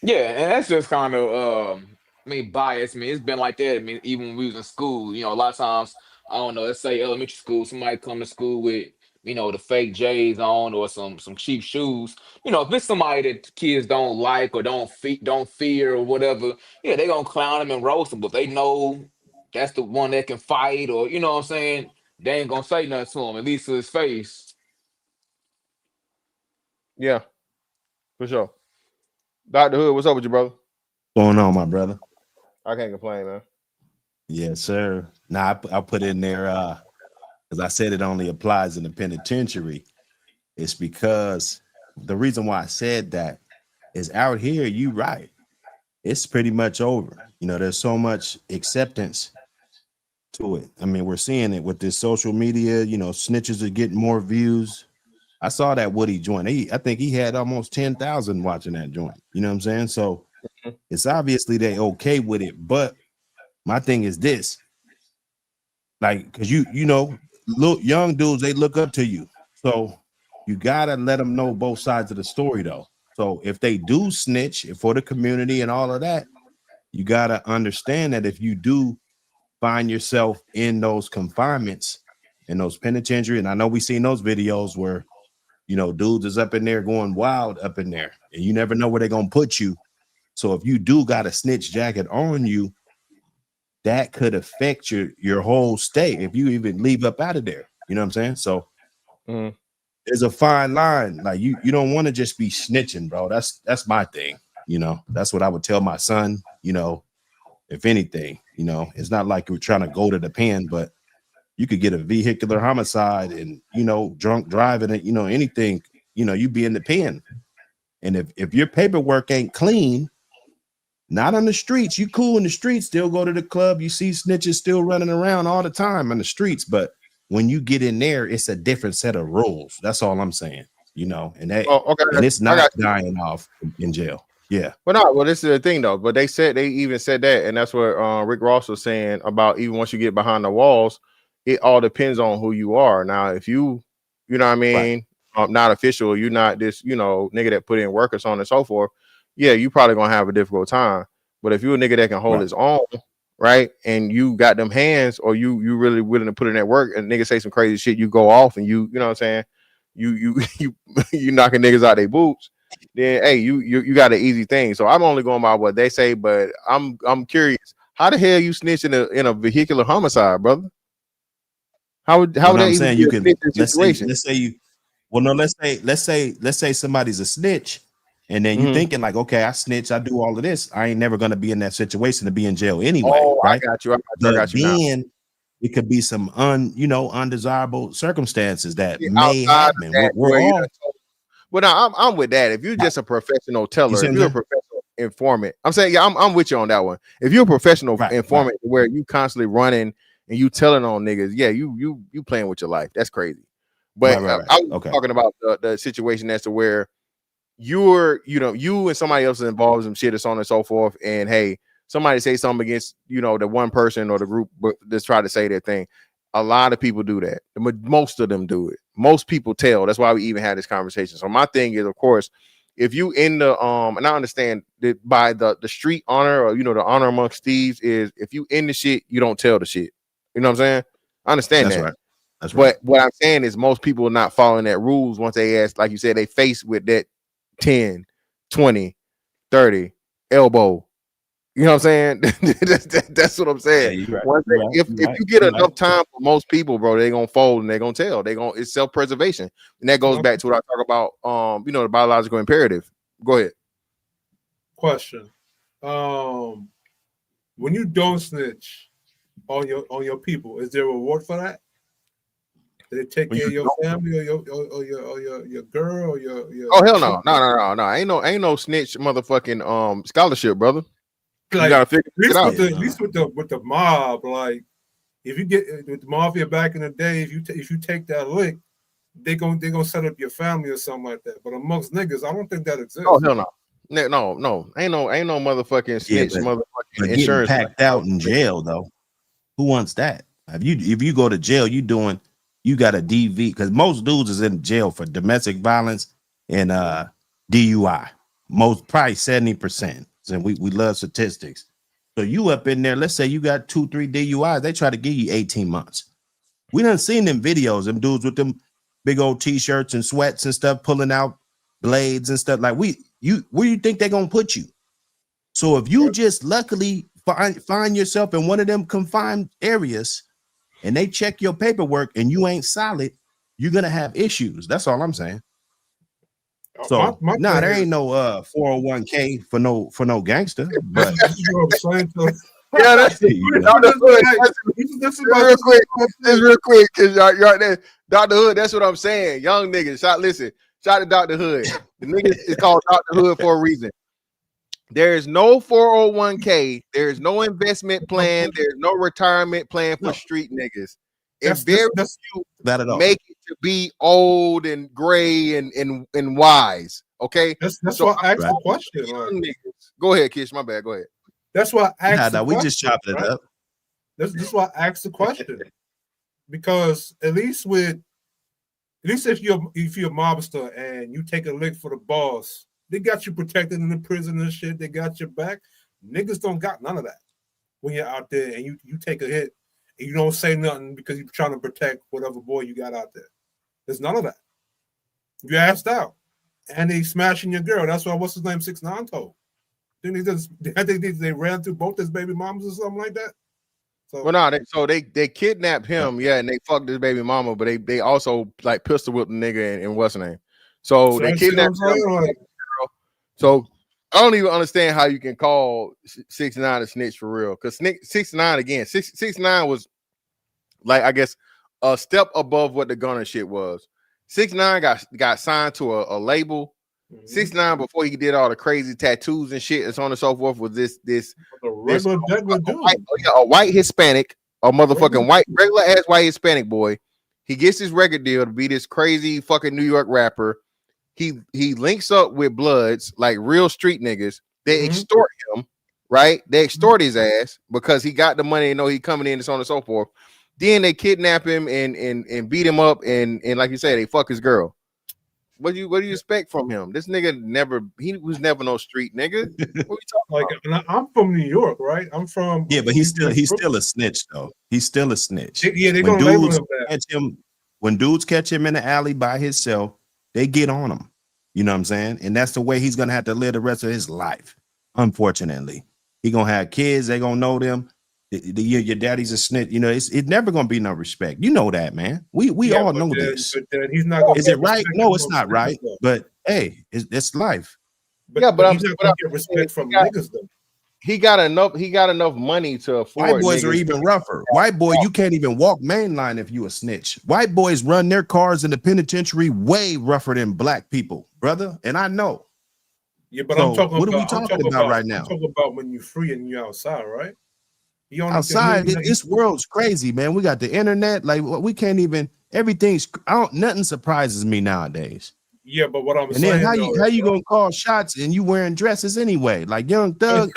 Yeah, and that's just kind of I mean bias. I mean, it's been like that. I mean, even when we was in school, a lot of times, I don't know, let's say elementary school, somebody come to school with, the fake J's on or some cheap shoes. If it's somebody that kids don't like or don't fear or whatever, yeah, they gonna clown them and roast them. But they know that's the one that can fight, or you know what I'm saying, they ain't gonna say nothing to him, at least to his face. Yeah, for sure. Dr. Hood, what's up with you, brother? Going on, my brother? I can't complain, man. Yes, sir. Now I put in there because I said it only applies in the penitentiary. It's because the reason why I said that is out here, you right. It's pretty much over. There's so much acceptance to it. I mean, we're seeing it with this social media, snitches are getting more views. I saw that Woody joint. I think he had almost 10,000 watching that joint. You know what I'm saying? So it's obviously they okay with it. But my thing is this, like, because look, young dudes, they look up to you. So you gotta let them know both sides of the story, though. So if they do snitch for the community and all of that, you gotta understand that if you do find yourself in those confinements, in those penitentiary, and I know we seen those videos where dudes is up in there going wild up in there, and you never know where they're gonna put you. So if you do got a snitch jacket on you, that could affect your whole stay if you even leave up out of there. You know what I'm saying? So there's a fine line. Like you don't want to just be snitching, bro. That's my thing. That's what I would tell my son. If anything, it's not like you're trying to go to the pen, but you could get a vehicular homicide and drunk driving it, anything, you be in the pen. And if your paperwork ain't clean, not on the streets, you cool in the streets, still go to the club, you see snitches still running around all the time on the streets, but when you get in there, it's a different set of rules. That's all I'm saying, and that and it's not dying off in jail. Yeah. Well, this is the thing though. But they even said that, and that's what Rick Ross was saying about even once you get behind the walls, it all depends on who you are. Now, if you know what I mean, not official, you're not this, nigga that put in work or so on and so forth. Yeah, you probably gonna have a difficult time. But if you're a nigga that can hold his own, right, and you got them hands, or you really willing to put in that work, and nigga say some crazy shit, you go off, and you know what I'm saying, you knocking niggas out their boots. Then hey, you got an easy thing. So I'm only going by what they say, but I'm curious. How the hell you snitch in a vehicular homicide, brother? How would that I'm even saying be you a can snitching situation? let's say somebody's a snitch, and then you thinking like, okay, I snitch, I do all of this. I ain't never gonna be in that situation to be in jail anyway, right? I got you. I But got you now. then it could be some undesirable circumstances that may Outside of happen. that, We're where you all done told. Well, now I'm with that. If you're just a professional teller, see if what I'm you're a saying? professional informant, I'm saying, yeah, I'm with you on that one. If you're a professional informant where you constantly running and you telling on niggas, yeah, you playing with your life. That's crazy. But Right. I was Okay. talking about the situation as to where you and somebody else is involved in some shit or so on and so forth, and hey, somebody say something against the one person or the group that's trying to say their thing. A lot of people do that. Most of them do it. Most people tell. That's why we even had this conversation. So my thing is, of course, if you in the and I understand that by the street honor, or the honor amongst thieves, is if you in the shit, you don't tell the shit. You know what I'm saying? I understand That's that. right. That's right. But what I'm saying is most people are not following that rules once they ask, like you said, they face with that 10, 20, 30 elbow. You know what I'm saying? That's what I'm saying. Yeah, you're right. If you get enough time for most people, bro, they're gonna fold and they're gonna tell. It's self-preservation. And that goes back to what I talk about the biological imperative. Go ahead. Question. When you don't snitch on your people, is there a reward for that? Do they take care of your family or your girl or your Oh hell no. Ain't no snitch motherfucking scholarship, brother. Like, you gotta figure it out. At least with the mob, like if you get with the mafia back in the day, if you take that lick, they gonna set up your family or something like that. But amongst niggas, I don't think that exists. Oh hell no. No. Ain't no motherfucking snitch, but motherfucking getting insurance. packed out in jail though. Who wants that? If you go to jail, you got a DV, because most dudes is in jail for domestic violence and DUI. Most, probably 70%. And we love statistics. So you up in there, let's say you got 2-3 DUIs, they try to give you 18 months. We done seen them videos, them dudes with them big old t-shirts and sweats and stuff, pulling out blades and stuff. Like, where you think they're gonna put you? So if you just luckily find yourself in one of them confined areas and they check your paperwork and you ain't solid, you're gonna have issues. That's all I'm saying. So there ain't no 401k for no gangster. But this is what I'm saying. Yeah, that's it. Dr. Hood, real quick. Just real quick, because y'all there. Dr. Hood, that's what I'm saying. Young niggas, shout to Dr. Hood. The nigga is called Dr. Hood for a reason. There is no 401k, there is no investment plan, there's no retirement plan for street niggas. If very few make it to be old and gray and wise. Okay. That's why I asked the question. Go ahead, Kish. My bad. Go ahead. That's why I asked the question. We just chopped it up. This is why I asked the question. Because at least if you're a mobster and you take a lick for the boss, they got you protected in the prison and shit. They got your back. Niggas don't got none of that when you're out there and you take a hit and you don't say nothing because you're trying to protect whatever boy you got out there. There's none of that. You asked out and they smashing your girl. That's why what's his name 6ix9ine told. I think they ran through both his baby mamas or something like that. So, well, no, they kidnapped him, yeah, and they fucked his baby mama, but they also like pistol whipped the nigga and what's her name. So they kidnapped him. So I don't even understand how you can call 6ix9ine a snitch for real. Because 6ix9ine again, 6ix9ine was like, I guess, a step above what the Gunna shit was. 6ix9ine got signed to a label. 6ix9ine, before he did all the crazy tattoos and shit and so on and so forth, was this a white Hispanic, a motherfucking regular ass white Hispanic boy. He gets his record deal to be this crazy fucking New York rapper. He links up with Bloods, like real street niggas. They extort him, right? They extort his ass because he got the money and know he coming in and so on and so forth. Then they kidnap him and beat him up and like you say, they fuck his girl. What do you expect from him? This nigga he was never no street nigga. What we talking about? I'm from New York, right? I'm from but he's still a snitch though. He's still a snitch. Yeah, they're gonna label him that. When dudes catch him in the alley by himself, they get on him. You know what I'm saying? And that's the way he's gonna have to live the rest of his life. Unfortunately, he gonna have kids. They gonna know them. Your daddy's a snitch. You know, it's never gonna be no respect. You know that, man. We all know this. But he's not gonna Is it right? No, it's not right. But hey, it's life. But he's not gonna get respect from niggas though. He got enough money to afford. White boys are even rougher. White boy, you can't even walk mainline if you a snitch. White boys run their cars in the penitentiary way rougher than black people, brother. And I know. Yeah, but I'm talking what about, are we talking about right now? I'm talking about when you're free and you're outside, right? Outside, this world's crazy, man. We got the internet. Like we can't even. Everything's. Nothing surprises me nowadays. Yeah, but what I'm and saying, then how you gonna call shots and you wearing dresses anyway? Like Young Thug.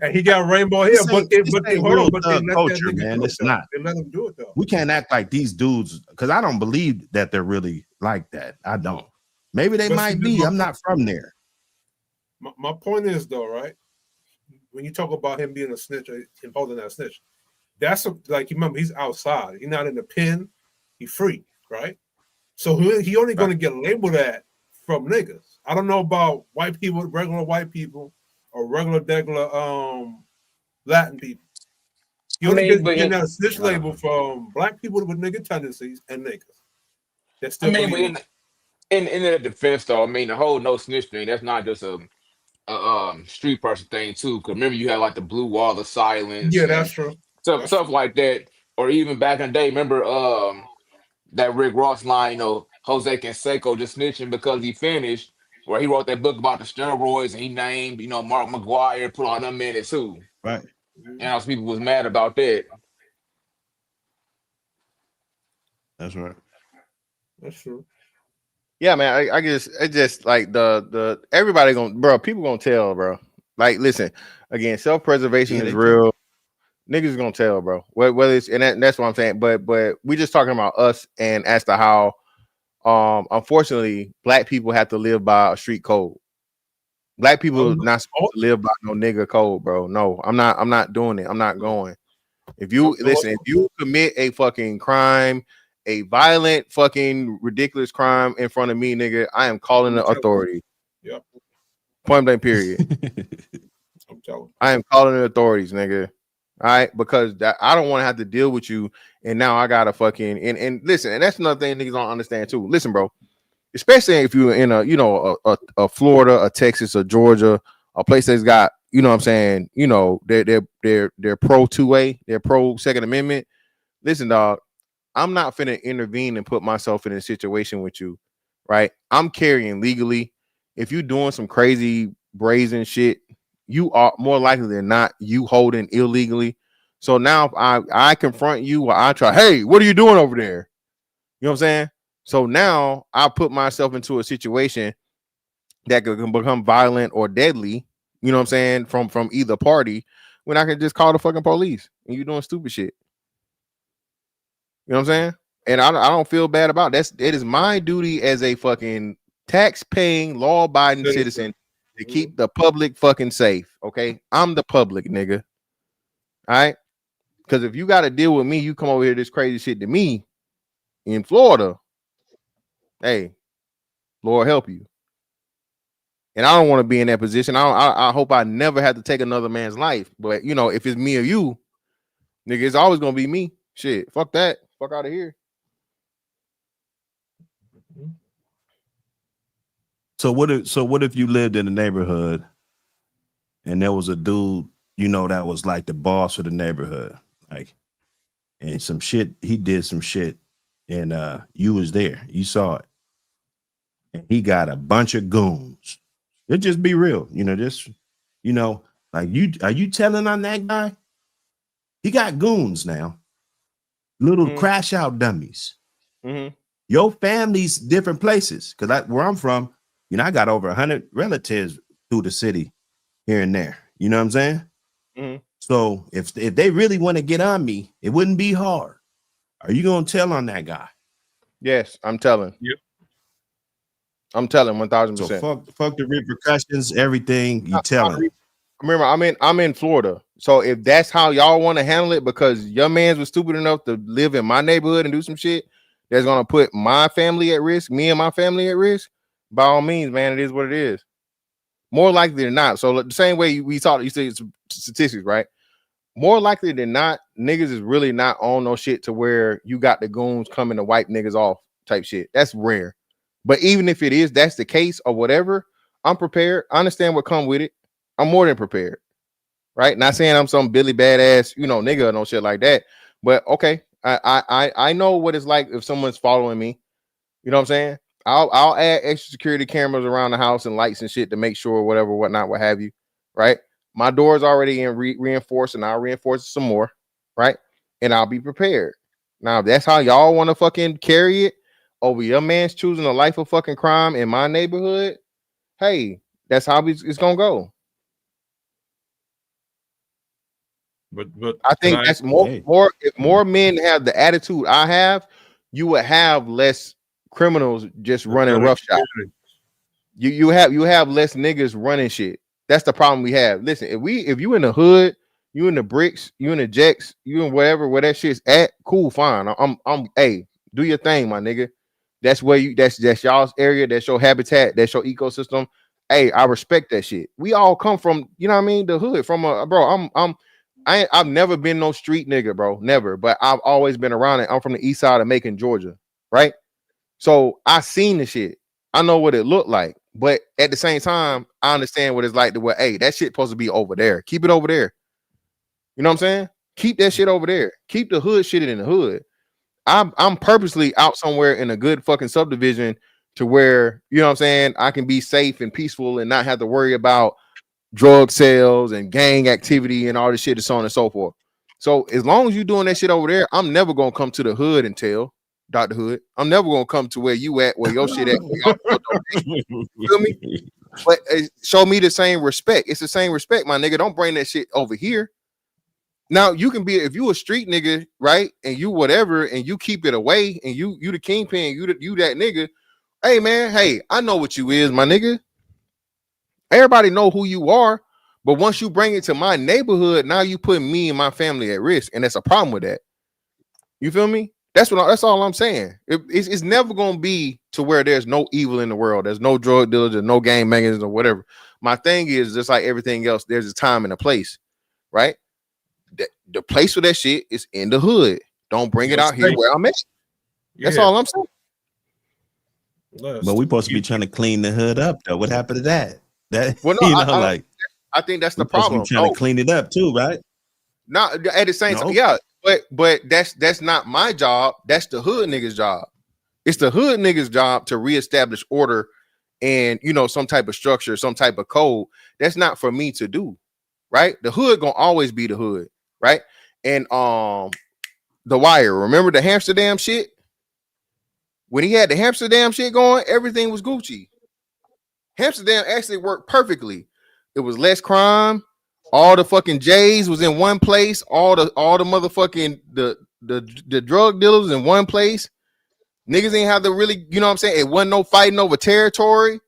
And he got rainbow hair, but they culture, man. It's not. They let him do it though. We can't act like these dudes because I don't believe that they're really like that. I don't. Maybe they might be. I'm not from there. My point is though, right? When you talk about him being a snitch, him holding that snitch, that's like remember he's outside. He's not in the pen. He's free, right? So he only going to get labeled that from niggas. I don't know about white people, regular white people, or regular Latin people. You only get that snitch label from black people with nigga tendencies and niggas. That's still. In their defense, though, I mean the whole no snitch thing. That's not just a street person thing too. Because remember, you had like the blue wall of silence. Yeah, that's true. Stuff like that. Or even back in the day, remember that Rick Ross line, you know, Jose Canseco just snitching because he finished, where he wrote that book about the steroids and he named, you know, Mark McGuire, put on them in it too. Right. And how people was mad about that. That's right. That's true. Yeah, man. I guess it's just like the everybody people gonna tell, bro. Like, listen, again, self-preservation is real. Niggas is gonna tell, bro. Whether it's and that's what I'm saying. But we just talking about us and as to how unfortunately black people have to live by a street code. Black people not supposed to live by no nigga code, bro. No, I'm not doing it. I'm not going. If you listen, if you commit a fucking crime, a violent fucking ridiculous crime in front of me, nigga, I am calling the authority. Yep. Point blank period. I am calling the authorities, nigga. All right, because I don't want to have to deal with you, and now I gotta fucking and listen, and that's another thing niggas don't understand too. Listen, bro, especially if you're in a Florida, a Texas, a Georgia, a place that's got what I'm saying, they're pro 2A, they're pro Second Amendment. Listen, dog, I'm not finna intervene and put myself in a situation with you, right? I'm carrying legally. If you're doing some crazy brazen shit, you are more likely than not you holding illegally. So now if I confront you or I try, hey, what are you doing over there? You know what I'm saying? So now I put myself into a situation that could become violent or deadly, you know what I'm saying, from either party, when I can just call the fucking police and you doing stupid shit. You know what I'm saying? And I don't feel bad about it. It is my duty as a fucking tax-paying, law-abiding citizen to keep the public fucking safe. Okay, I'm the public, nigga. All right, because if you got to deal with me, you come over here this crazy shit to me in Florida. Hey, Lord help you. And I don't want to be in that position. I hope I never have to take another man's life. But if it's me or you, nigga, it's always gonna be me. Shit, fuck that. Fuck out of here. So what if you lived in a neighborhood and there was a dude, that was like the boss of the neighborhood, like, and he did some shit, and you was there, you saw it, and he got a bunch of goons. It just be real, like are you telling on that guy? He got goons now, little crash out dummies. Mm-hmm. Your family's different places, because where I'm from, I got over 100 relatives through the city here and there. You know what I'm saying? Mm-hmm. So if they really want to get on me, it wouldn't be hard. Are you gonna tell on that guy? Yes, I'm telling. Yep. I'm telling 1,000%. So fuck the repercussions, everything. You telling. Remember, I'm in Florida. So if that's how y'all want to handle it, because your man's was stupid enough to live in my neighborhood and do some shit that's gonna put my family at risk, me and my family at risk, by all means, man, it is what it is. More likely than not. So the same way we talked, you said statistics, right? More likely than not, niggas is really not on no shit to where you got the goons coming to wipe niggas off type shit. That's rare. But even if that's the case or whatever, I'm prepared. I understand what come with it. I'm more than prepared. Right? Not saying I'm some Billy badass, nigga or no shit like that. But okay, I know what it's like if someone's following me. You know what I'm saying? I'll add extra security cameras around the house and lights and shit to make sure whatever, whatnot, what have you. Right? My door's already in reinforced, and I'll reinforce it some more. Right? And I'll be prepared. Now, if that's how y'all want to fucking carry it over your man's choosing a life of fucking crime in my neighborhood, hey, that's how it's gonna go. But I think that's more. If more men have the attitude I have, you would have less criminals just running roughshod. You have less niggas running shit. That's the problem we have. Listen, if you in the hood, you in the bricks, you in the jacks, you in where that shit's at, cool, fine. I'm hey, do your thing, my nigga. That's where that's y'all's area, that's your habitat, that's your ecosystem. Hey, I respect that shit. We all come from, you know what I mean, the hood. From I've never been no street nigga, bro. Never. But I've always been around it. I'm from the east side of Macon, Georgia. Right? So I seen the shit. I know what it looked like. But at the same time, I understand what it's like to where, hey, that shit supposed to be over there. Keep it over there. You know what I'm saying? Keep that shit over there. Keep the hood shit in the hood. I'm purposely out somewhere in a good fucking subdivision to where, you know what I'm saying, I can be safe and peaceful and not have to worry about drug sales and gang activity and all this shit and so on and so forth. So as long as you're doing that shit over there, I'm never gonna come to the hood and tell Dr. Hood. I'm never gonna come to where you at, where your shit at. You feel me? But show me the same respect. It's the same respect, my nigga. Don't bring that shit over here. Now you can be, if you a street nigga, right, and you whatever, and you keep it away, and you the kingpin, you that nigga. Hey man, hey, I know what you is, my nigga. Everybody know who you are, but once you bring it to my neighborhood, now you put me and my family at risk, and that's a problem with that. You feel me? That's all I'm saying. It's never gonna be to where there's no evil in the world. There's no drug dealers, there's no gang bangers or whatever. My thing is just like everything else. There's a time and a place, right? The place for that shit is in the hood. Don't bring it out here where I'm at. That's all I'm saying. But we supposed to be trying to clean the hood up, though. What happened to that? Well, no, I think that's the problem. Trying to clean it up too, right? Not at the same time, yeah. But that's not my job. That's the hood niggas' job. It's the hood niggas' job to reestablish order and some type of structure, some type of code. That's not for me to do, right? The hood gonna always be the hood, right? And The Wire. Remember the Amsterdam shit? When he had the Amsterdam shit going, everything was Gucci. Amsterdam actually worked perfectly. It was less crime. All the fucking J's was in one place. All the motherfucking the drug dealers in one place. Niggas ain't have to really, you know what I'm saying? It wasn't no fighting over territory.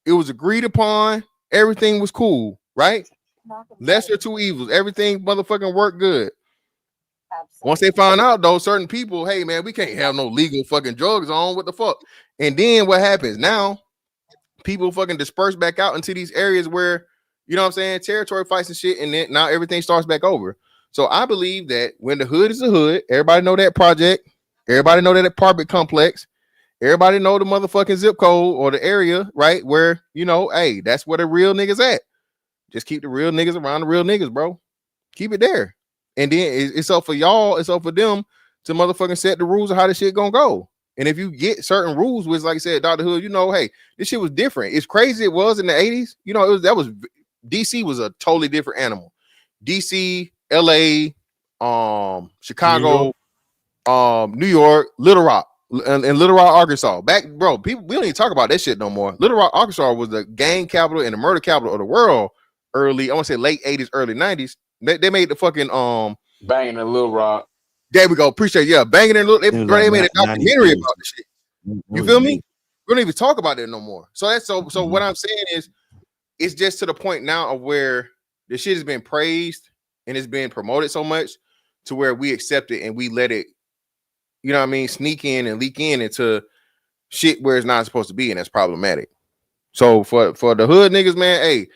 It was agreed upon. Everything was cool, right? Lesser two evils. Everything motherfucking worked good. Once they found out, though, certain people, hey man, we can't have no legal fucking drugs on. What the fuck? And then what happens now? People fucking disperse back out into these areas where, you know what I'm saying, territory fights and shit, and then now everything starts back over. So I believe that when the hood is the hood, everybody know that project, everybody know that apartment complex, everybody know the motherfucking zip code or the area, right? Where, hey, that's where the real niggas at. Just keep the real niggas around the real niggas, bro. Keep it there. And then it's up for y'all, it's up for them to motherfucking set the rules of how this shit gonna go. And if you get certain rules, which, like I said, Dr. Hood, hey, this shit was different. It's crazy it was in the 80s. DC was a totally different animal. DC, LA, Chicago, New York, Little Rock, and Little Rock, Arkansas. People, we don't even talk about that shit no more. Little Rock, Arkansas was the gang capital and the murder capital of the world early, I want to say late 80s, early 90s. They made the fucking Banging in Little Rock. There we go. Appreciate it. Yeah, Banging in Little. They made a documentary about this shit. You feel me? We don't even talk about it no more. So that's so. So what I'm saying is, it's just to the point now of where the shit has been praised and it's been promoted so much to where we accept it and we let it, sneak in and leak in into shit where it's not supposed to be, and that's problematic. So for the hood niggas, man, hey,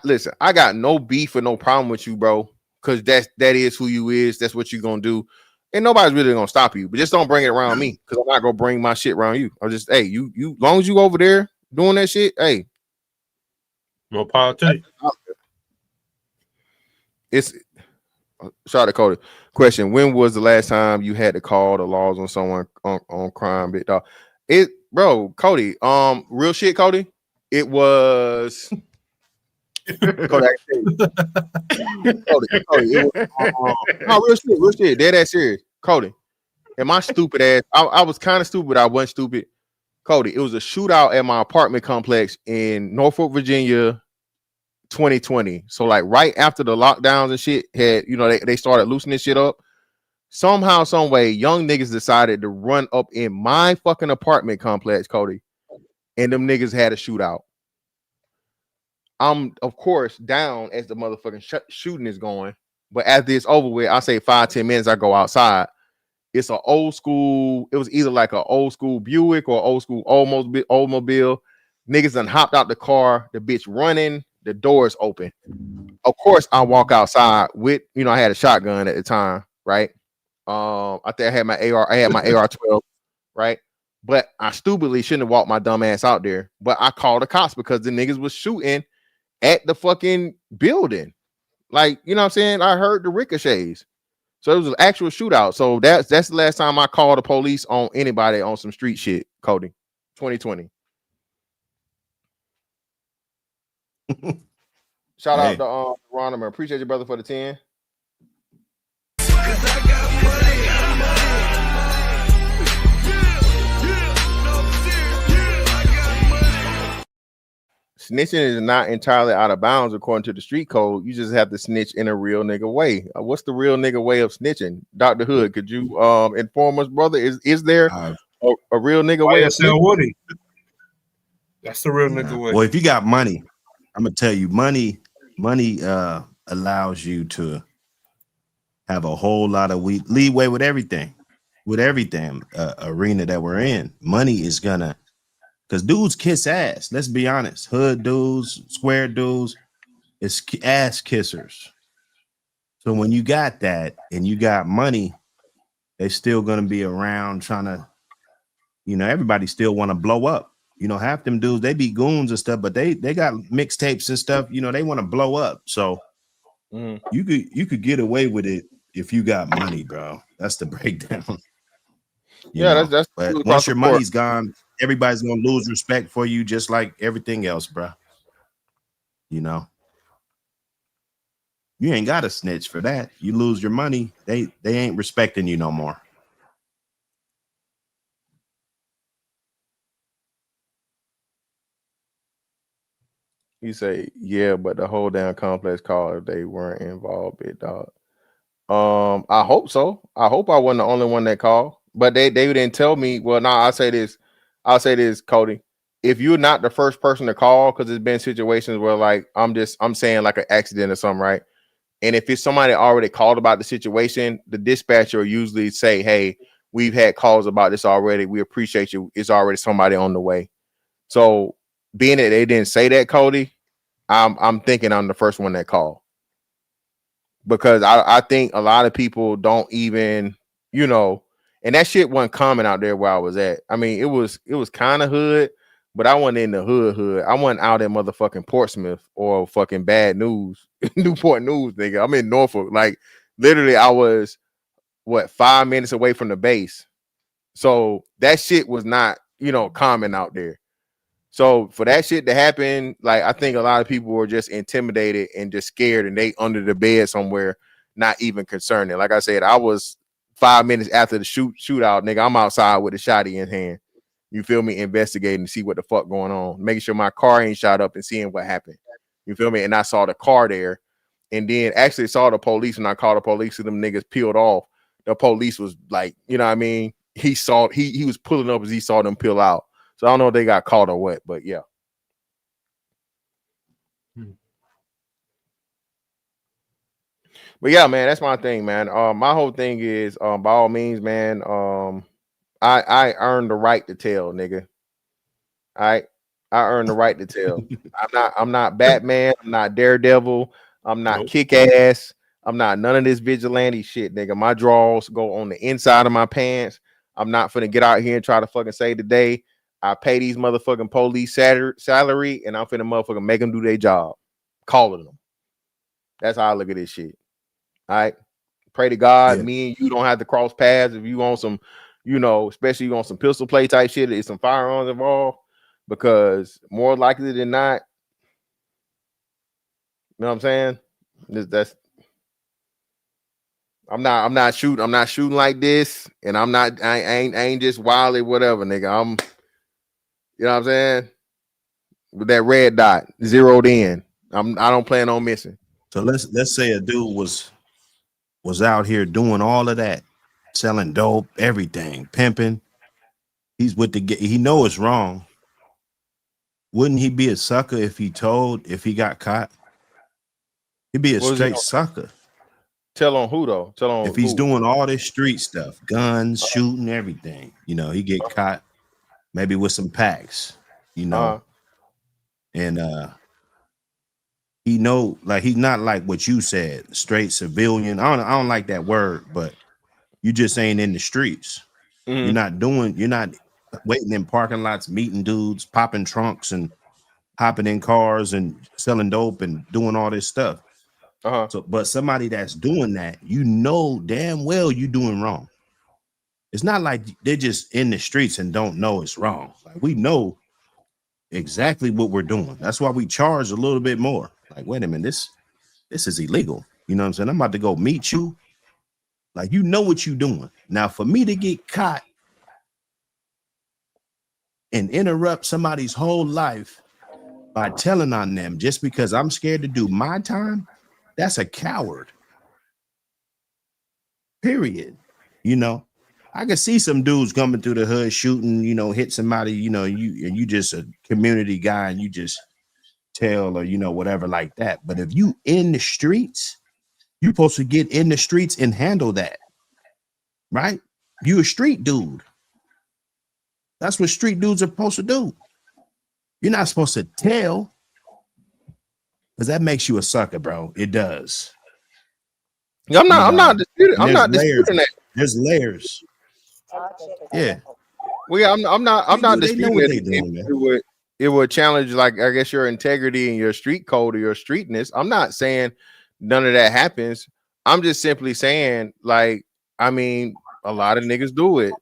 listen, I got no beef or no problem with you, bro, because that is who you is. That's what you gonna do, and nobody's really gonna stop you. But just don't bring it around me, because I'm not gonna bring my shit around you. I'm just, hey, you long as you over there doing that shit, hey. No politics. It's shout out to Cody. Question: when was the last time you had to call the laws on someone on crime, big dog? Cody. Real shit, Cody. It was. Cody, it was, no, real shit, dead ass serious. Cody, and my stupid ass, I was kind of stupid, I wasn't stupid. Cody, it was a shootout at my apartment complex in Norfolk, Virginia, 2020. So like right after the lockdowns and shit had, they started loosening shit up. Somehow, some way, young niggas decided to run up in my fucking apartment complex, Cody, and them niggas had a shootout. I'm, of course, down as the motherfucking shooting is going. But after it's over with, I say 5-10 minutes, I go outside. It's an old school. It was either like an old school Buick or old school Oldsmobile. Niggas done hopped out the car. The bitch running. The doors open. Of course, I walk outside with, I had a shotgun at the time, right? I think I had my AR. I had my AR-12, right? But I stupidly shouldn't have walked my dumb ass out there. But I called the cops because the niggas was shooting at the fucking building. Like, you know what I'm saying? I heard the ricochets. So it was an actual shootout. So that's the last time I called the police on anybody on some street shit, Cody. 2020. Shout out to Ron. Appreciate you, brother, for the 10. snitching is not entirely out of bounds according to the street code. You just have to snitch in a real nigga way. What's the real nigga way of snitching? Dr. Hood, could you inform us, brother? Is there a real nigga way of snitching? Woody. That's the real nigga way. Well, if you got money, I'm gonna tell you, money allows you to have a whole lot of leeway with everything arena that we're in. Money is gonna, because dudes kiss ass. Let's be honest. Hood dudes, square dudes, it's ass kissers. So when you got that and you got money, they still gonna be around trying to, everybody still want to blow up. Half them dudes, they be goons and stuff, but they got mixtapes and stuff. They want to blow up. So you could get away with it if you got money, bro. That's the breakdown. That's but once your money's gone, everybody's gonna lose respect for you, just like everything else, bro. You ain't got to snitch for that. You lose your money, they ain't respecting you no more. You say, yeah, but the whole damn complex called if they weren't involved, big dog. I hope so. I hope I wasn't the only one that called, but they didn't tell me. Well, no, I'll say this, Cody. If you're not the first person to call, because there's been situations where like I'm saying like an accident or something, right? And if it's somebody already called about the situation, the dispatcher will usually say, hey, we've had calls about this already. We appreciate you. It's already somebody on the way. So being that they didn't say that, Cody, I'm thinking I'm the first one that called. Because I think a lot of people don't even, and that shit wasn't common out there where I was at. I mean, it was kind of hood, but I wasn't in the hood. I wasn't out in motherfucking Portsmouth or fucking Bad News, Newport News, nigga. I'm in Norfolk. Like, literally, I was, 5 minutes away from the base. So that shit was not, common out there. So for that shit to happen, like, I think a lot of people were just intimidated and just scared, and they under the bed somewhere, not even concerned. And like I said, I was 5 minutes after the shootout, nigga. I'm outside with a shotty in hand. You feel me? Investigating to see what the fuck going on, making sure my car ain't shot up and seeing what happened. You feel me? And I saw the car there, and then actually saw the police. When I called the police, and them niggas peeled off. The police was like, you know what I mean? He saw he was pulling up as he saw them peel out. So I don't know if they got caught or what, but yeah. But yeah, man, that's my thing, man. My whole thing is, by all means, man, I earned the right to tell, nigga. I earned the right to tell. I'm not Batman. I'm not Daredevil. I'm not Kick Ass. I'm not none of this vigilante shit, nigga. My draws go on the inside of my pants. I'm not finna get out here and try to fucking save the day. I pay these motherfucking police salary, and I'm finna motherfucking make them do their job. Calling them. That's how I look at this shit. All right. Pray to God, me and you don't have to cross paths. If you want some, especially you want some pistol play type shit, there's some firearms involved, because more likely than not, you know what I'm saying? I'm not shooting like this, and I ain't just wildly whatever, nigga. You know what I'm saying? With that red dot zeroed in. I don't plan on missing. So let's say a dude was out here doing all of that, selling dope, everything, pimping. He's he know it's wrong. Wouldn't he be a sucker if he got caught? He'd be a straight sucker. Tell on who though? Tell on if he's doing all this street stuff, guns, shooting, everything. He get caught maybe with some packs, and he know, like, he's not like what you said, straight civilian. I don't like that word, but you just ain't in the streets. You're not waiting in parking lots, meeting dudes, popping trunks and hopping in cars and selling dope and doing all this stuff. So, but somebody that's doing that, damn well you doing wrong. It's not like they're just in the streets and don't know it's wrong. Like, we know exactly what we're doing. That's why we charge a little bit more. Like, wait a minute, this is illegal. You know what I'm saying? I'm about to go meet you. Like, what you're doing. Now, for me to get caught and interrupt somebody's whole life by telling on them just because I'm scared to do my time, that's a coward. Period. You know, I can see some dudes coming through the hood shooting, you know, hit somebody, you know, you just a community guy and you just tell or you know whatever like that. But if you in the streets, you're supposed to get in the streets and handle that, right? You a street dude. That's what street dudes are supposed to do. You're not supposed to tell, because that makes you a sucker, bro. It does. I'm not disputing. I'm not disputing that. There's layers. Yeah. Well, I'm not They know disputing what that they doing, man. it would challenge, like, I guess, your integrity and your street code or your streetness. I'm not saying none of that happens. I'm just simply saying, like, I mean, a lot of niggas do it.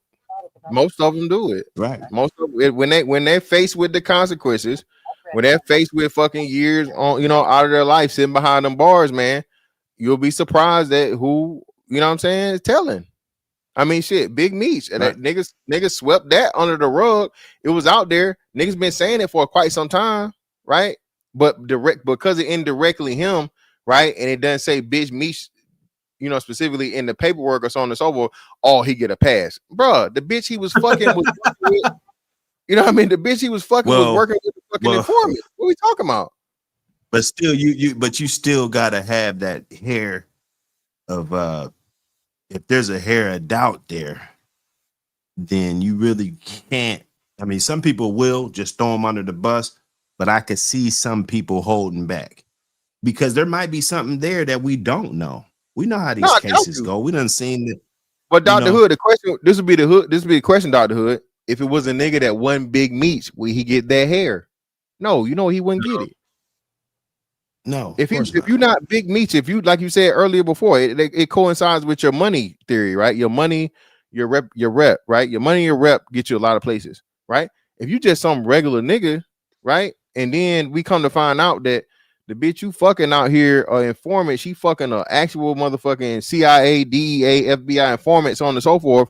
Most of them do it. Right. Most of it, when they're faced with the consequences, when they're faced with fucking years on, you know, out of their life sitting behind them bars, man, you'll be surprised at who, you know what I'm saying, is telling. I mean, shit, Big Meech, and that niggas swept that under the rug. It was out there. Niggas been saying it for quite some time, right? But because it indirectly him, right? And it doesn't say Bitch Meech, you know, specifically in the paperwork or so on and so forth. Oh, he get a pass, bruh. The bitch he was fucking with, you know what I mean? The bitch he was fucking was working with the fucking informant. What are we talking about? But still, you still gotta have that hair of if there's a hair of doubt there, then you really can't. I mean, some people will just throw them under the bus, but I could see some people holding back because there might be something there that we don't know. We know how these cases go. We done seen it. But Dr. Hood, the question, this would be the question, Dr. Hood. If it was a nigga that wasn't Big Meech, would he get that hair? No, you know he wouldn't get it. No, if you're not Big Meech, if you, like you said earlier before, it coincides with your money theory, right? Your money, your rep, right? Your money, your rep get you a lot of places, right? If you just some regular nigga, right? And then we come to find out that the bitch you fucking out here, informant, she fucking an actual motherfucking CIA, DEA, FBI informant, so on and so forth,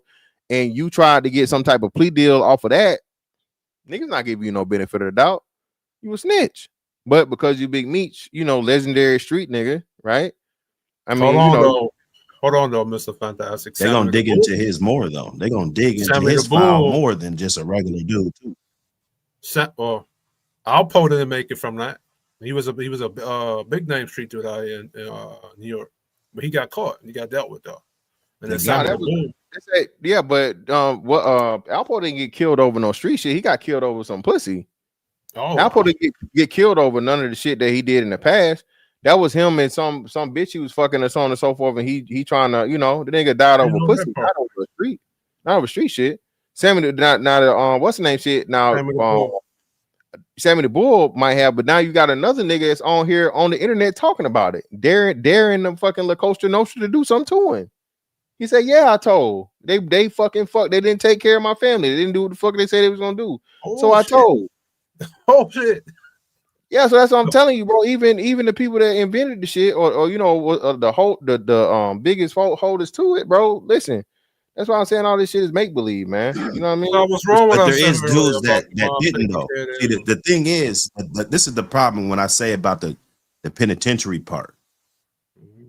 and you tried to get some type of plea deal off of that, niggas not giving you no benefit of the doubt. You a snitch. But because you Big Meech, you know, legendary street nigga, right? I mean, hold on though, Mr. Fantastic. They're gonna dig into his more though. They're gonna dig into his file more than just a regular dude too. Alpo didn't make it from that. He was a big name street dude out here in New York, but he got caught. He got dealt with though. And then but Alpo didn't get killed over no street shit. He got killed over some pussy. Alpo didn't get killed over none of the shit that he did in the past. That was him and some bitch he was fucking and so on and so forth. And he trying to, you know, the nigga died over pussy, not over the street, not over street shit. Sammy, what's the name shit now? Sammy the Bull might have, but now you got another nigga that's on here on the internet talking about it, daring the fucking La Costa Nostra to do something to him. He said, "Yeah, I told they fucking fuck. They didn't take care of my family. They didn't do what the fuck they said they was gonna do. I told." Oh shit! Yeah, so that's what I'm telling you, bro. Even the people that invented the shit, or you know, the biggest holders to it, bro. Listen, that's why I'm saying all this shit is make believe, man. You know what I mean? What's wrong with but there is dudes that didn't though. See, the thing is, this is the problem when I say about the penitentiary part.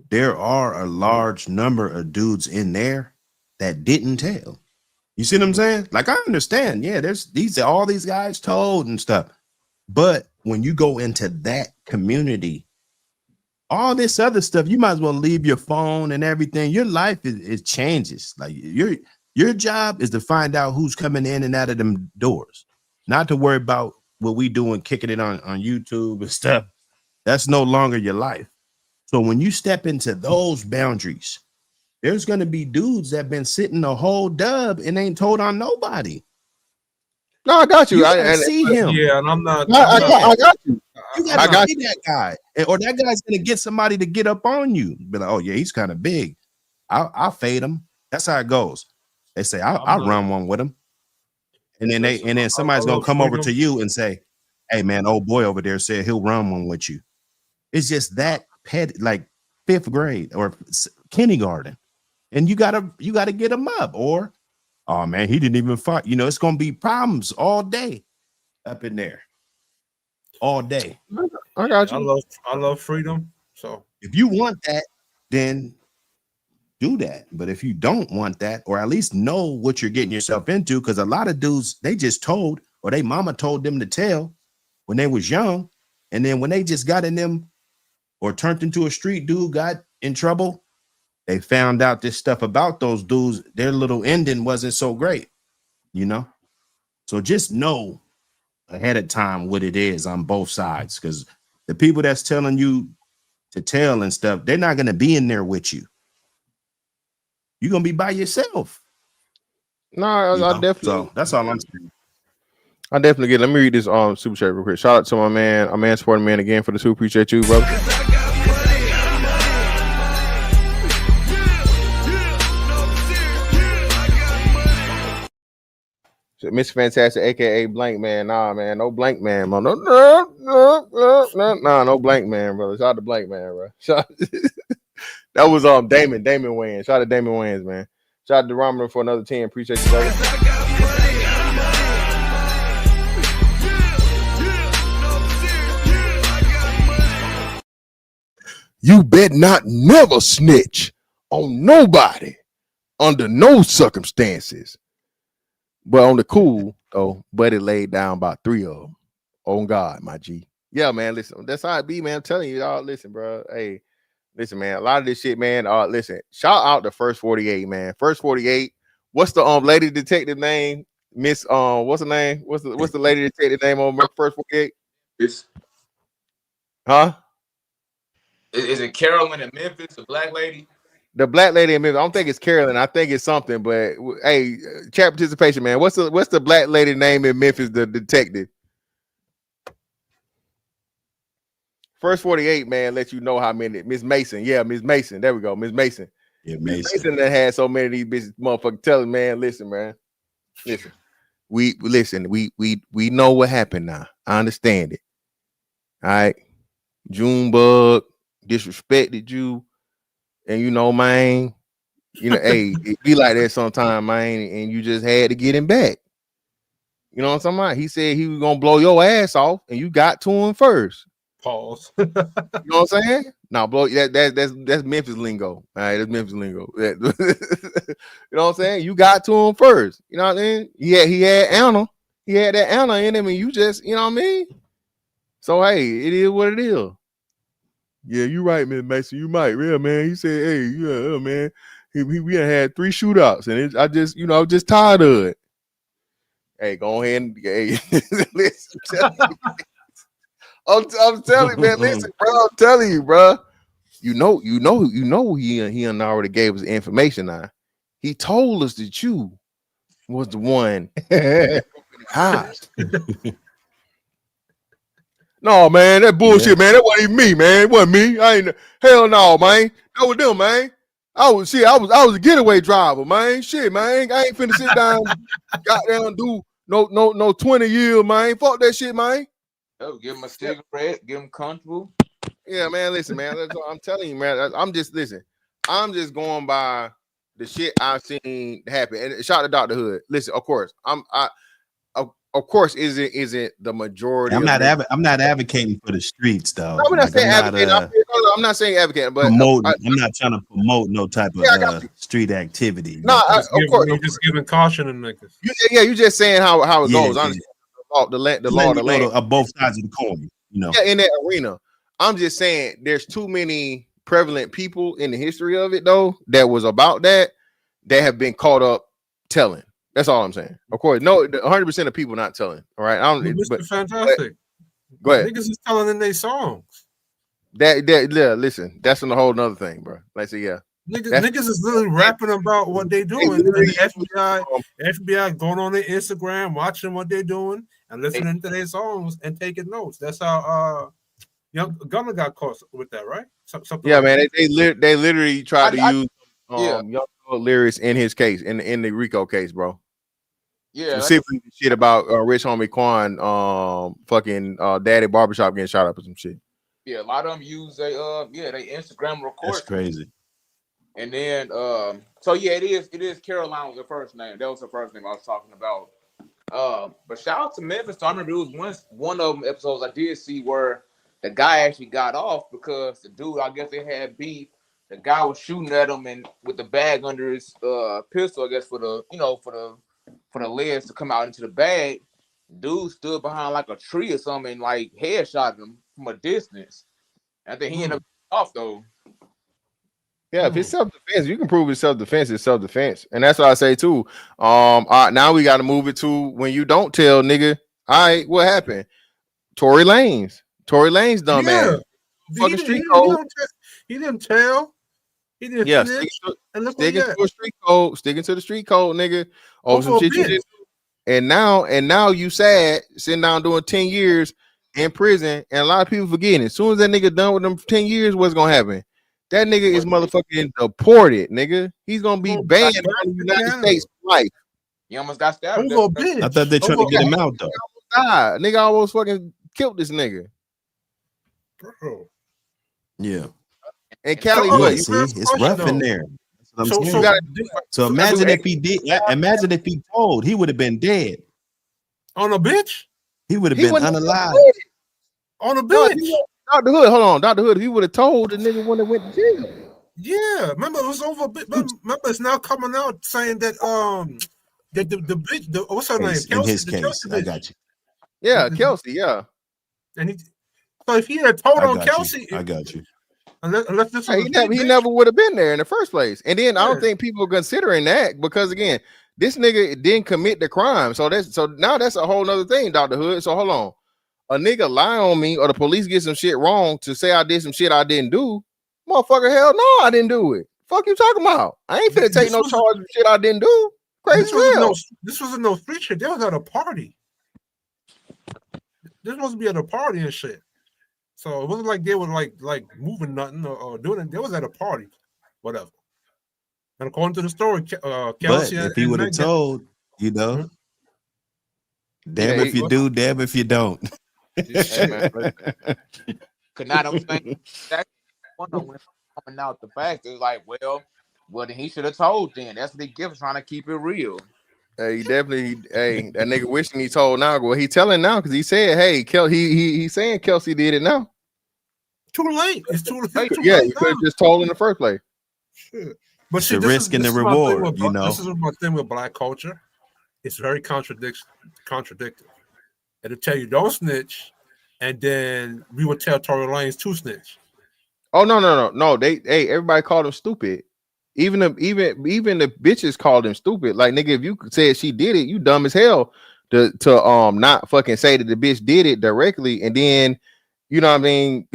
There are a large number of dudes in there that didn't tell. You see what I'm saying? Like, I understand. Yeah, there's all these guys told and stuff. But when you go into that community, all this other stuff, you might as well leave your phone and everything. Your life is changes. Like your job is to find out who's coming in and out of them doors, not to worry about what we doing, kicking it on YouTube and stuff. That's no longer your life. So when you step into those boundaries, there's going to be dudes that been sitting a whole dub and ain't told on nobody. No, I got you. I see him. Yeah, and I'm not. I got you. You got to see that guy, or that guy's going to get somebody to get up on you. Be like, oh yeah, he's kind of big. I'll fade him. That's how it goes. They say I'll run one with him, and then somebody's going to come over to you and say, hey man, old boy over there said he'll run one with you. It's just that petty, like 5th grade or kindergarten. And you gotta get him up, or oh man, he didn't even fight. You know, it's gonna be problems all day up in there. all day. I got you. I love freedom. So if you want that, then do that. But if you don't want that, or at least know what you're getting yourself into, because a lot of dudes, they just told, or they mama told them to tell when they was young, and then when they just got in them or turned into a street dude, got in trouble, they found out this stuff about those dudes. Their little ending wasn't so great, you know. So just know ahead of time what it is on both sides, because the people that's telling you to tell and stuff, they're not going to be in there with you. You're going to be by yourself. No, I definitely. So that's all I'm saying. I definitely get. Let me read this super chat real quick. Shout out to my man supporting man again for the super. Appreciate you, brother. Mr. Fantastic, aka Blank Man. Nah, man, no Blank Man, bro. No Blank Man, brother. Shout out to Blank Man, bro. That was Damon Wayans. Shout out to Damon Wayans, man. Shout out to Romero for another 10. Appreciate you, brother. You bet not never snitch on nobody under no circumstances. But on the cool, though, Buddy laid down about 3 of them. On God, my G. Yeah, man, listen. That's how it be, man. I'm telling you, y'all. Listen, bro. Hey, listen, man. A lot of this shit, man. Listen. Shout out to First 48, man. First 48. What's the lady detective name? Miss what's her name? What's the lady detective name on First 48? Huh? Is it Carolyn in Memphis, the black lady? The black lady in Memphis. I don't think it's Carolyn. I think it's something. But hey, chat participation, man. What's the black lady name in Memphis? The detective. First 48, man. Let you know how many. Miss Mason. Yeah, Miss Mason. There we go. Miss Mason. Yeah, Mason that had so many of these bitches, motherfuckers telling, man. Listen, man. Listen. We know what happened now. I understand it. All right. Junebug disrespected you. And you know, man, hey, it be like that sometime, man, and you just had to get him back. You know what I'm talking about? He said he was gonna blow your ass off, and you got to him first. Pause. You know what I'm saying? Now, blow that's Memphis lingo. All right, that's Memphis lingo. You know what I'm saying? You got to him first. You know what I mean? He had Anna. He had that Anna in him, and you just, you know what I mean? So hey, it is what it is. Yeah, you right, Miss Mason. You might, yeah, man. He said, "Hey, yeah, man. We had 3 shootouts, and I just, I was just tired of it." Hey, go ahead and listen. I'm telling you, man. Listen, bro. I'm telling you, bro. He already gave us information. Now he told us that you was the one that broke the eyes. No, man, that bullshit, man. That wasn't even me, man. It wasn't me. I ain't hell no, man. That was them, man. I was a getaway driver, man. Shit, man. I ain't finna sit down, goddamn do no 20 years, man. Fuck that shit, man. Oh, give him a cigarette, give him comfortable. Yeah, man. Listen, man. That's what I'm telling you, man. I'm just going by the shit I've seen happen. And shout out to Dr. Hood. Listen, of course, of course, isn't the majority. I'm not advocating for the streets, though. I'm not saying advocating. I'm not saying advocating, but I'm not trying to promote no type of street activity. No, of course, I'm just giving caution to niggas. You just saying how it goes. Yeah. The law of the land of both sides of the coin. You know, in that arena. I'm just saying there's too many prevalent people in the history of it, though, that was about that have been caught up telling. That's all I'm saying. Of course, no, 100% of people not telling. All right, Mr. Fantastic. Go ahead. Niggas is telling in their songs. Listen, that's a whole nother thing, bro. Like, say, yeah. Niggas is literally rapping about what they doing. The FBI going on their Instagram, watching what they're doing, and listening to their songs and taking notes. That's how Young Gunner got caught with that, right? Something yeah, like man. that. They literally tried to use Young lyrics in his case, in the Rico case, bro. Yeah, specifically the shit about Rich Homie Quan, fucking Daddy Barbershop getting shot up or some shit. Yeah, a lot of them use they Instagram record. That's crazy. And then so yeah, it is Caroline was the first name. That was the first name I was talking about. But shout out to Memphis. I remember it was one of them episodes I did see where the guy actually got off because the dude, I guess they had beef. The guy was shooting at him and with the bag under his pistol, I guess for the for the legs to come out into the bag. Dude stood behind like a tree or something and like headshot him from a distance. I think he ended up off though. Yeah, if it's self-defense, you can prove it's self-defense, it's self-defense. And that's what I say too. Now we gotta move it to when you don't tell, nigga. All right, what happened? Tory Lanez dumb ass. Fucking street code. He didn't tell. He didn't snitch. Sticking to a street code, sticking to the street code, nigga. Over some shit you did. And now you sad, sitting down doing 10 years in prison, and a lot of people forgetting. As soon as that nigga done with them 10 years, what's gonna happen? That nigga is motherfucking deported, nigga. He's gonna be banned from the United States for life. He almost got stabbed. I thought they tried to get him out though. Nigga almost fucking killed this nigga. Bro. Yeah. And Cali, see, it's rough in there. So imagine if he did. Imagine if he told, he would have been dead. On a bitch? He would have been unalive. On a bitch. Dr. Hood, hold on, Dr. Hood. If he would have told the nigga when they went to jail. Yeah, remember it was over. Remember it's now coming out saying that that the bitch, what's her name? In Kelsey, his case, I got you. Yeah, Kelsey. Yeah. And so if he had told on Kelsey, I got you. Unless this was he never would have been there in the first place. And then I don't think people are considering that because again, this nigga didn't commit the crime. So now that's a whole nother thing, Dr. Hood. So hold on. A nigga lie on me or the police get some shit wrong to say I did some shit I didn't do. Motherfucker, hell no, I didn't do it. Fuck you talking about? I ain't finna take no charge of shit I didn't do. Crazy hell. This wasn't no street shit. They was at a party. This supposed to be at a party and shit. So it wasn't like they were like moving nothing or doing it. They was at a party, whatever. And according to the story, Kelsey, but if he would have told, you know, damn if you do, damn if you don't. Could not understand that one coming out the fact is like, well, then he should have told. Then that's what he gives, trying to keep it real. Hey, definitely. Hey, that nigga wishing he told now. Well, he telling now because he said, "Hey, he's saying Kelsey did it now." Too late. It's too late. Yeah, you could have just told in the first place. Shit. But the risk and the reward, you know. This is my thing with black culture. It's very contradictory. It'll tell you don't snitch, and then we would tell Tory Lanez to snitch. Oh no! Everybody called him stupid. Even the bitches called him stupid. Like nigga, if you said she did it, you dumb as hell to not fucking say that the bitch did it directly, and then you know what I mean.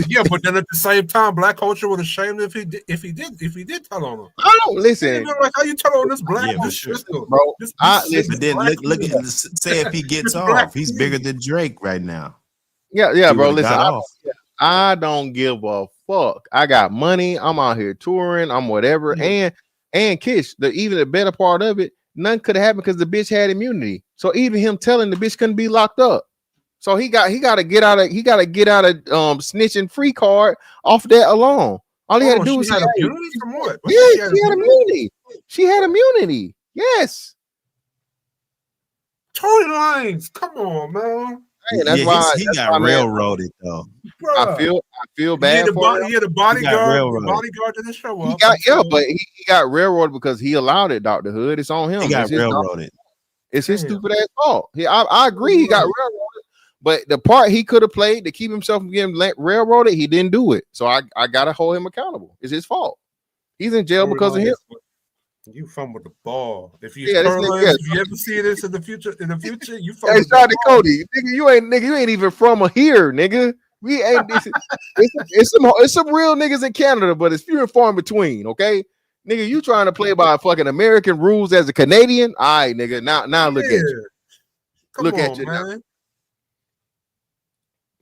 Yeah, but then at the same time, black culture would have shamed if he did tell on him. I don't listen. Like how you tell on this black bro. Listen, then look at say if he gets off, he's bigger than Drake right now. Yeah, bro. Listen, I don't give a fuck. I got money. I'm out here touring. I'm whatever. Yeah. And Kish, even the better part of it, none could have happened because the bitch had immunity. So even him telling the bitch couldn't be locked up. So he got to get out of snitching free card off that alone. All he had to do was had immunity from what? Yeah, she had immunity. She had immunity. Yes. Tory Lanez, come on, man. Hey, that's why he got railroaded though. Bruh. I feel bad for him. He had a bodyguard. The bodyguard didn't show up. But he got railroaded because he allowed it, Dr. Hood. It's on him. He got railroaded. It's his stupid ass fault. I agree he got railroaded, but the part he could have played to keep himself from getting railroaded, he didn't do it. So I gotta hold him accountable. It's his fault. He's in jail because of him. You fumbled the ball. If you if you ever see this in the future, you fumbled hey, shout to Cody, nigga, you ain't even from here, nigga. We ain't. It's some real niggas in Canada, but it's few and far in between. Okay, nigga, you trying to play by fucking American rules as a Canadian? All right, nigga. Now look at you. Look at you, man.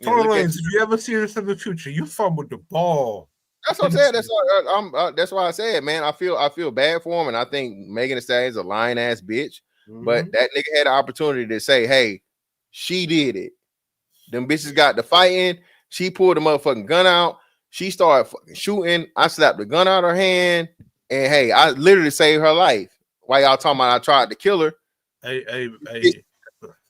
Tory Lanez, if you ever see this in the future, you fumbled the ball. That's what I'm saying. That's why I said, man. I feel bad for him, and I think Megan Thee Stallion's a lying ass bitch. But that nigga had the opportunity to say, "Hey, she did it." Them bitches got to fighting. She pulled the motherfucking gun out. She started fucking shooting. I slapped the gun out of her hand, and hey, I literally saved her life. While y'all talking about I tried to kill her, Hey,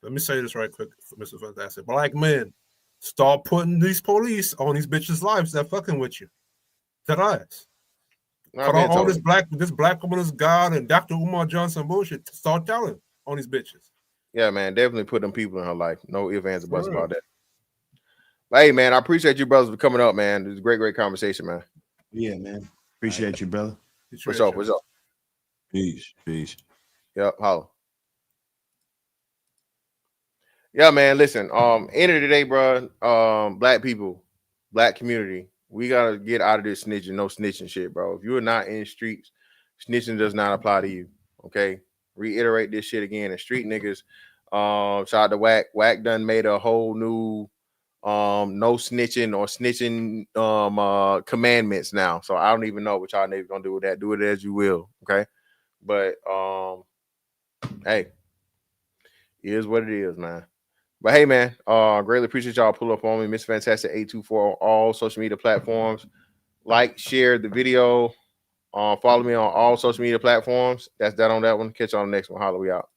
let me say this right quick, Mr. Fantastic. Black men, start putting these police on these bitches' lives that fucking with you. That eyes. Cut on all this black woman is God and Dr. Umar Johnson bullshit. Start telling on these bitches. Yeah, man, definitely put them people in her life. No ifs, ands, or buts about that. But hey, man, I appreciate you brothers for coming up, man. It was a great conversation, man. Yeah, man. Appreciate you, brother. For sure. Peace. Yep, holla. Yeah, man. Listen, end of the day, bro. Black people, black community, we gotta get out of this snitching, no snitching shit, bro. If you're not in the streets, snitching does not apply to you. Okay. Reiterate this shit again. And street niggas, shout out to Whack. Whack done made a whole new no snitching or snitching commandments now. So I don't even know what y'all niggas gonna do with that. Do it as you will. Okay. But hey, it is what it is, man. But hey, man, greatly appreciate y'all pull up on me. Miss Fantastic 824 on all social media platforms. Like, share the video. Follow me on all social media platforms. That's that on that one. Catch you on the next one. Holla, we out.